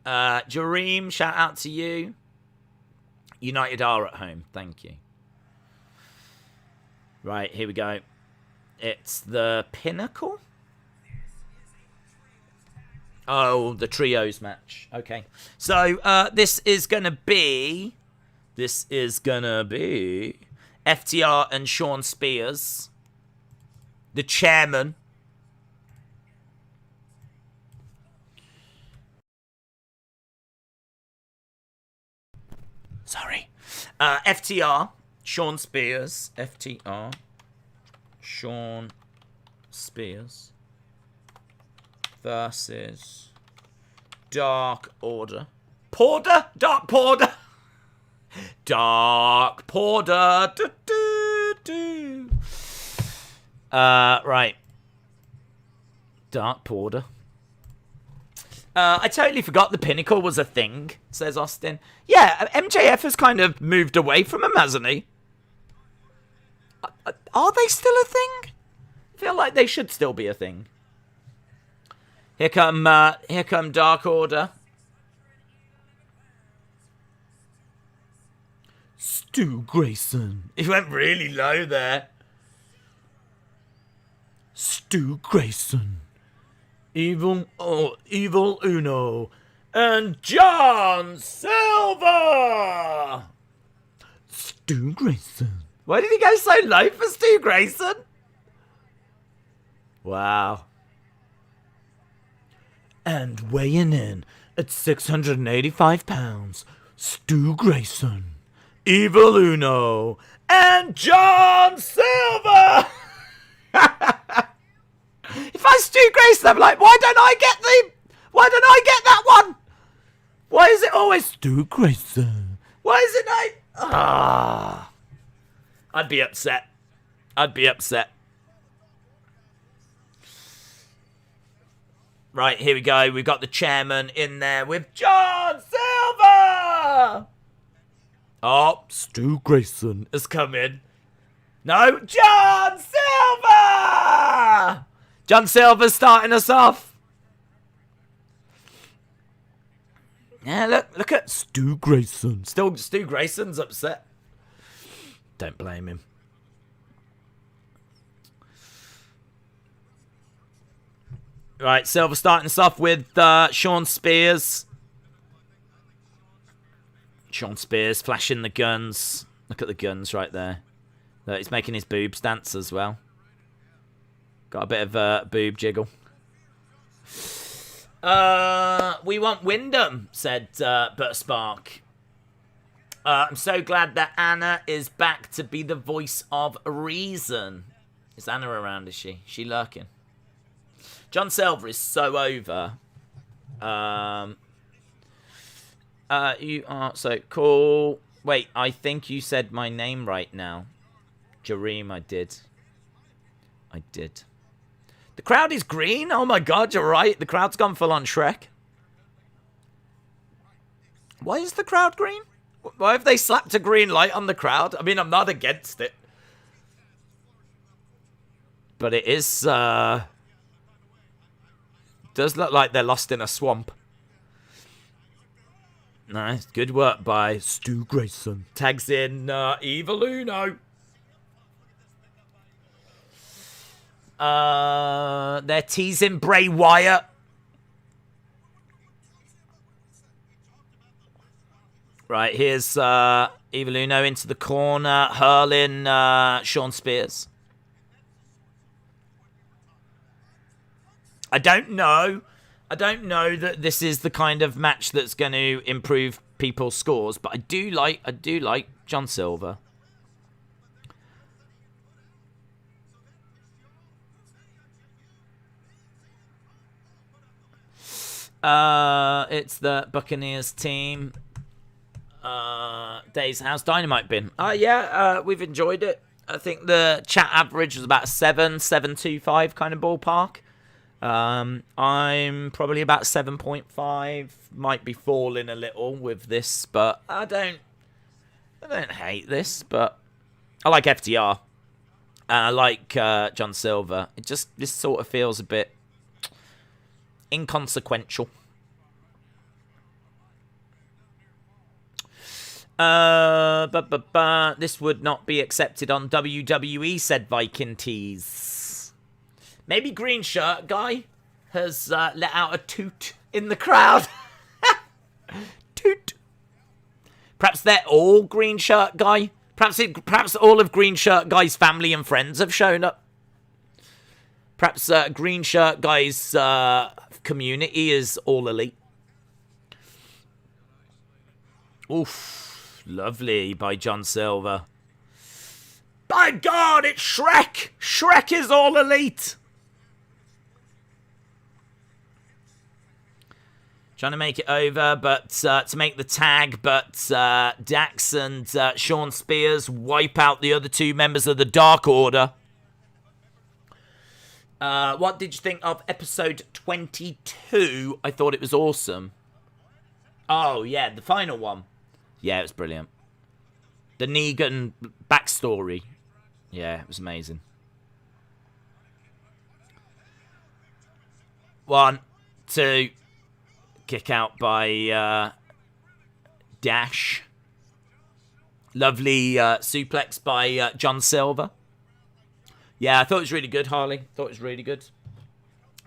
Jareem, shout out to you. United are at home. Thank you. Right, here we go. It's the Pinnacle? Oh, the trios match. Okay. So, this is going to be FTR and Sean Spears. The chairman. Sorry. FTR, Sean Spears. FTR, Sean Spears versus Dark Order. Porter? Dark Porter. Dark Porter. Do, do, do. Right. Dark Porter. I totally forgot the Pinnacle was a thing, says Austin. Yeah, MJF has kind of moved away from him, hasn't he? Are they still a thing? I feel like they should still be a thing. Here come Dark Order. Stu Grayson. He went really low there. Stu Grayson. Evil Uno. And John Silver. Stu Grayson. Why did he go so low for Stu Grayson? Wow. And weighing in at 685 pounds, Stu Grayson, Evil Uno, and John Silver! If I Stu Grayson, I'm like, why don't I get that one? Why is it always Stu Grayson? Why is it like... I'd be upset. Right, here we go. We've got the chairman in there with John Silver! Oh, Stu Grayson has come in. No, John Silver! John Silver's starting us off. Yeah, look at Stu Grayson. Still, Stu Grayson's upset. Don't blame him. Right, Silver starting us off with Sean Spears. Sean Spears flashing the guns. Look at the guns right there. Look, he's making his boobs dance as well. Got a bit of a boob jiggle. We want Wyndham, said Bert Spark. I'm so glad that Anna is back to be the voice of reason. Is Anna around, is she? She lurking. John Silver is so over. You are so cool. Wait, I think you said my name right now. Jareem, I did. The crowd is green? Oh my god, you're right. The crowd's gone full on Shrek. Why is the crowd green? Why have they slapped a green light on the crowd? I mean, I'm not against it. But it is, does look like they're lost in a swamp. Nice. Good work by Stu Grayson. Tags in Evil Uno. They're teasing Bray Wyatt. Right, here's Evil Uno into the corner, hurling Shawn Spears. I don't know that this is the kind of match that's going to improve people's scores, but I do like John Silver. It's the Buccaneers team. Days, how's Dynamite been? We've enjoyed it. I think the chat average was about 7.25 kind of ballpark. I'm probably about 7.5. Might be falling a little with this, but I don't hate this, but I like FTR. And I like John Silver. This sort of feels a bit inconsequential. This would not be accepted on WWE, said Viking Tees. Maybe green shirt guy has let out a toot in the crowd. Toot. Perhaps they're all green shirt guy. Perhaps all of green shirt guy's family and friends have shown up. Perhaps green shirt guy's community is all elite. Oof, lovely by John Silver. By God, it's Shrek! Shrek is all elite! Trying to make it over, but to make the tag, but Dax and Shawn Spears wipe out the other two members of the Dark Order. What did you think of episode 22? I thought it was awesome. Oh, yeah, the final one. Yeah, it was brilliant. The Negan backstory. Yeah, it was amazing. 1, 2... Kick out by Dash. Lovely suplex by John Silver. Yeah, I thought it was really good, Harley. Thought it was really good.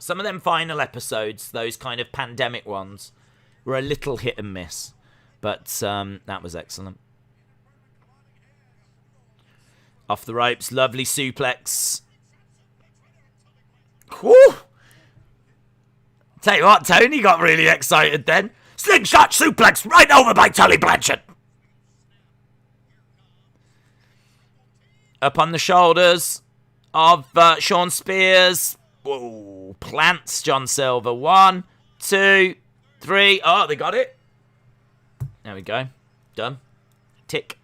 Some of them final episodes, those kind of pandemic ones, were a little hit and miss. But that was excellent. Off the ropes, lovely suplex. Whew! Tell you what, Tony got really excited then. Slingshot suplex right over by Tully Blanchard. Up on the shoulders of Shawn Spears. Whoa, plants John Silver. 1, 2, 3. Oh, they got it. There we go. Done. Tick.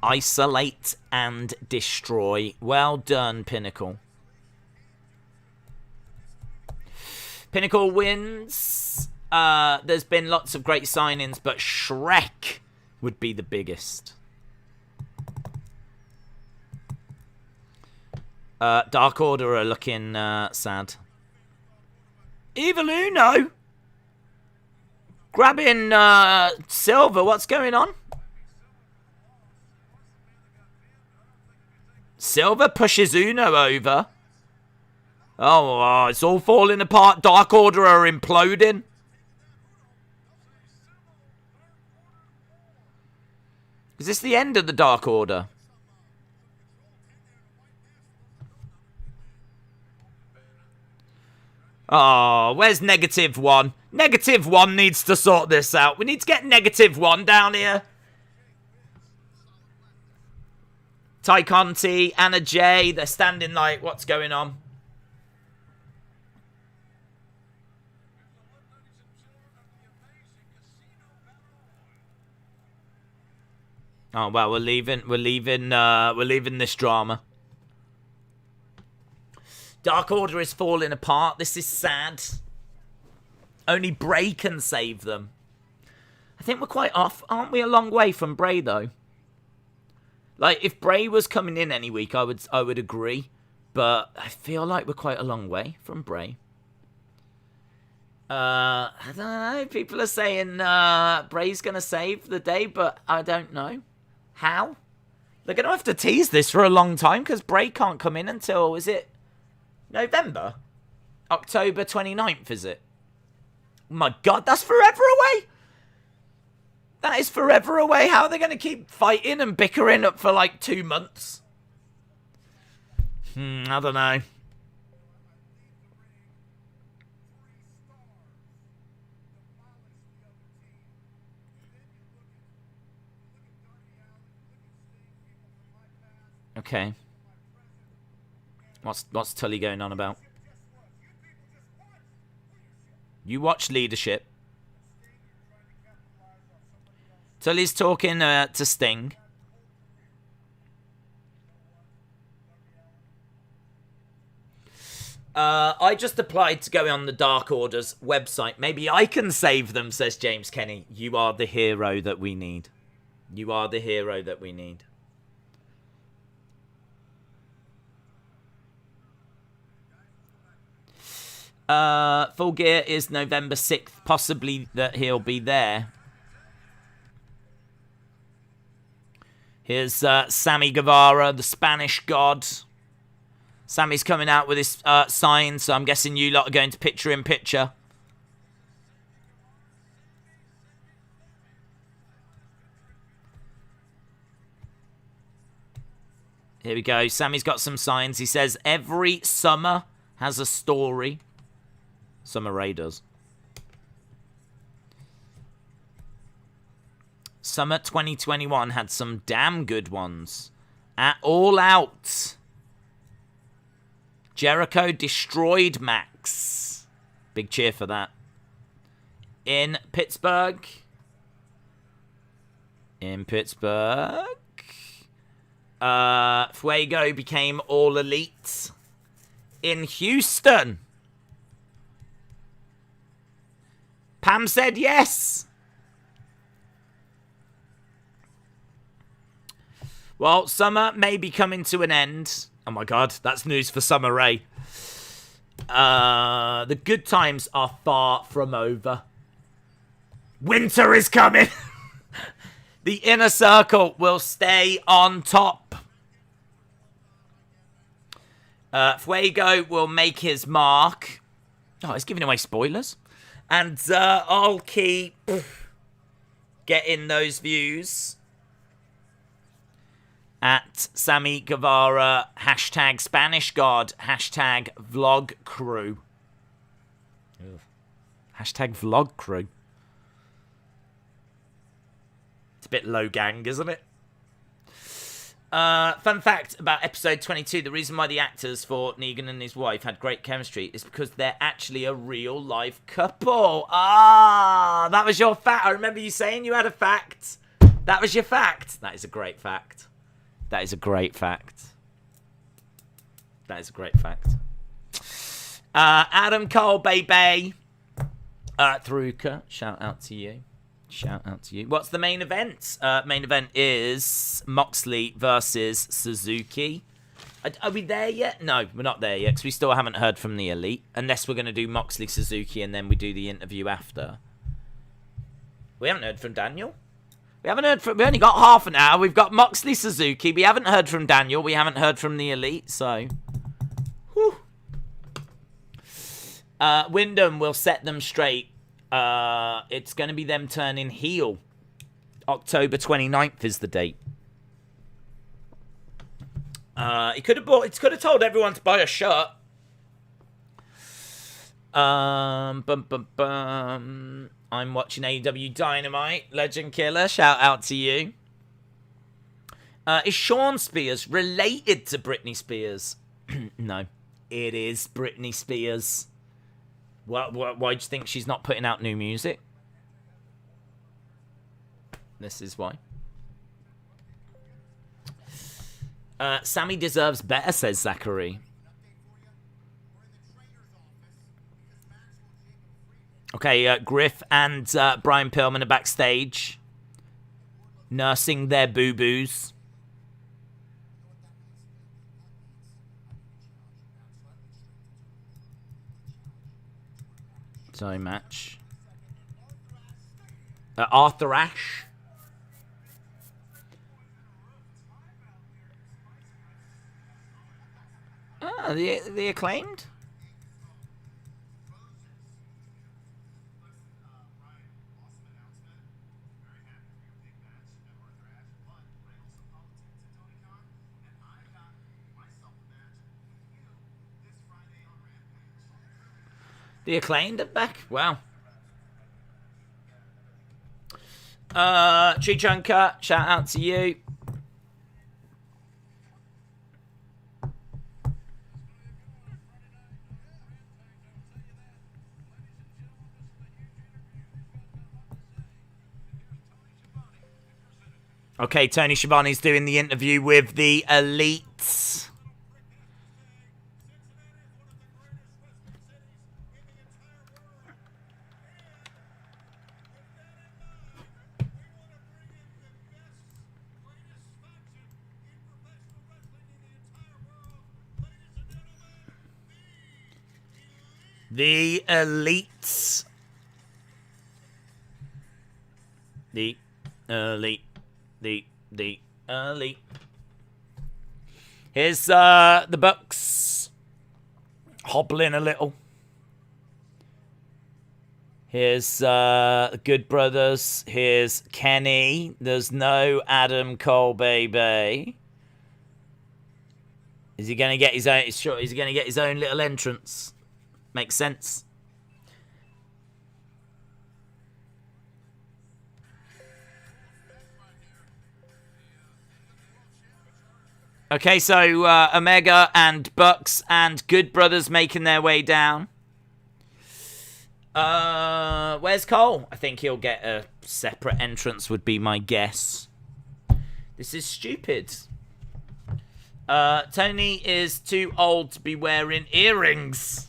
Isolate and destroy. Well done, Pinnacle. Pinnacle wins. There's been lots of great signings, but Shrek would be the biggest. Dark Order are looking sad. Evil Uno grabbing Silver. What's going on? Silver pushes Uno over. Oh, it's all falling apart. Dark Order are imploding. Is this the end of the Dark Order? Oh, where's -1? -1 needs to sort this out. We need to get -1 down here. Ty Conti, Anna Jay, they're standing like, what's going on? Oh well, we're leaving this drama. Dark Order is falling apart. This is sad. Only Bray can save them. I think we're quite off. Aren't we a long way from Bray though? Like if Bray was coming in any week, I would agree, but I feel like we're quite a long way from Bray. I don't know. People are saying Bray's gonna save the day, but I don't know. How? They're going to have to tease this for a long time because Bray can't come in until, is it November? October 29th, is it? Oh my God, that's forever away. That is forever away. How are they going to keep fighting and bickering up for like 2 months? I don't know. Okay. What's Tully going on about? You watch Leadership. Tully's talking to Sting. I just applied to go on the Dark Order's website. Maybe I can save them, says James Kenny. You are the hero that we need. You are the hero that we need. Full Gear is November 6th. Possibly that he'll be there. Here's Sammy Guevara, the Spanish God. Sammy's coming out with his sign, so I'm guessing you lot are going to picture in picture. Here we go. Sammy's got some signs. He says, every summer has a story. Summer Raiders. Summer 2021 had some damn good ones. At All Out, Jericho destroyed Max. Big cheer for that. In Pittsburgh. Fuego became All Elite. In Houston. Pam said yes. Well, summer may be coming to an end. Oh my God, that's news for Summer Rae. The good times are far from over. Winter is coming. The Inner Circle will stay on top. Fuego will make his mark. Oh, he's giving away spoilers. And I'll keep getting those views at Sammy Guevara, hashtag Spanish God, hashtag Vlog Crew. Hashtag Vlog Crew. It's a bit low gang, isn't it? Fun fact about episode 22, the reason why the actors for Negan and his wife had great chemistry is because they're actually a real life couple. Ah, that was your fact. I remember you saying you had a fact. That was your fact. That is a great fact. That is a great fact. That is a great fact. Adam Cole, baby. Tharuka, shout out to you. Shout out to you. What's the main event? Main event is Moxley versus Suzuki. Are we there yet? No, we're not there yet because we still haven't heard from the Elite. Unless we're going to do Moxley, Suzuki, and then we do the interview after. We haven't heard from Daniel. We only got half an hour. We've got Moxley, Suzuki. We haven't heard from Daniel. We haven't heard from the Elite, so. Whew. Wyndham will set them straight. It's going to be them turning heel. October 29th is the date. He could have told everyone to buy a shirt. I'm watching AEW Dynamite. Legend Killer, shout out to you. Is Sean Spears related to Britney Spears? No, it is Britney Spears. Why do you think she's not putting out new music? This is why. Sammy deserves better, says Zachary. Okay, Griff and Brian Pillman are backstage, nursing their boo-boos. Sorry, match. Arthur Ashe. Ah, the Acclaimed? The Acclaimed are back? Wow. Tree Chunker, shout out to you. Okay, Tony Schiavone's doing the interview with the Elites. The Elites. The Elite. The Elite. Here's the Bucks hobbling a little. Here's the Good Brothers. Here's Kenny. There's no Adam Cole, baby. Is he gonna get his own? Sure, is he gonna get his own little entrance? Makes sense. Okay, so Omega and Bucks and Good Brothers making their way down. Where's Cole? I think he'll get a separate entrance, would be my guess. This is stupid. Tony is too old to be wearing earrings.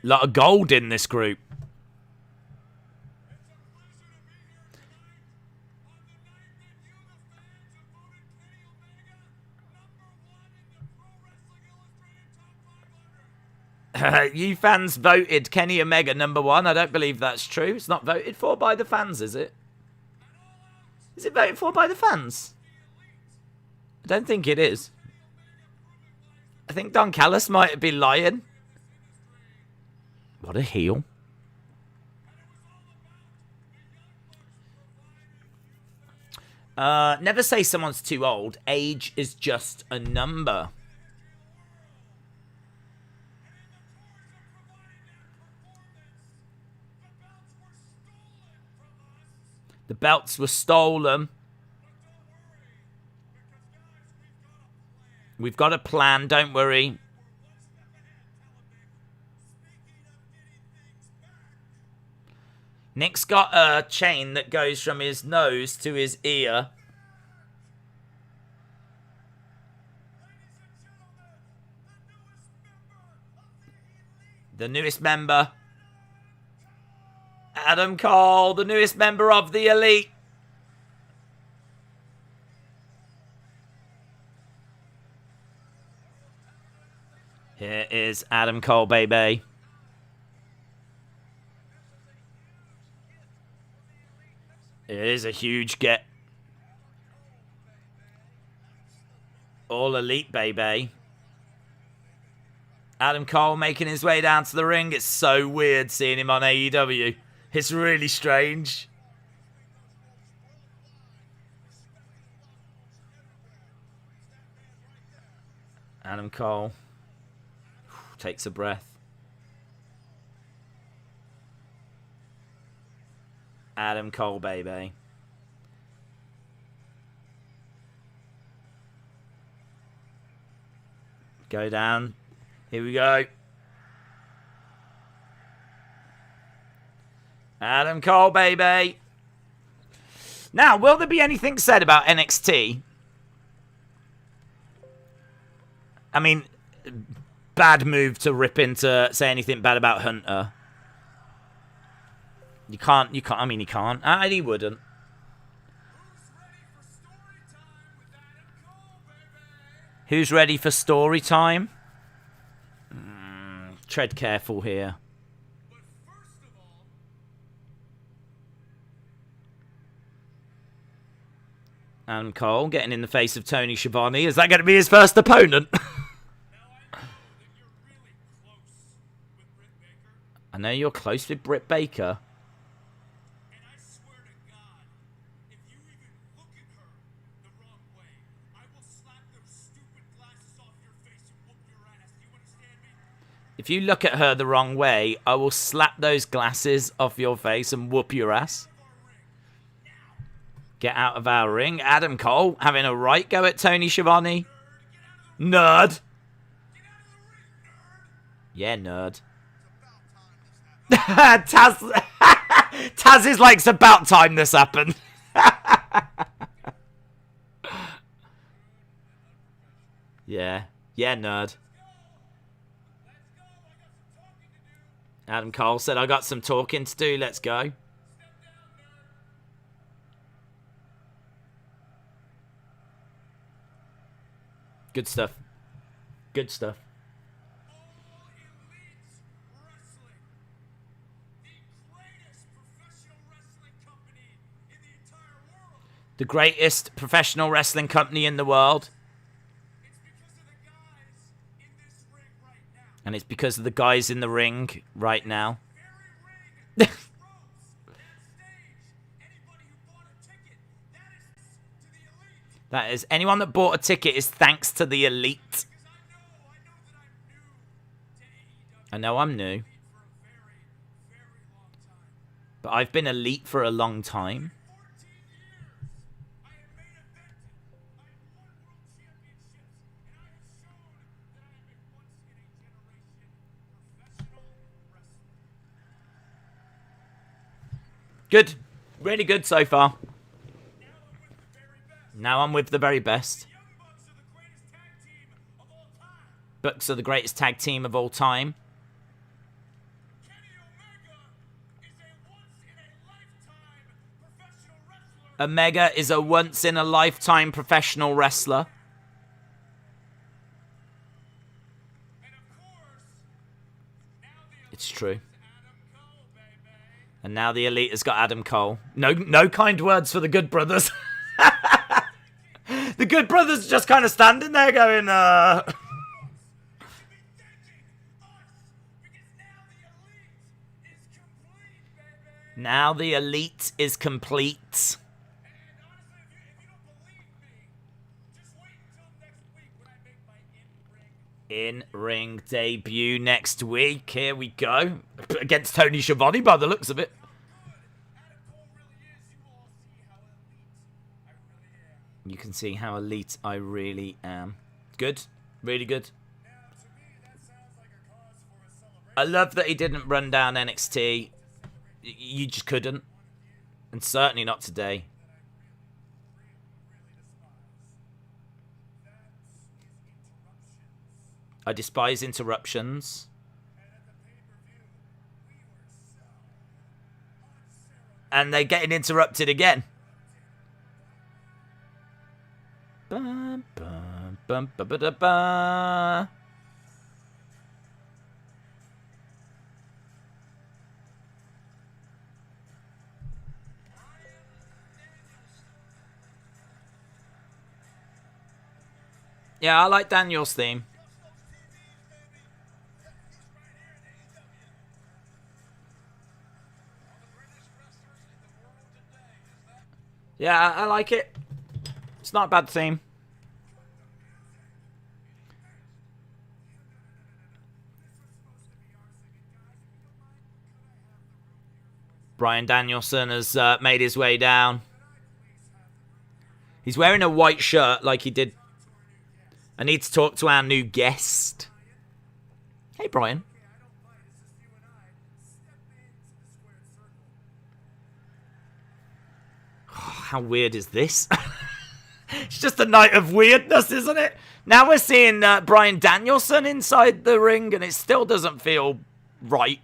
Lot of gold in this group. You fans voted Kenny Omega #1. I don't believe that's true. It's not voted for by the fans, is it? Is it voted for by the fans? I don't think it is. I think Don Callis might be lying. What a heel. Never say someone's too old. Age is just a number. The belts were stolen. We've got a plan, don't worry. Nick's got a chain that goes from his nose to his ear. The newest member. Adam Cole, the newest member of the Elite. Here is Adam Cole, baby. It is a huge get. All Elite, baby. Adam Cole making his way down to the ring. It's so weird seeing him on AEW. It's really strange. Adam Cole takes a breath. Adam Cole, baby. Go down. Here we go. Adam Cole, baby. Now, will there be anything said about NXT? I mean, bad move to rip into say anything bad about Hunter. You can't. I mean, he can't. He wouldn't. Who's ready for story time? Tread careful here. Adam Cole getting in the face of Tony Schiavone. Is that going to be his first opponent? I know you're close with Britt Baker. And I swear to God, if you even look at her the wrong way, I will slap those stupid glasses off your face and whoop your ass. Do you understand me? If you look at her the wrong way, I will slap those glasses off your face and whoop your ass. Get out of our ring. Adam Cole having a right go at Tony Schiavone. Nerd. Yeah, nerd. Taz is like, it's about time this happened. Yeah. Yeah, nerd. Adam Cole said, I got some talking to do. Let's go. Good stuff. Good stuff. The greatest professional wrestling company in the world. And it's because of the guys in the ring right now. That is, anyone that bought a ticket is thanks to the Elite. I know I'm new. But I've been Elite for a long time. Good. Really good so far. Now I'm with the very best. Bucks are the greatest tag team of all time. Omega is a once-in-a-lifetime professional wrestler. It's true. And now the Elite has got Adam Cole. No kind words for the Good Brothers. The Good Brothers just kind of standing there going, Now the Elite is complete. In-ring debut next week. Here we go. Against Tony Schiavone by the looks of it. You can see how elite I really am. Good. Really good. I love that he didn't run down NXT. You just couldn't. And certainly not today. I despise interruptions. And they're getting interrupted again. Bum, bum, bum, ba, ba, da, ba. Yeah, I like Daniel's theme. Yeah, I like it. It's not a bad theme. Bryan Danielson has made his way down. He's wearing a white shirt like he did. I need to talk to our new guest. Hey, Bryan. Oh, how weird is this? It's just a night of weirdness, isn't it? Now we're seeing Bryan Danielson inside the ring, and it still doesn't feel right.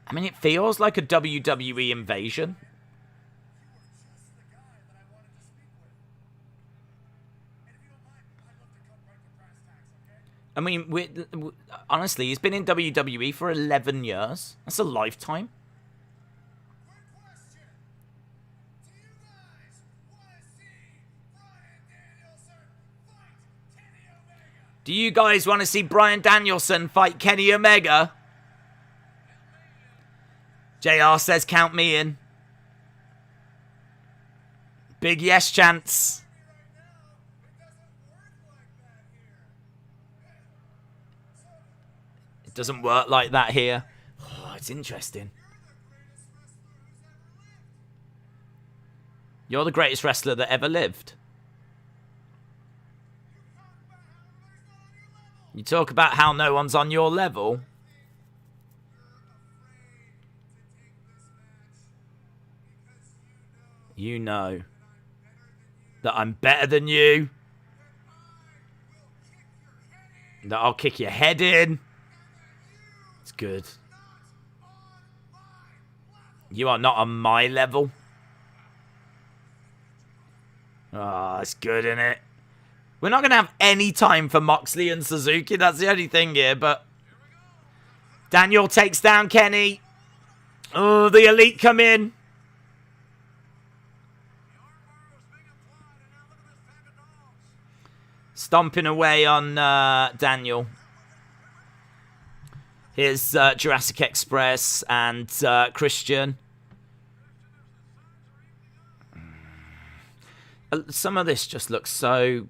I mean, it feels like a WWE invasion. I mean, honestly, he's been in WWE for 11 years. That's a lifetime. Do you guys want to see Bryan Danielson fight Kenny Omega? JR says, count me in. Big yes chance. It doesn't work like that here. Oh, it's interesting. You're the greatest wrestler that ever lived. You talk about how no one's on your level. You know that I'm better than you. That I'll kick your head in. It's good. You are not on my level. Ah, it's good, isn't it? We're not going to have any time for Moxley and Suzuki. That's the only thing here, but Daniel takes down Kenny. Oh, the Elite come in. Stomping away on Daniel. Here's Jurassic Express and Christian. Some of this just looks so...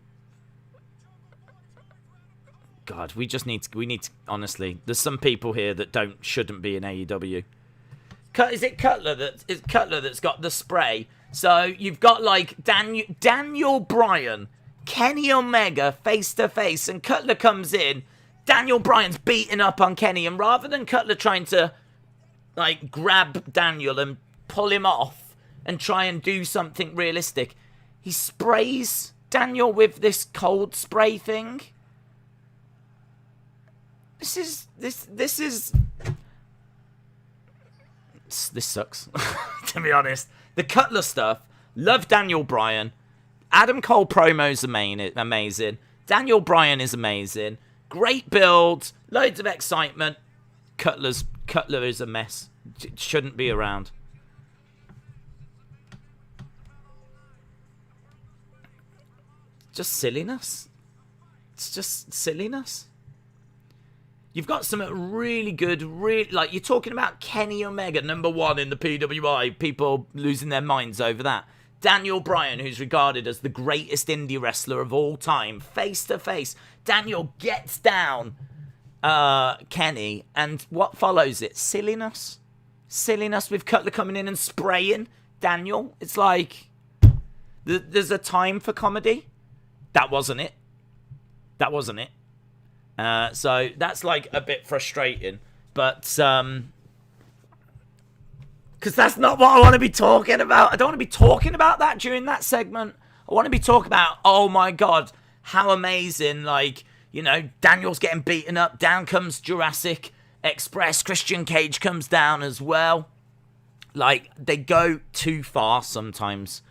God, we need to, honestly, there's some people here that shouldn't be in AEW. Is it Cutler that's got the spray? So you've got like Daniel Bryan, Kenny Omega face to face, and Cutler comes in. Daniel Bryan's beating up on Kenny, and rather than Cutler trying to like grab Daniel and pull him off and try and do something realistic, he sprays Daniel with this cold spray thing. This sucks, to be honest. The Cutler stuff, love Daniel Bryan. Adam Cole promos amazing. Daniel Bryan is amazing. Great build, loads of excitement. Cutler is a mess. Shouldn't be around. Just silliness. It's just silliness. You've got some really good, like, you're talking about Kenny Omega, #1 in the PWI, people losing their minds over that. Daniel Bryan, who's regarded as the greatest indie wrestler of all time, face to face. Daniel gets down Kenny, and what follows it? Silliness. Silliness with Cutler coming in and spraying Daniel. It's like, there's a time for comedy. That wasn't it. That wasn't it. So that's like a bit frustrating, but because that's not what I want to be talking about. I don't want to be talking about that during that segment. I want to be talking about, oh my god, how amazing, like, you know, Daniel's getting beaten up, down comes Jurassic Express, Christian Cage comes down as well. Like, they go too far sometimes.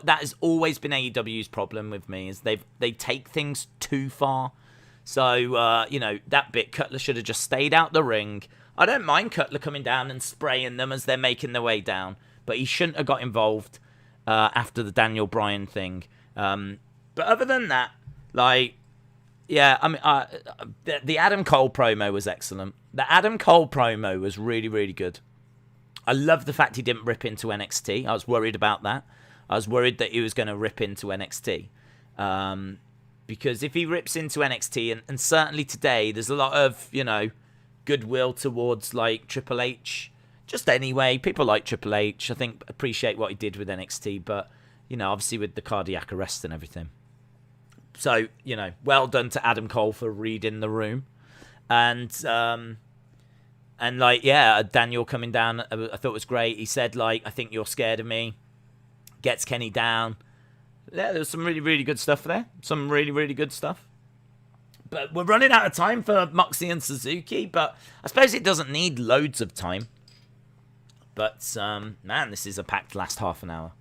That has always been AEW's problem with me, is they take things too far. So, you know, that bit, Cutler should have just stayed out the ring. I don't mind Cutler coming down and spraying them as they're making their way down, but he shouldn't have got involved after the Daniel Bryan thing. But other than that, like, yeah, I mean, the Adam Cole promo was excellent. The Adam Cole promo was really, really good. I love the fact he didn't rip into NXT. I was worried about that. I was worried that he was going to rip into NXT. Because if he rips into NXT, and certainly today, there's a lot of, you know, goodwill towards, like, Triple H. Just anyway, people like Triple H. I think appreciate what he did with NXT, but, you know, obviously with the cardiac arrest and everything. So, you know, well done to Adam Cole for reading the room. And like, yeah, Daniel coming down, I thought was great. He said, like, I think you're scared of me. Gets Kenny down. Yeah, there was some really, really good stuff there. Some really, really good stuff. But we're running out of time for Moxley and Suzuki, but I suppose it doesn't need loads of time. But, man, this is a packed last half an hour.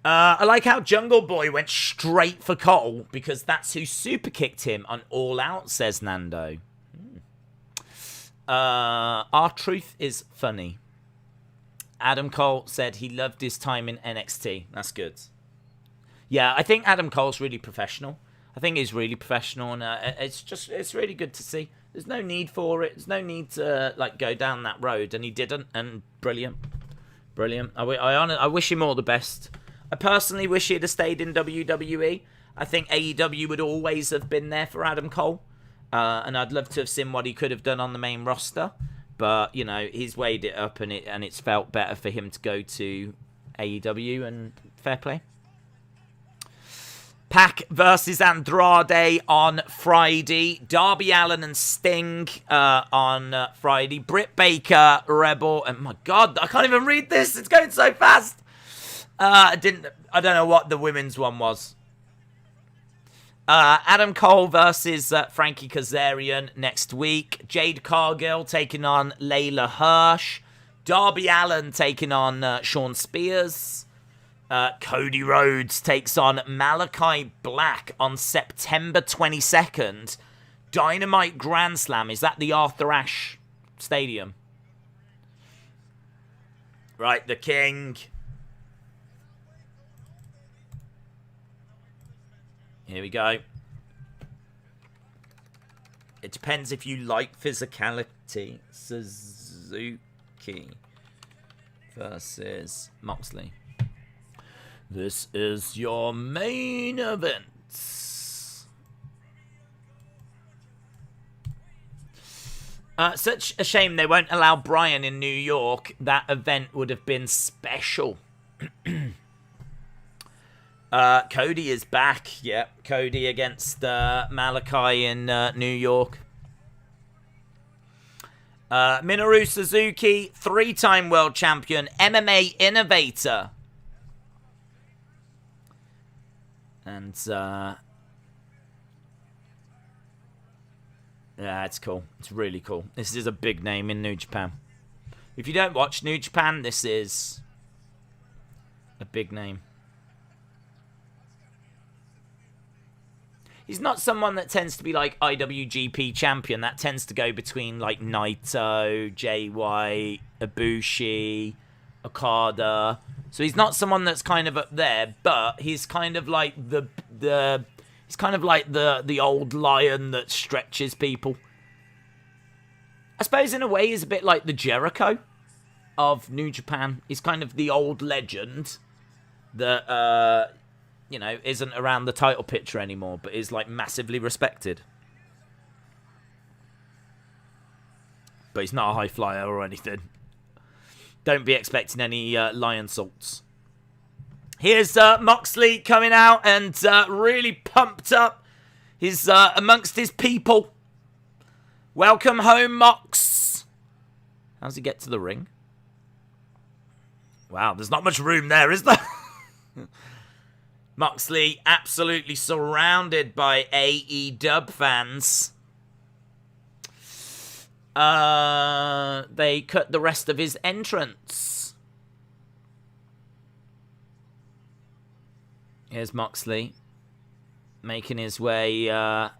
I like how Jungle Boy went straight for Cole because that's who super kicked him on All Out, says Nando. R-Truth is funny. Adam Cole said he loved his time in NXT. That's good. Yeah, I think Adam Cole's really professional. I think he's really professional, and it's really good to see. There's no need for it. There's no need to like go down that road, and he didn't. And brilliant. I wish him all the best. I personally wish he'd have stayed in WWE. I think AEW would always have been there for Adam Cole, and I'd love to have seen what he could have done on the main roster. But you know, he's weighed it up, and it's felt better for him to go to AEW, and fair play. Pac versus Andrade on Friday. Darby Allin and Sting on Friday. Britt Baker, Rebel, and my God, I can't even read this. It's going so fast. I don't know what the women's one was. Adam Cole versus Frankie Kazarian next week. Jade Cargill taking on Layla Hirsch. Darby Allin taking on Shawn Spears. Cody Rhodes takes on Malakai Black on September 22nd. Dynamite Grand Slam. Is that the Arthur Ashe Stadium? Right, the King. Here we go. It depends if you like physicality. Suzuki versus Moxley. This is your main event. Such a shame they won't allow Bryan in New York. That event would have been special. Cody is back. Yep, Cody against Malakai in New York. Minoru Suzuki, 3-time world champion, MMA innovator. And, yeah, it's cool. It's really cool. This is a big name in New Japan. If you don't watch New Japan, this is a big name. He's not someone that tends to be like IWGP champion. That tends to go between like Naito, Jay White, Ibushi, Okada. So he's not someone that's kind of up there, but he's kind of like the old lion that stretches people. I suppose in a way he's a bit like the Jericho of New Japan. He's kind of the old legend that you know, isn't around the title picture anymore, but is like massively respected. But he's not a high flyer or anything. Don't be expecting any lion salts. Here's Moxley coming out and really pumped up. He's amongst his people. Welcome home, Mox. How does he get to the ring? Wow, there's not much room there, is there? Moxley absolutely surrounded by AEW fans. They cut the rest of his entrance. Here's Moxley making his way. There's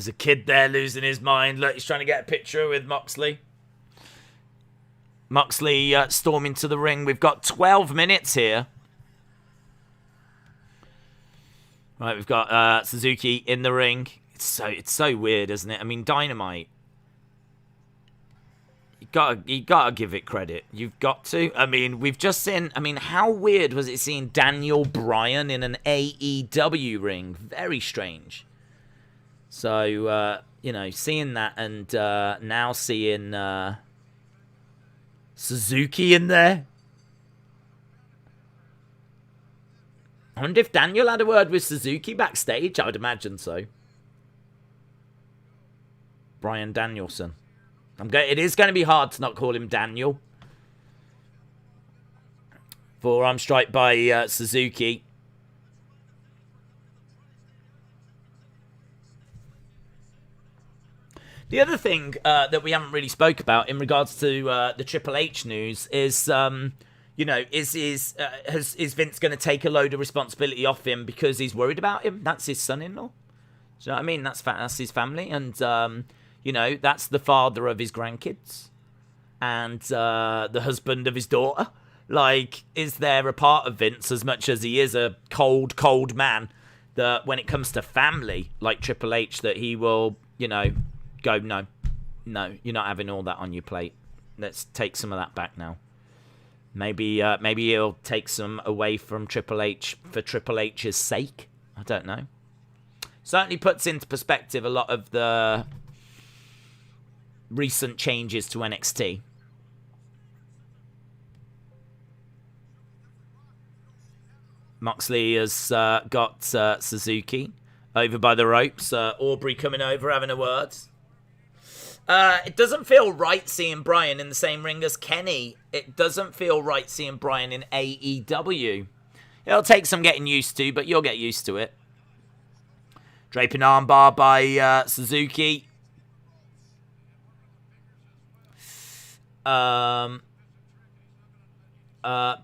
a kid there losing his mind. Look, he's trying to get a picture with Moxley. Moxley storming to the ring. We've got 12 minutes here. Right, we've got Suzuki in the ring. It's so weird, isn't it? I mean, Dynamite. You gotta give it credit. You've got to. I mean, we've just seen. I mean, how weird was it seeing Daniel Bryan in an AEW ring? Very strange. So, you know, seeing that and now seeing Suzuki in there. I wonder if Daniel had a word with Suzuki backstage. I would imagine so. Bryan Danielson. It is going to be hard to not call him Daniel. Forearm strike by Suzuki. The other thing that we haven't really spoke about in regards to the Triple H news is, you know, is Vince going to take a load of responsibility off him because he's worried about him? That's his son-in-law. Do you know what I mean? That's his family, and you know, that's the father of his grandkids and the husband of his daughter. Like, is there a part of Vince, as much as he is a cold, cold man, that when it comes to family, like Triple H, that he will, you know, go, no, you're not having all that on your plate. Let's take some of that back now. Maybe he'll take some away from Triple H for Triple H's sake. I don't know. Certainly puts into perspective a lot of the recent changes to NXT. Moxley has got Suzuki over by the ropes. Aubrey coming over, having a word. It doesn't feel right seeing Bryan in the same ring as Kenny. It doesn't feel right seeing Bryan in AEW. It'll take some getting used to, but you'll get used to it. Draping armbar by Suzuki.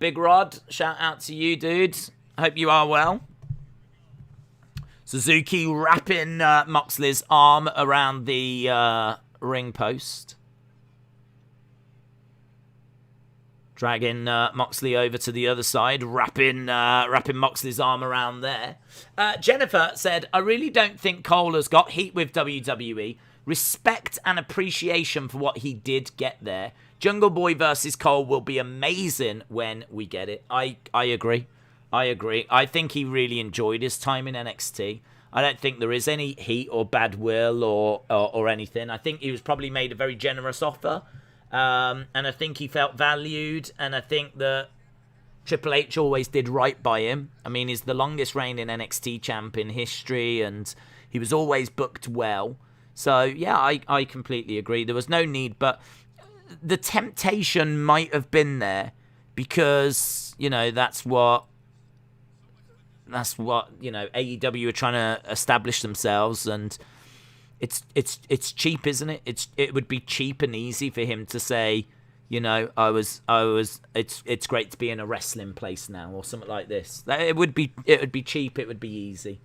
Big Rod, shout out to you, dude. Hope you are well. Suzuki wrapping Moxley's arm around the ring post. Dragging Moxley over to the other side, wrapping Moxley's arm around there. Jennifer said, I really don't think Cole has got heat with WWE. Respect and appreciation for what he did get there. Jungle Boy versus Cole will be amazing when we get it. I agree. I think he really enjoyed his time in NXT. I don't think there is any heat or bad will or anything. I think he was probably made a very generous offer. And I think he felt valued. And I think that Triple H always did right by him. I mean, he's the longest reigning NXT champ in history. And he was always booked well. So, yeah, I completely agree. There was no need. But the temptation might have been there. Because, you know, that's what, you know, AEW are trying to establish themselves, and it's cheap, isn't it? It would be cheap and easy for him to say, you know, it's great to be in a wrestling place now, or something like this. It would be cheap, it would be easy.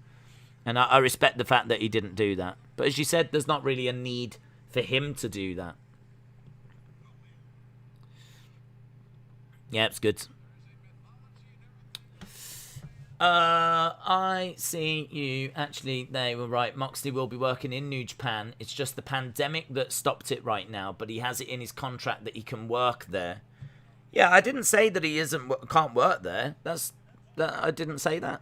And I respect the fact that he didn't do that. But as you said, there's not really a need for him to do that. Yeah, it's good. I see you. Actually, they were right. Moxley will be working in New Japan. It's just the pandemic that stopped it right now, but he has it in his contract that he can work there. Yeah, I didn't say that he can't work there. I didn't say that.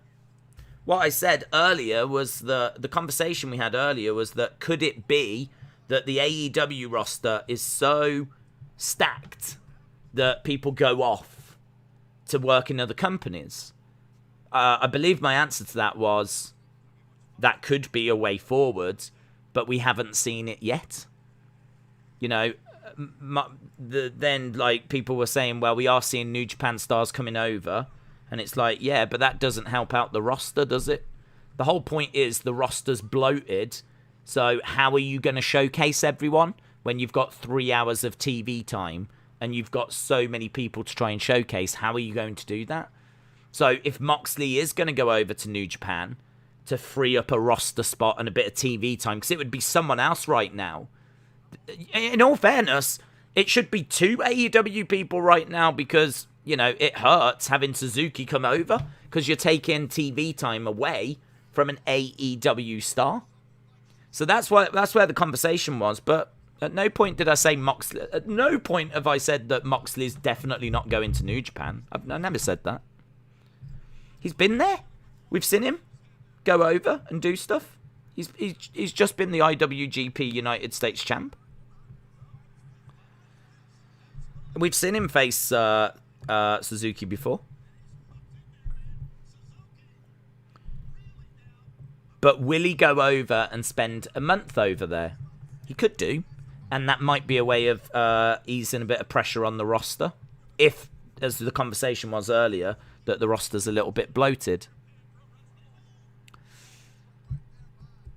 What I said earlier was the conversation we had earlier was that could it be that the AEW roster is so stacked that people go off to work in other companies? I believe my answer to that was that could be a way forward, but we haven't seen it yet. You know, then like people were saying, well, we are seeing New Japan stars coming over, and it's like, yeah, but that doesn't help out the roster, does it? The whole point is the roster's bloated, so how are you going to showcase everyone when you've got 3 hours of TV time and you've got so many people to try and showcase? How are you going to do that? So if Moxley is going to go over to New Japan to free up a roster spot and a bit of TV time, because it would be someone else right now. In all fairness, it should be 2 AEW people right now because, you know, it hurts having Suzuki come over because you're taking TV time away from an AEW star. So that's where the conversation was. But at no point did I say Moxley. At no point have I said that Moxley's definitely not going to New Japan. I never said that. He's been there. We've seen him go over and do stuff. He's just been the IWGP United States champ. We've seen him face Suzuki before. But will he go over and spend a month over there? He could do. And that might be a way of easing a bit of pressure on the roster. If, as the conversation was earlier, that the roster's a little bit bloated.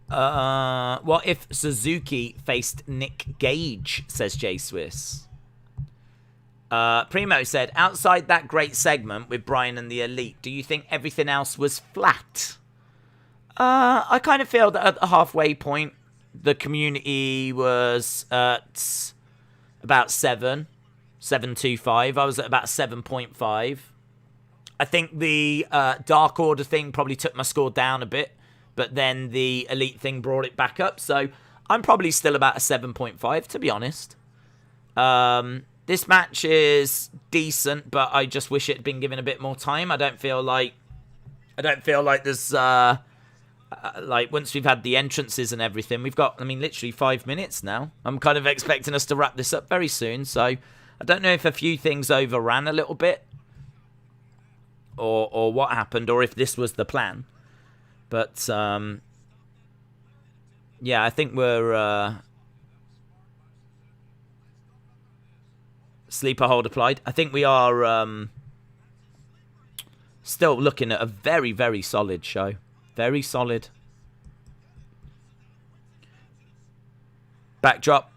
What if Suzuki faced Nick Gage, says Jay Swiss. Primo said, outside that great segment with Bryan and the Elite, do you think everything else was flat? I kind of feel that at the halfway point, the community was at about 7.25. I was at about 7.5. I think the Dark Order thing probably took my score down a bit, but then the Elite thing brought it back up. So I'm probably still about a 7.5, to be honest. This match is decent, but I just wish it had been given a bit more time. I don't feel like there's like once we've had the entrances and everything, we've got, I mean, literally 5 minutes now. I'm kind of expecting us to wrap this up very soon. So I don't know if a few things overran a little bit, or what happened, or if this was the plan. But yeah, I think we're sleeper hold applied. I think we are still looking at a very, very solid show. Very solid. Backdrop.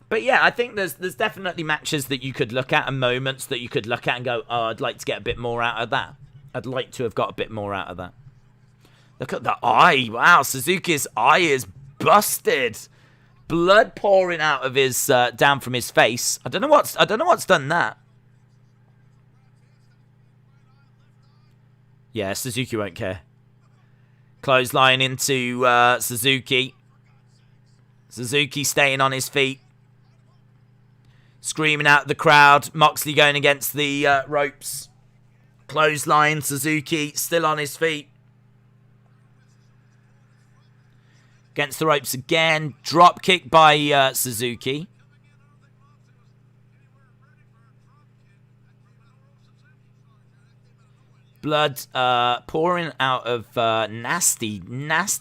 But yeah, I think there's definitely matches that you could look at and moments that you could look at and go, oh, I'd like to get a bit more out of that. I'd like to have got a bit more out of that. Look at the eye. Wow, Suzuki's eye is busted. Blood pouring out of his down from his face. I don't know what's done that. Yeah, Suzuki won't care. Clothesline into Suzuki. Suzuki staying on his feet. Screaming out at the crowd. Moxley going against the ropes. Clothesline. Suzuki still on his feet. Against the ropes again. Drop kick by Suzuki. Blood pouring out of nasty. He's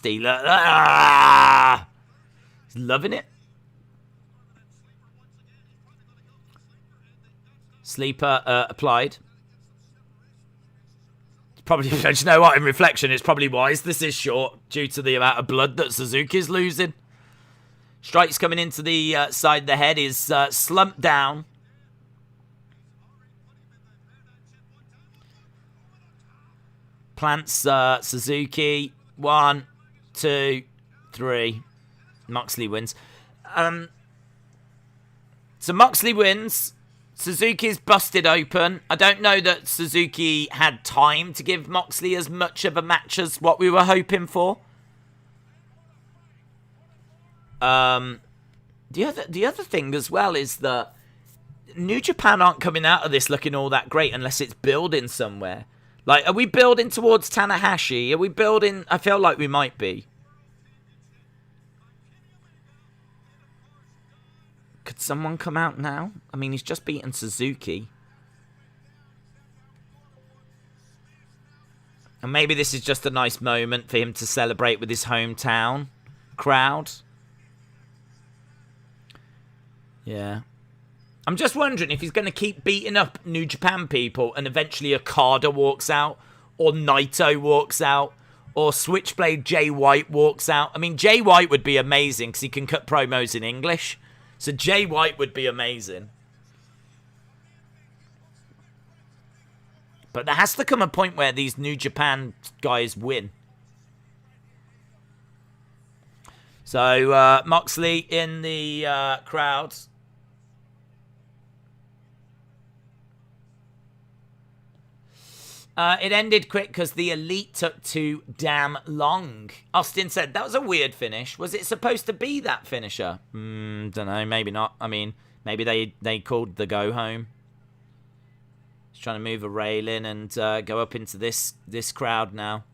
loving it. Sleeper applied. Probably, do you know what? In reflection, it's probably wise this is short due to the amount of blood that Suzuki's losing. Strikes coming into the side of the head. Is slumped down. Plants Suzuki. 1, 2, 3. Moxley wins. So Moxley wins. Suzuki's busted open. I don't know that Suzuki had time to give Moxley as much of a match as what we were hoping for. The other thing as well is that New Japan aren't coming out of this looking all that great unless it's building somewhere. Like, are we building towards Tanahashi? Are we building? I feel like we might be. Could someone come out now? I mean, he's just beaten Suzuki. And maybe this is just a nice moment for him to celebrate with his hometown crowd. Yeah. I'm just wondering if he's going to keep beating up New Japan people and eventually Okada walks out, or Naito walks out, or Switchblade Jay White walks out. I mean, Jay White would be amazing because he can cut promos in English. So Jay White would be amazing. But there has to come a point where these New Japan guys win. So Moxley in the crowd. It ended quick because the Elite took too damn long. Austin said, that was a weird finish. Was it supposed to be that finisher? Don't know, maybe not. I mean, maybe they called the go home. He's trying to move a railing and go up into this crowd now.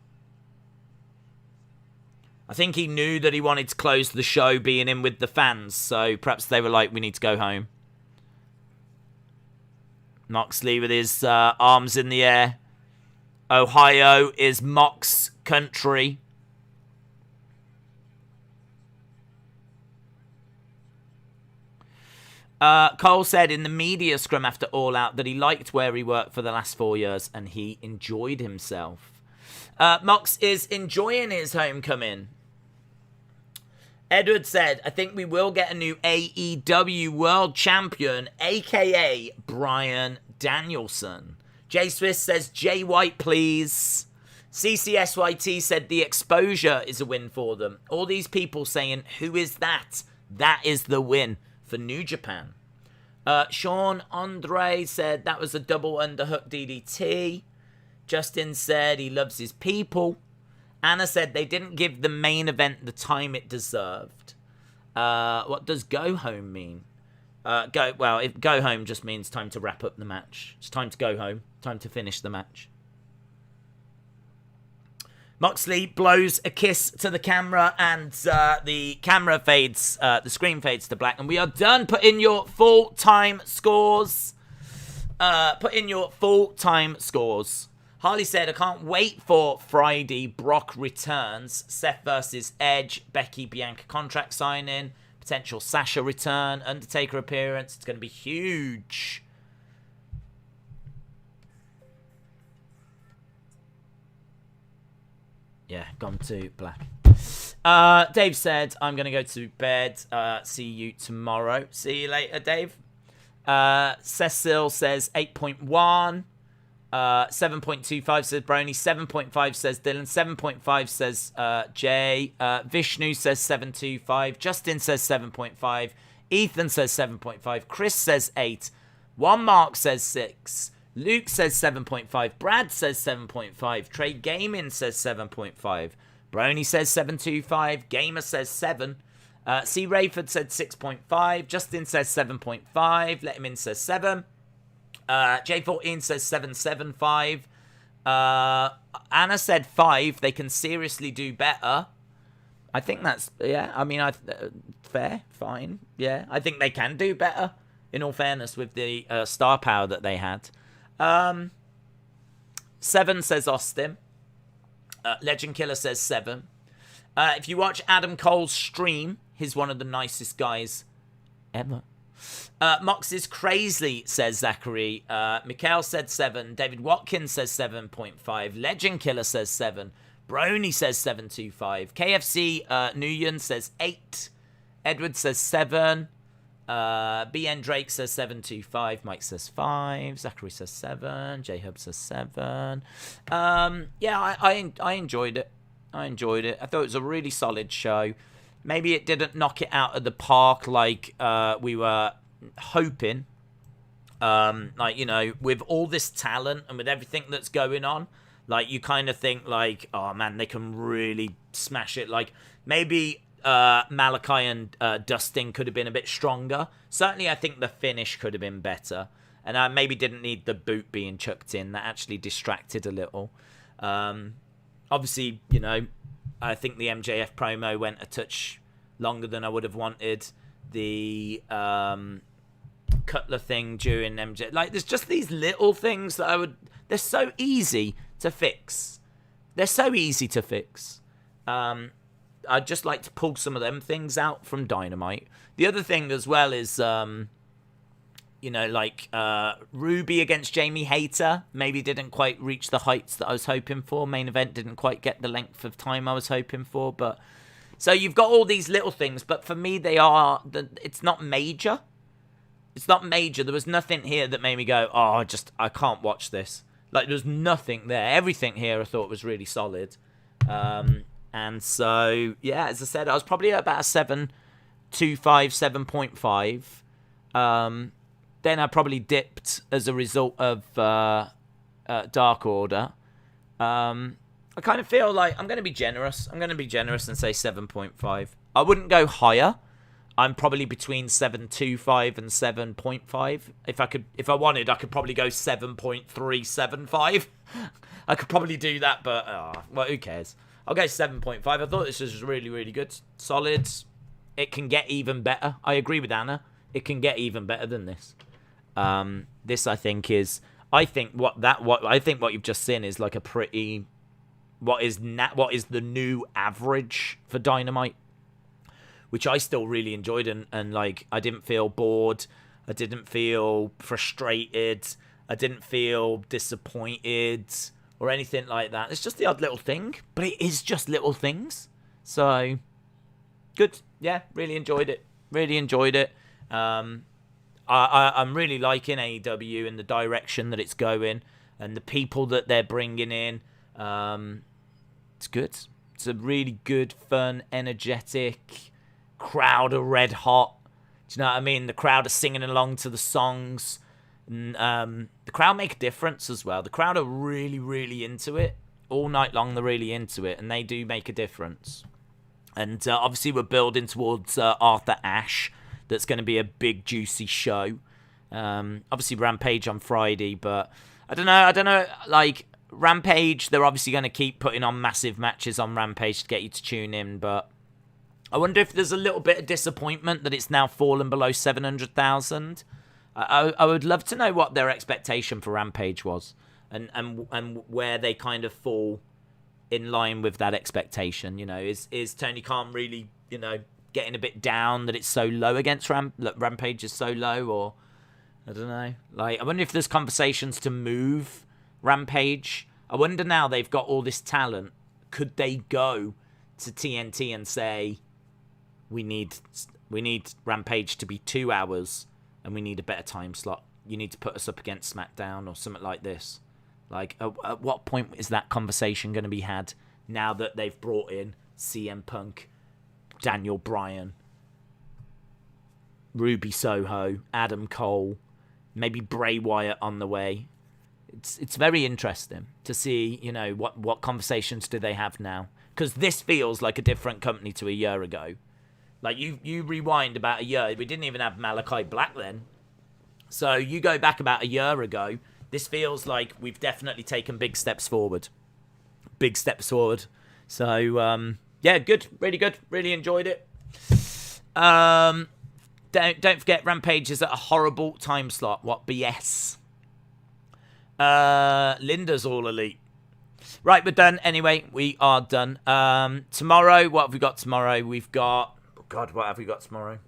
I think he knew that he wanted to close the show being in with the fans, so perhaps they were like, we need to go home. Moxley with his arms in the air. Ohio is Mox country. Cole said in the media scrum after All Out that he liked where he worked for the last 4 years and he enjoyed himself. Mox is enjoying his homecoming. Edward said, I think we will get a new AEW World Champion, a.k.a. Bryan Danielson. Jay Swiss says, Jay White, please. CCSYT said the exposure is a win for them. All these people saying, who is that? That is the win for New Japan. Sean Andre said that was a double underhook DDT. Justin said he loves his people. Anna said they didn't give the main event the time it deserved. What does go home mean? If go home just means time to wrap up the match. It's time to go home. Time to finish the match. Moxley blows a kiss to the camera, and the camera fades, the screen fades to black, and we are done. Put in your full-time scores. Harley said, I can't wait for Friday. Brock returns. Seth versus Edge. Becky, Bianca contract signing. Potential Sasha return. Undertaker appearance. It's going to be huge. Yeah, gone to black. Dave said, I'm going to go to bed. See you tomorrow. See you later, Dave. Cecil says 8.1. 7.25 says Brony. 7.5 says Dylan. 7.5 says Jay. Vishnu says 7.25. Justin says 7.5. Ethan says 7.5. Chris says 8. One Mark says 6. Luke says 7.5. Brad says 7.5. Trey Gaming says 7.5. Brony says 7.25. Gamer says 7. C. Rayford said 6.5. Justin says 7.5. Let him in says 7. J14 says 7.75. Anna said 5. They can seriously do better. I think that's, yeah, I mean, fair, fine. Yeah, I think they can do better, in all fairness, with the star power that they had. 7 says Austin. Legend Killer says 7. If you watch Adam Cole's stream, he's one of the nicest guys ever. Mox is crazy, says Zachary. Mikhail said 7. David Watkins says 7.5. Legend Killer says 7. Brony says 7.25. KFC Nguyen says 8. Edward says 7. BN Drake says 7.25. Mike says 5. Zachary says 7. J-Hub says 7. Yeah, I enjoyed it. I thought it was a really solid show. Maybe it didn't knock it out of the park like we were hoping. Like, you know, with all this talent and with everything that's going on, like, you kind of think, like, oh, man, they can really smash it. Like, maybe Malakai and Dustin could have been a bit stronger. Certainly, I think the finish could have been better. And I maybe didn't need the boot being chucked in. That actually distracted a little. Obviously, you know, I think the MJF promo went a touch longer than I would have wanted. The Cutler thing during MJ, like, there's just these little things that they're so easy to fix. I'd just like to pull some of them things out from Dynamite. The other thing as well is, you know, like Ruby against Jamie Hayter maybe didn't quite reach the heights that I was hoping for. Main event didn't quite get the length of time I was hoping for. But so you've got all these little things, but for me it's not major. It's not major. There was nothing here that made me go, oh, I can't watch this. Like, there's nothing there. Everything here I thought was really solid. And so, yeah, as I said, I was probably at about a 7.25, 7.5. Then I probably dipped as a result of Dark Order. I kind of feel like I'm going to be generous. I'm going to be generous and say 7.5. I wouldn't go higher. I'm probably between 7.25 and 7.5. If I wanted, I could probably go 7.375. I could probably do that, but well, who cares? I'll go 7.5. I thought this was really, really good. Solid. It can get even better. I agree with Anna. It can get even better than this. This, I think, is... I think what you've just seen is like a pretty... What is the new average for Dynamite? Which I still really enjoyed. And like, I didn't feel bored. I didn't feel frustrated. I didn't feel disappointed or anything like that. It's just the odd little thing, but it is just little things. So, good. Yeah, really enjoyed it. Really enjoyed it. I'm really liking AEW and the direction that it's going and the people that they're bringing in. It's good. It's a really good, fun, energetic crowd are red hot. Do you know what I mean? The crowd are singing along to the songs. And, the crowd make a difference as well. The crowd are really, really into it. All night long, they're really into it. And they do make a difference. And obviously, we're building towards Arthur Ashe. That's going to be a big, juicy show. Obviously, Rampage on Friday. But I don't know. Like, Rampage, they're obviously going to keep putting on massive matches on Rampage to get you to tune in. But I wonder if there's a little bit of disappointment that it's now fallen below 700,000. I would love to know what their expectation for Rampage was and where they kind of fall in line with that expectation. You know, is Tony Khan really, you know, getting a bit down that it's so low against Rampage is so low, or I don't know. Like, I wonder if there's conversations to move Rampage. I wonder now they've got all this talent. Could they go to TNT and say, we need Rampage to be 2 hours and we need a better time slot. You need to put us up against SmackDown or something like this. Like, at what point is that conversation going to be had now that they've brought in CM Punk, Daniel Bryan, Ruby Soho, Adam Cole, maybe Bray Wyatt on the way? It's very interesting to see, you know, what conversations do they have now? Because this feels like a different company to a year ago. Like, you rewind about a year. We didn't even have Malakai Black then. So you go back about a year ago. This feels like we've definitely taken big steps forward. Big steps forward. So, yeah, good. Really good. Really enjoyed it. Don't forget, Rampage is at a horrible time slot. What BS. Linda's all elite. Right, we're done. Anyway, we are done. Tomorrow, what have we got tomorrow? We've got... God, what have we got tomorrow?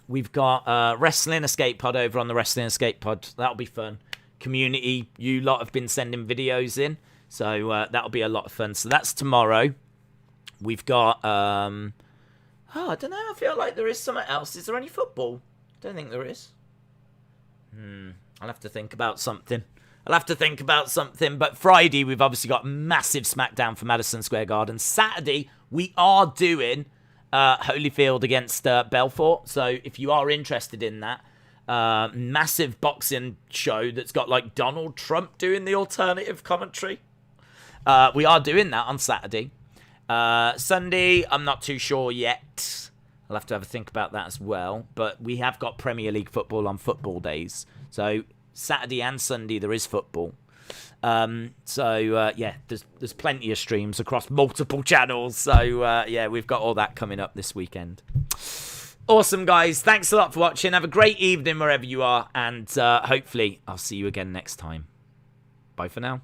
We've got Wrestling Escape Pod over on the Wrestling Escape Pod. That'll be fun. Community, you lot have been sending videos in. So that'll be a lot of fun. So that's tomorrow. We've got... I don't know. I feel like there is something else. Is there any football? Don't think there is. I'll have to think about something. But Friday, we've obviously got massive SmackDown for Madison Square Garden. Saturday, we are doing... Holyfield against Belfort. So if you are interested in that, massive boxing show that's got like Donald Trump doing the alternative commentary. We are doing that on Saturday. Sunday, I'm not too sure yet. I'll have to have a think about that as well. But we have got Premier League football on football days. So Saturday and Sunday there is football. Yeah, there's plenty of streams across multiple channels. So, yeah, we've got all that coming up this weekend. Awesome, guys. Thanks a lot for watching. Have a great evening wherever you are. And hopefully I'll see you again next time. Bye for now.